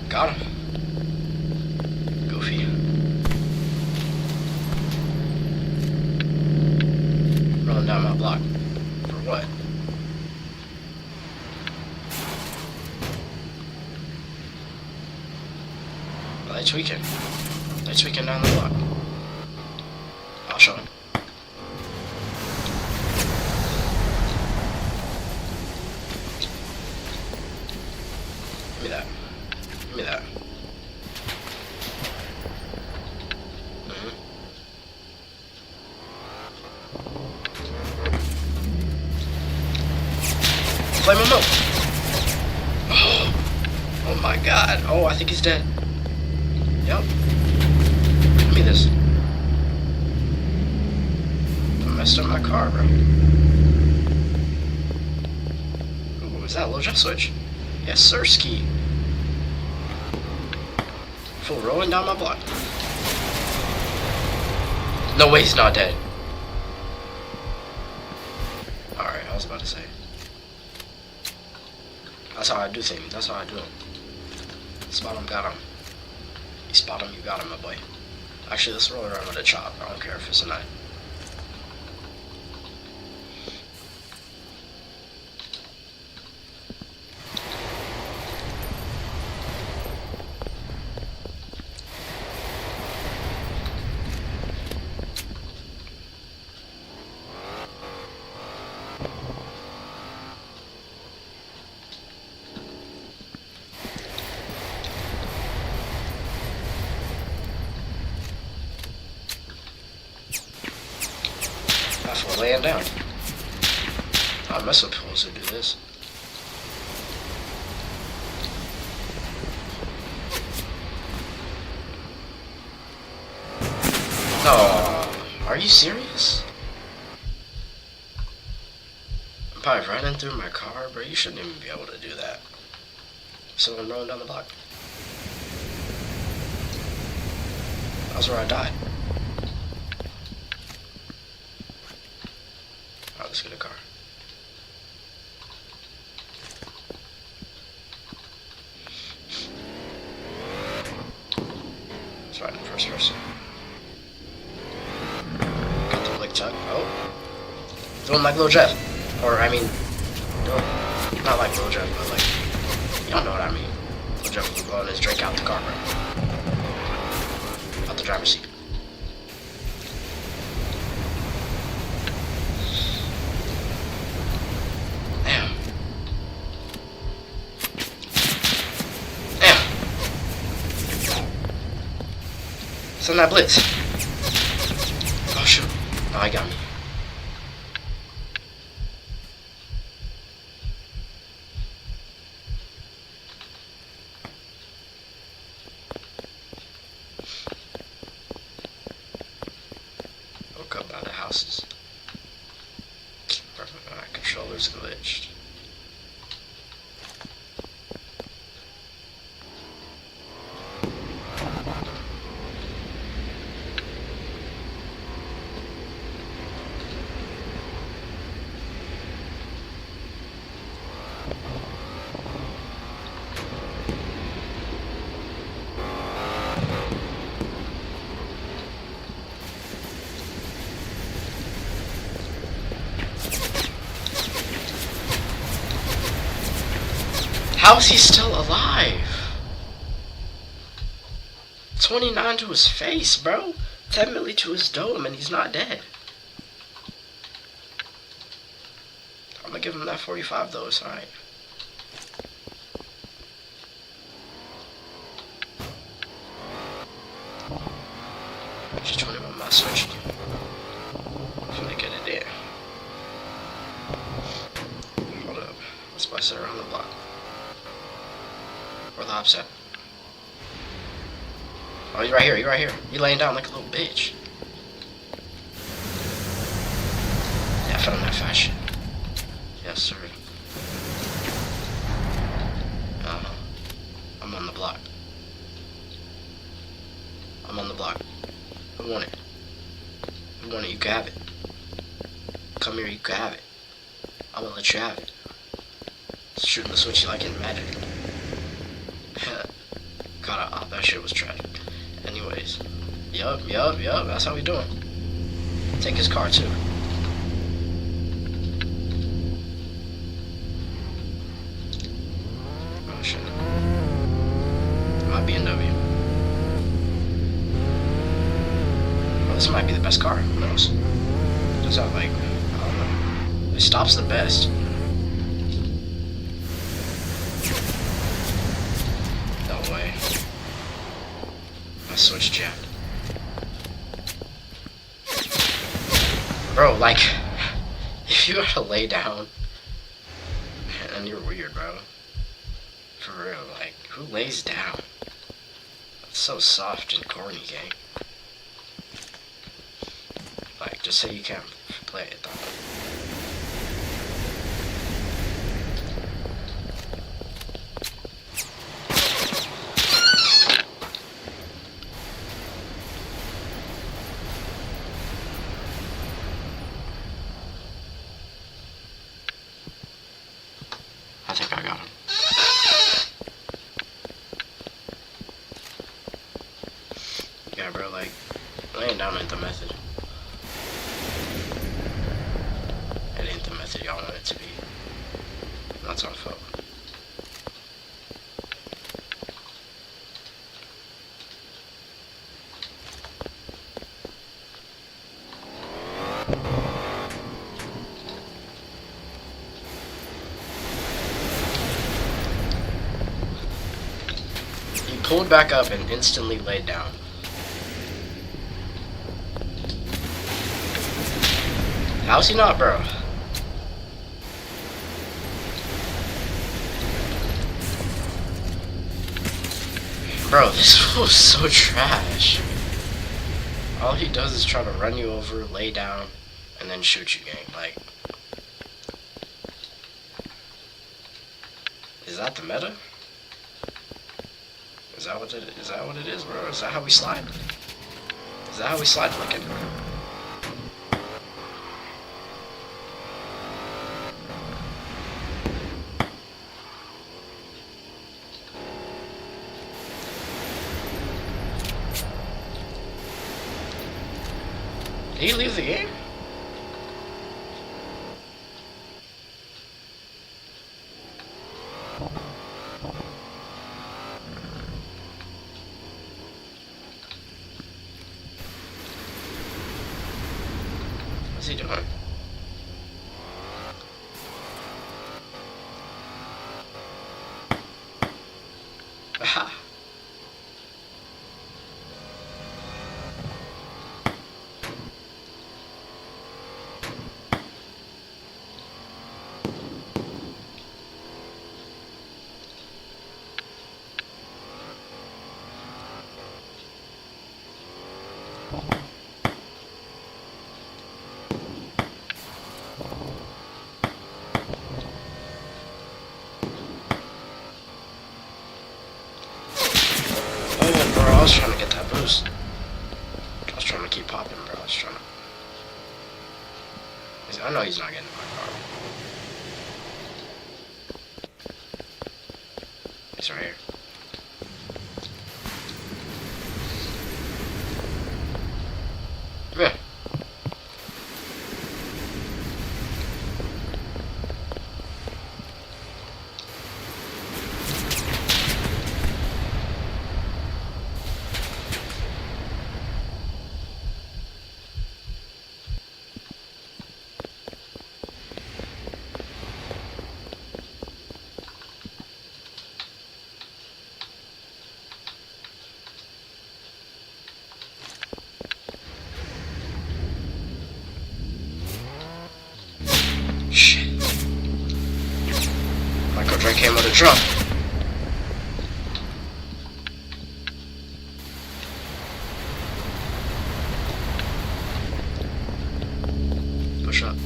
Got him. Goofy. Rolling down my block. For what? Well, they tweaking. They tweaking down the block. I'll show him. Give me that. Give me that. Flame him up. Oh my god. Oh, I think he's dead. Yep. Give me this. I messed up my car, bro. Ooh, what was that? Low jump switch? Yes, sir, ski. Full rolling down my block. No way he's not dead. Alright, I was about to say. That's how I do things. That's how I do it. Spot him, got him. You spot him, you got him, my boy. Actually, let's roll around with a chop. I don't care if it's a 9. For laying down. How am I supposed to do this? No, are you serious? I'm probably running through my car, bro. You shouldn't even be able to do that. So I'm rolling down the block. That was where I died. Let's get a car. Let's ride in first person. Got the lick tuck. Oh. Doing like Lil Jeff. Or, I mean, not like Lil Jeff, but like, y'all know what I mean. Lil Jeff was blowing his drink out the car, bro. Out the driver's seat. Send that blitz. Oh shoot. Oh, he got me. Woke up by the houses. My controller's glitched. How is he still alive? 29 to his face, bro. 10 milli to his dome, and he's not dead. I'm gonna give him that 45 though, it's alright. Just 21 my search. I'm gonna get it there. Hold up. Let's bust it around the block. Where the ops at? Oh, he's right here, he's right here. He laying down like a little bitch. Yeah, I found that fast shit. Yes, sir. I'm on the block. I'm on the block. Who want it? Who want it? You can have it. Come here, you can have it. I'm gonna let you have it. Shooting the switch like in Magic. God, that shit was tragic. Anyways. Yup, that's how we doing. Take his car too. Oh shit. My BMW. Oh, this might be the best car. Who knows? Does that like, I don't know. It stops the best. No way. My switch jammed. Bro, like, if you gotta lay down, and you're weird, bro. For real, like, who lays down? That's so soft and corny, gang. Like, just say you can't play it, though. I think I got him. Yeah, bro, like, laying down ain't the method. It ain't the method y'all want it to be. That's our fault. Pulled back up and instantly laid down. How's he not, bro? Bro, this was so trash. All he does is try to run you over, lay down, and then shoot you, gang. Like, is that the meta? Is that what it is, bro? Is that how we slide? Is that how we slide like it? Did he leave the game? What's he doing? Aha. I was trying to get that boost. I was trying to keep popping, bro. I was trying to... I know he's not getting in my car. He's right here. Come here. truck. Push up.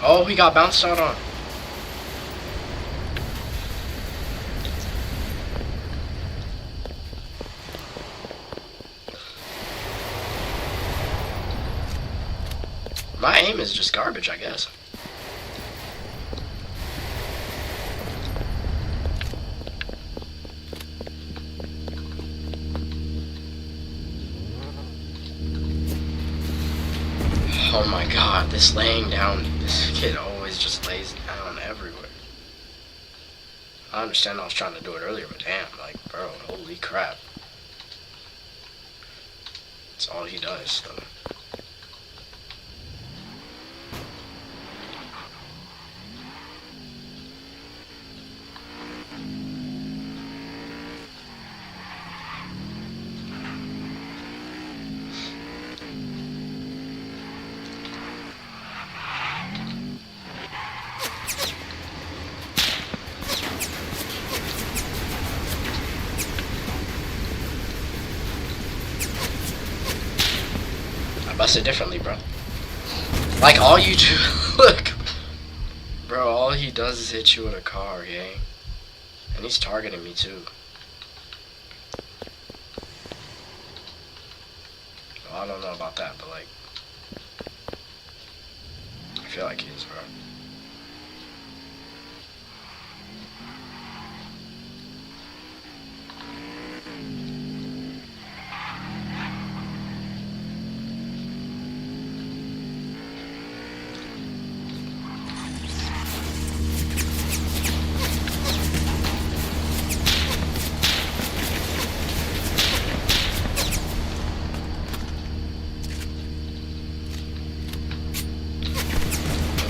Oh, he got bounced out on. My aim is just garbage, I guess. Oh my god, this laying down, this kid always just lays down everywhere. I understand I was trying to do it earlier, but damn, like, bro, holy crap. That's all he does, so. Busted differently, bro. Like all you do, look, bro. All he does is hit you with a car, gang, and he's targeting me too. Well, I don't know about that, but like, I feel like he is, bro.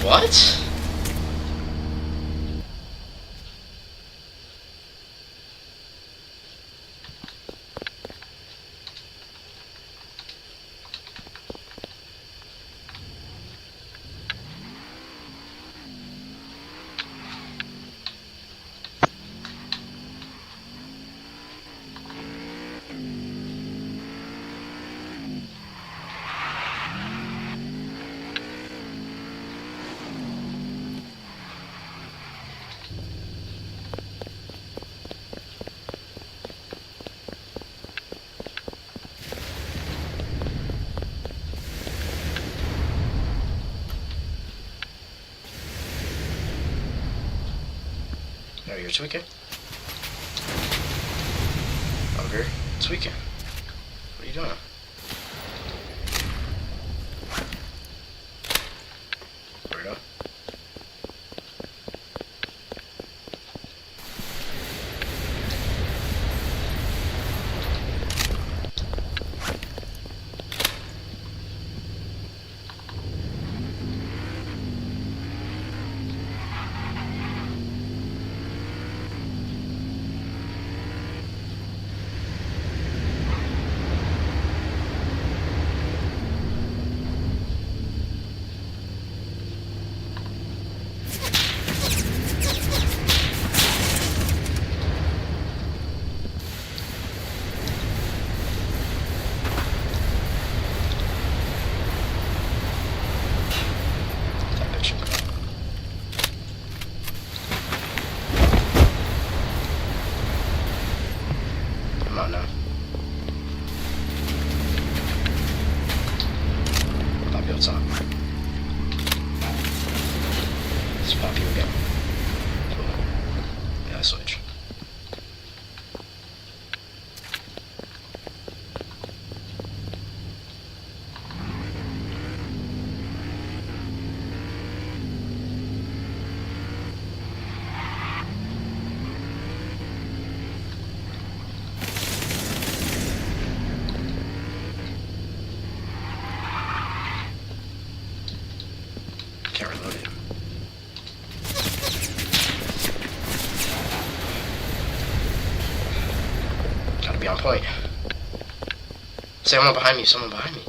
What? No, you're tweaking. Okay, tweaking. What are you doing? Weirdo. Come on now. Pop you outside. Let's pop you again. Cool. Yeah, I switch. Can't reload it. Gotta be on point. Someone behind me, someone behind me.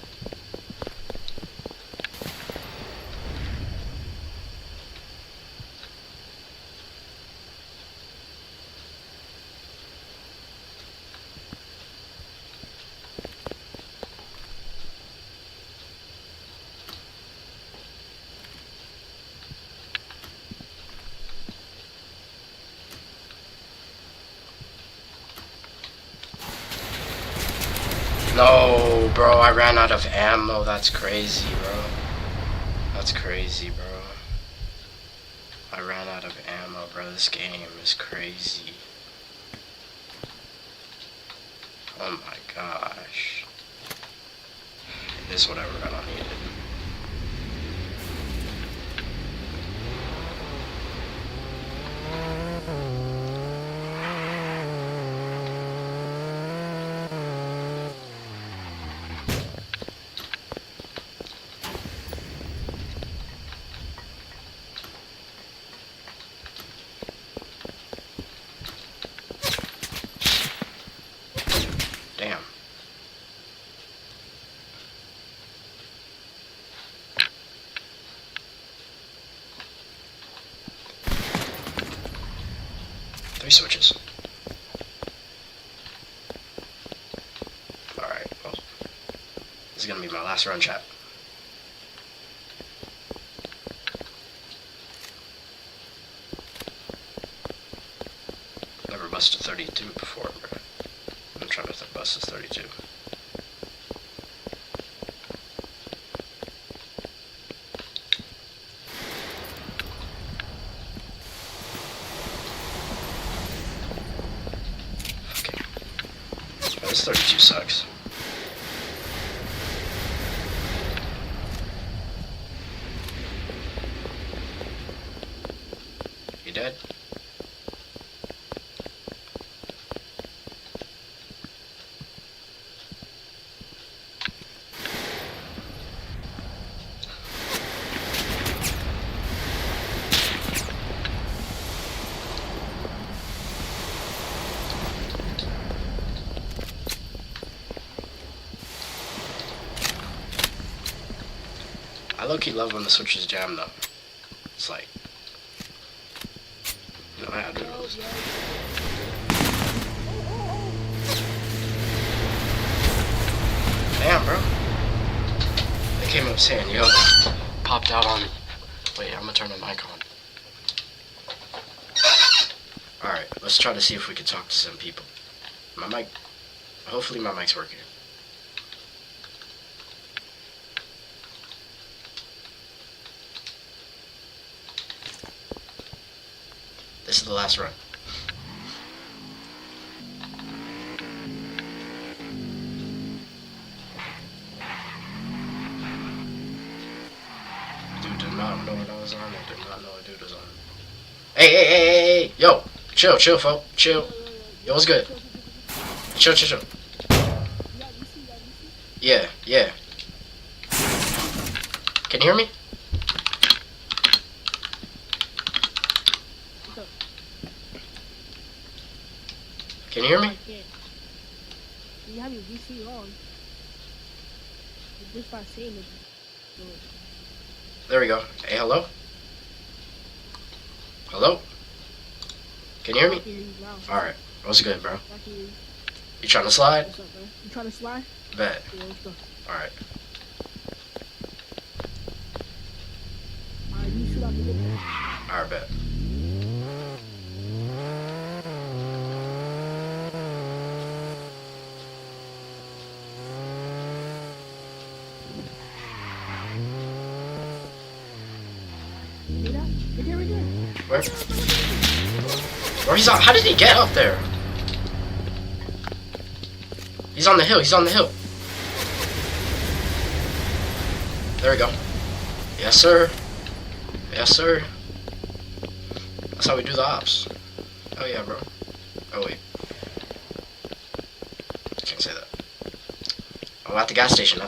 No, bro, I ran out of ammo. That's crazy, bro. That's crazy, bro. I ran out of ammo, bro. This game is crazy. Oh my gosh. It is whatever gun I needed. Damn. Three switches. Alright, well. This is gonna be my last run, chat. Never busted 32 before, bro. I'm trying to bust this 32. Okay. Oh, this 32 sucks. You dead? I low-key love when the switches jam though. It's like, you know how to do those. Damn, bro. They came up saying, yo, popped out on me. Wait, I'm gonna turn the mic on. Alright, let's try to see if we can talk to some people. My mic, hopefully my mic's working. This is the last run. Dude did not know what I was on. I did not know what dude was on. Hey, yo, chill, folk, chill. Yo, what's good? Chill. Yeah. Can you hear me? Can you hear me? You have your VC on. You just start saying it. There we go. Hey, hello? Hello? Can you hear me? Alright. What's good, bro? You trying to slide? What's up, bro? You trying to slide? Bet. Yeah, let's go. Alright. Alright, you shoot out the window. Alright, bet. Where he's on? How did he get up there? He's on the hill. There we go. Yes, sir. That's how we do the ops. Oh yeah, bro. Oh wait. Can't say that. Oh, at the gas station.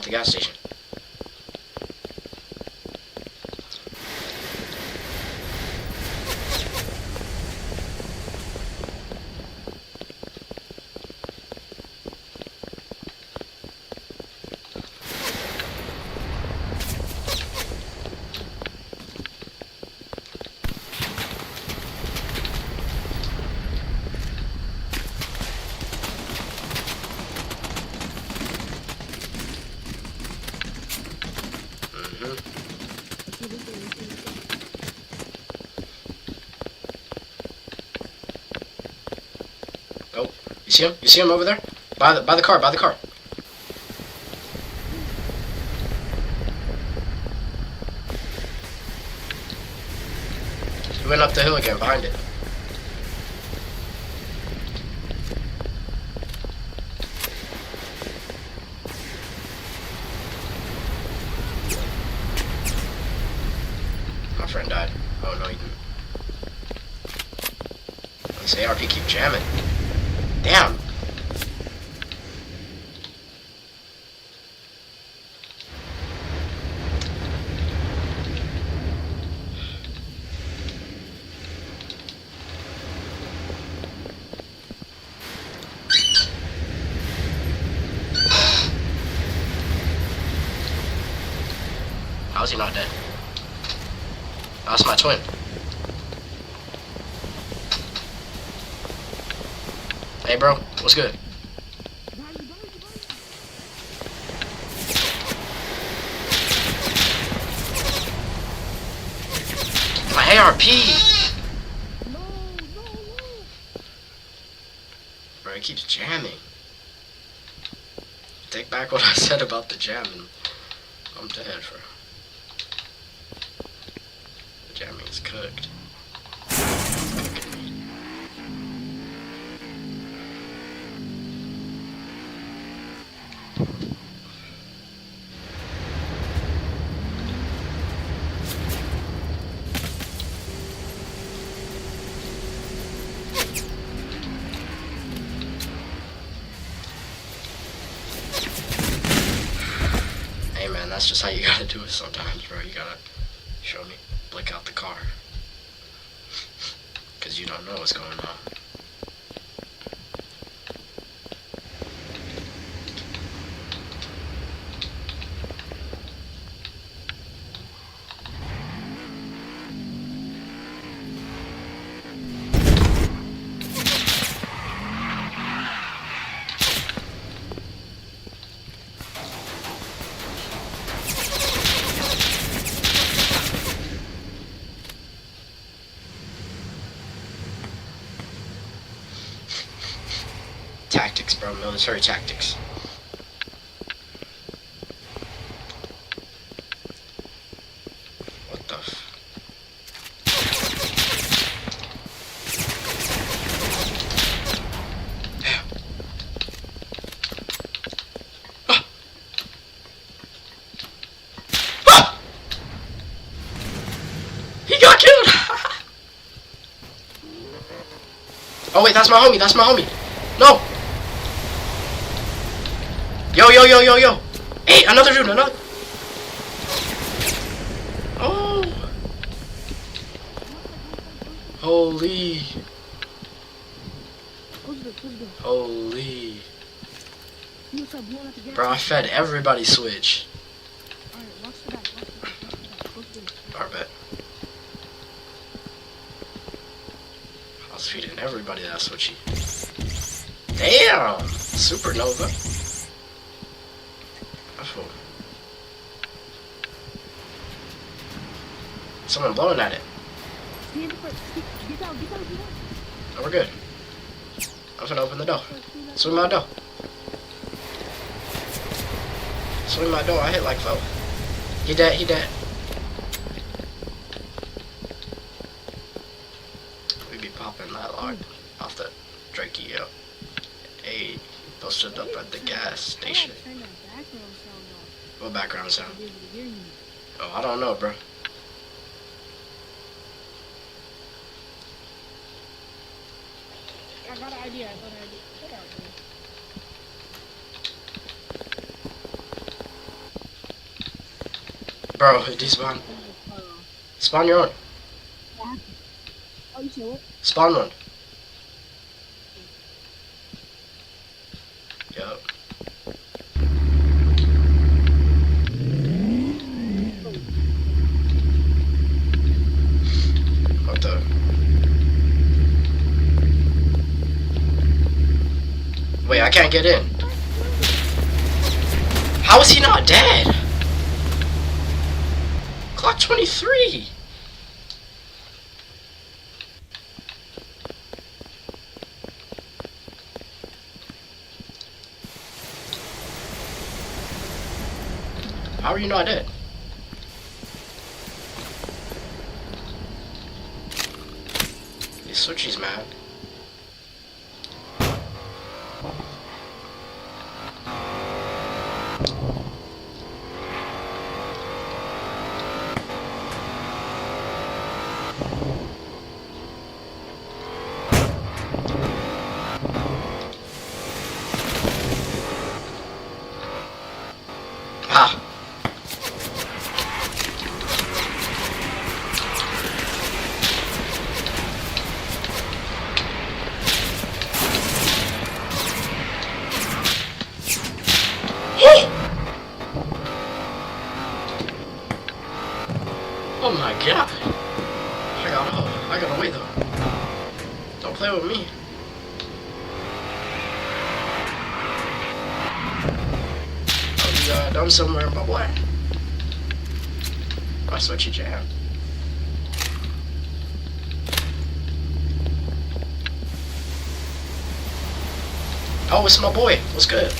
Oh, you see him? You see him over there? By the car. He went up the hill again, behind it. My friend died. Oh no, he didn't. This ARP keep jamming. Damn. How is he not dead? That's my twin. Hey bro, what's good? My ARP! Bro, it keeps jamming. Take back what I said about the jamming. I'm dead, bro. The jamming is cooked. Hey man, that's just how you gotta do it sometimes, bro. You gotta show me, blick out the car. Cause you don't know what's going on. Tactics, bro. Military tactics. What the Damn. Ah. Ah. He got killed! Oh wait, that's my homie, that's my homie. No! Yo, yo, yo, yo, yo! Hey, another dude, another! Oh! Holy! Holy! Bro, I fed everybody Switch. I bet. I was feeding everybody that Switchy. Damn! Supernova. Someone blowing at it. Oh, we're good. I'm gonna open the door. Swing my door. Swing my door. I hit like 4. He dead. He dead. We be popping that log off the Drakey, yo. Hey, posted up at the gas station. What background sound? Oh, I don't know, bro. I got an idea. Bro, despawn. Spawn your own. Oh, you said what? Spawn one. Yup. What the? Wait, I can't get in. How is he not dead? Clock 23. How are you not dead? Switchy's mad. Ah. Oh my god. I got away though. Don't play with me. I'll be done somewhere in my way. I switch your jam. Oh, it's my boy. What's good?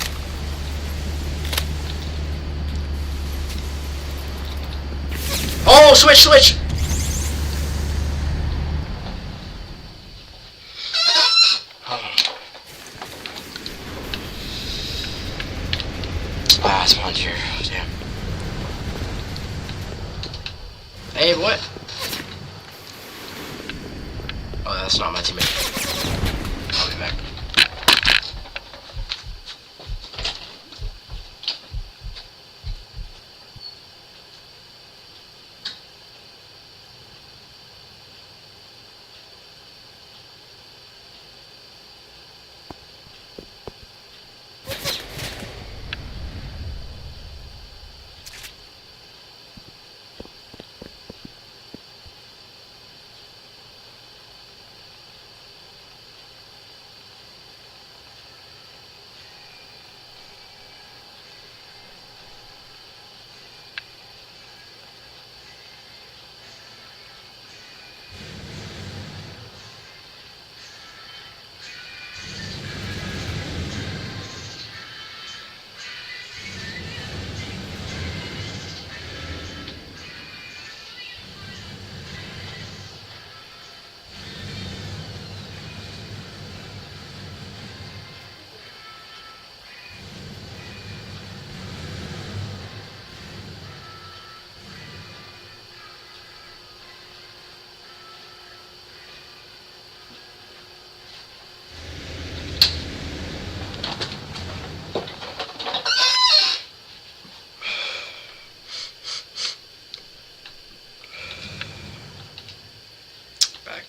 Oh, switch! Ah, spawned here. Damn. Hey, what? Oh, that's not my teammate. I'll be back.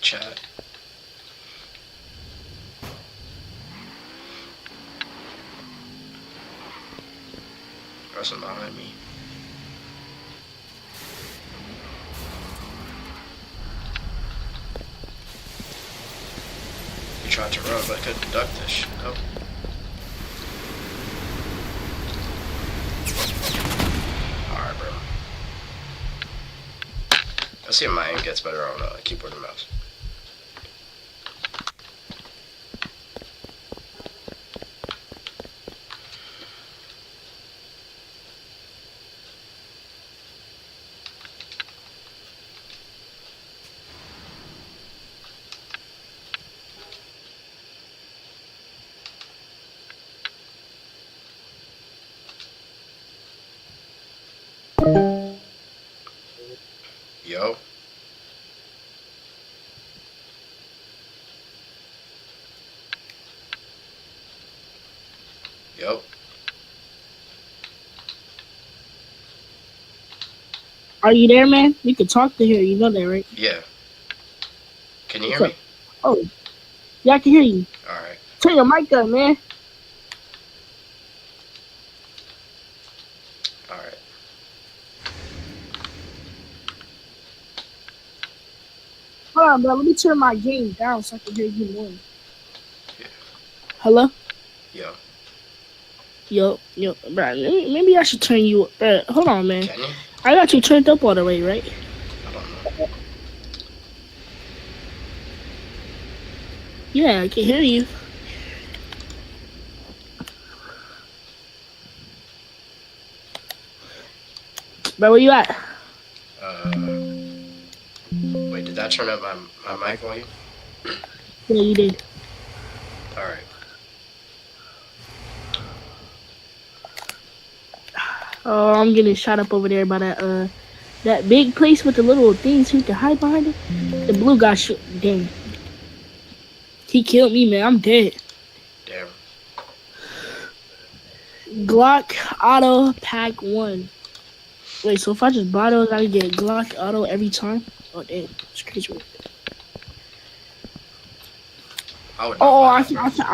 Chat. Person behind me. We tried to run, but I couldn't duck this shit. Oh. Alright, bro. Let's see if my aim gets better on keyboard and mouse. Yo. Yo. Are you there, man? You can talk to her. You know that, right? Yeah. Can you hear me? Oh. Yeah, I can hear you. Alright. Turn your mic up, man. Alright. Hold on, bro. Let me turn my game down so I can hear you more. Yeah. Hello? Yo. Yo, bro. Maybe I should turn you up. Bro, hold on, man. Can you? I got you turned up all the way, right? I don't know. Yeah, I can hear you. Bro, where you at? Wait, did that turn up my mic volume? Yeah, you did. All right. Oh, I'm getting shot up over there by that big place with the little things so you can hide behind it. The blue guy shoot. Damn. He killed me, man. I'm dead. Damn. Glock Auto Pack 1. Wait, so if I just buy those, I can get Glock Auto every time? Oh, damn. It's crazy. Oh, I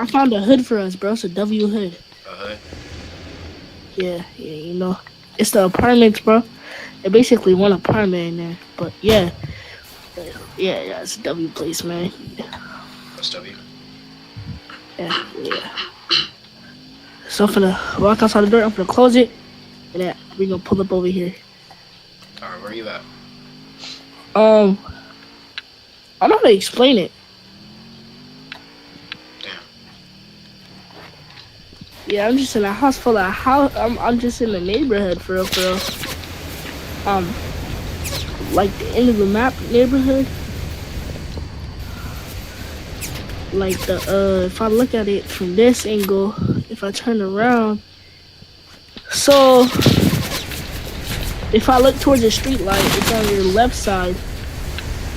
found a hood for us, bro. It's a W hood. A hood? Yeah, you know. It's the apartments, bro. It basically one apartment in there. But, yeah. Yeah, it's a W place, man. What's W? Yeah. So I'm finna walk outside the door. I'm finna close it. And then we're gonna pull up over here. Alright, where are you at? I don't know how to explain it. Yeah, I'm just in a house full of I'm just in the neighborhood for real. Like the end of the map neighborhood. Like if I look at it from this angle, if I turn around, so if I look towards the street light, it's on your left side,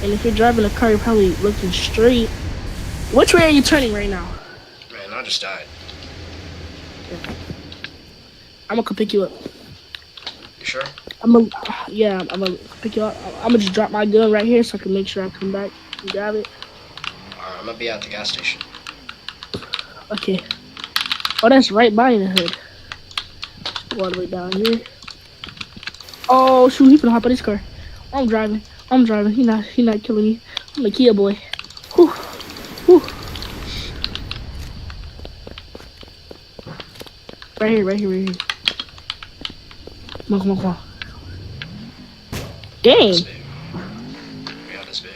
and if you're driving a car, you're probably looking straight. Which way are you turning right now? Man, I just died. I'm gonna come pick you up. You sure? I'm gonna pick you up. I'm gonna just drop my gun right here so I can make sure I come back and grab it. Alright, I'm gonna be at the gas station. Okay. Oh, that's right by the hood. Go all the way down here. Oh shoot, he finna hop on his car. I'm driving. He not killing me. I'm the Kia boy. Whew. Right here. Come on. Dang. We got this big.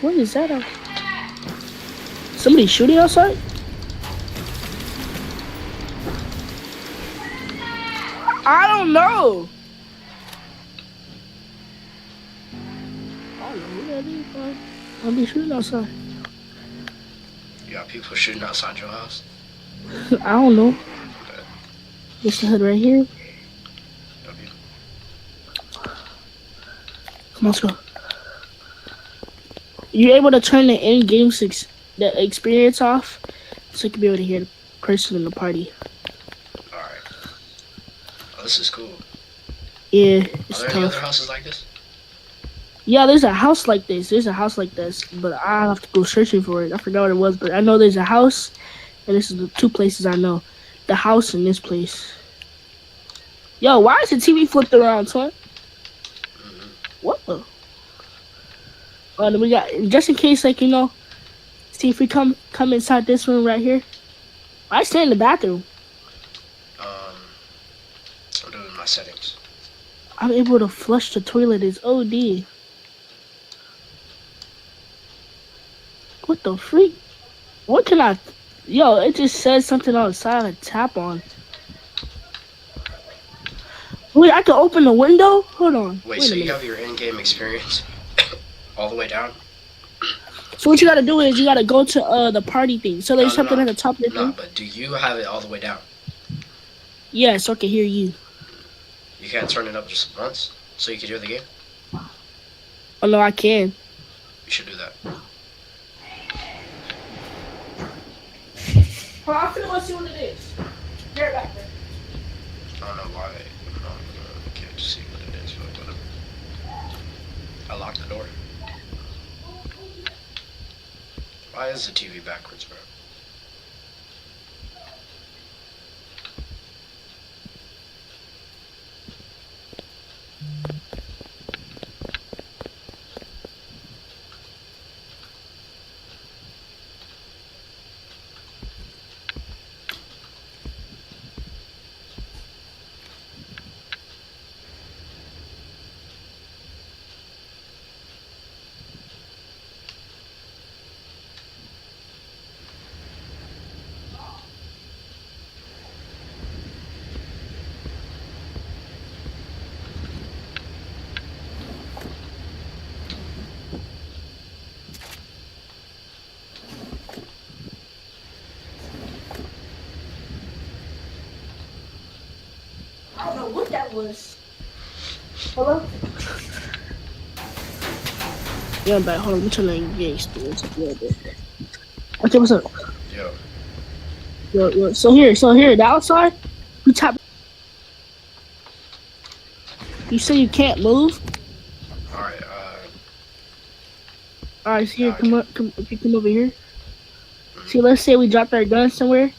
What is that? Somebody shooting outside? I don't know. I don't know who that is, bro. I'll be shooting outside. You got people shooting outside your house? I don't know. This the hood right here. Come on, let's go. You're able to turn the in-game the experience off, so you can be able to hear the person in the party. Alright. Oh, this is cool. Yeah, it's Are there any other houses like this? Yeah, there's a house like this. But I have to go searching for it. I forgot what it was, but I know there's a house, and this is the two places I know. The house and this place. Yo, why is the TV flipped around, son? What the? Then we got, just in case, like, see if we come inside this room right here. I stay in the bathroom. I'm doing my settings. I'm able to flush the toilet. It's OD. What the freak? What can I? Yo, it just says something on the side I tap on. Wait, I can open the window? Hold on. Wait so you have your in-game experience all the way down? So what you gotta do is you gotta go to the party thing. So there's something at the top of the thing. But do you have it all the way down? Yeah, so I can hear you. You can't turn it up just once so you can hear the game? Oh no, I can. You should do that. Oh, I'm finna go see what it is. Get it back there. I don't know why I can't see what it is, but whatever. I locked the door. Why is the TV backwards, bro? that was. Hello? Yeah, I'm back. Hold on, I'm trying to engage this a little bit. Okay, what's up? Yo. So here, the outside, you tap. You say you can't move? Alright, so here, come over here. See, let's say we dropped our gun somewhere.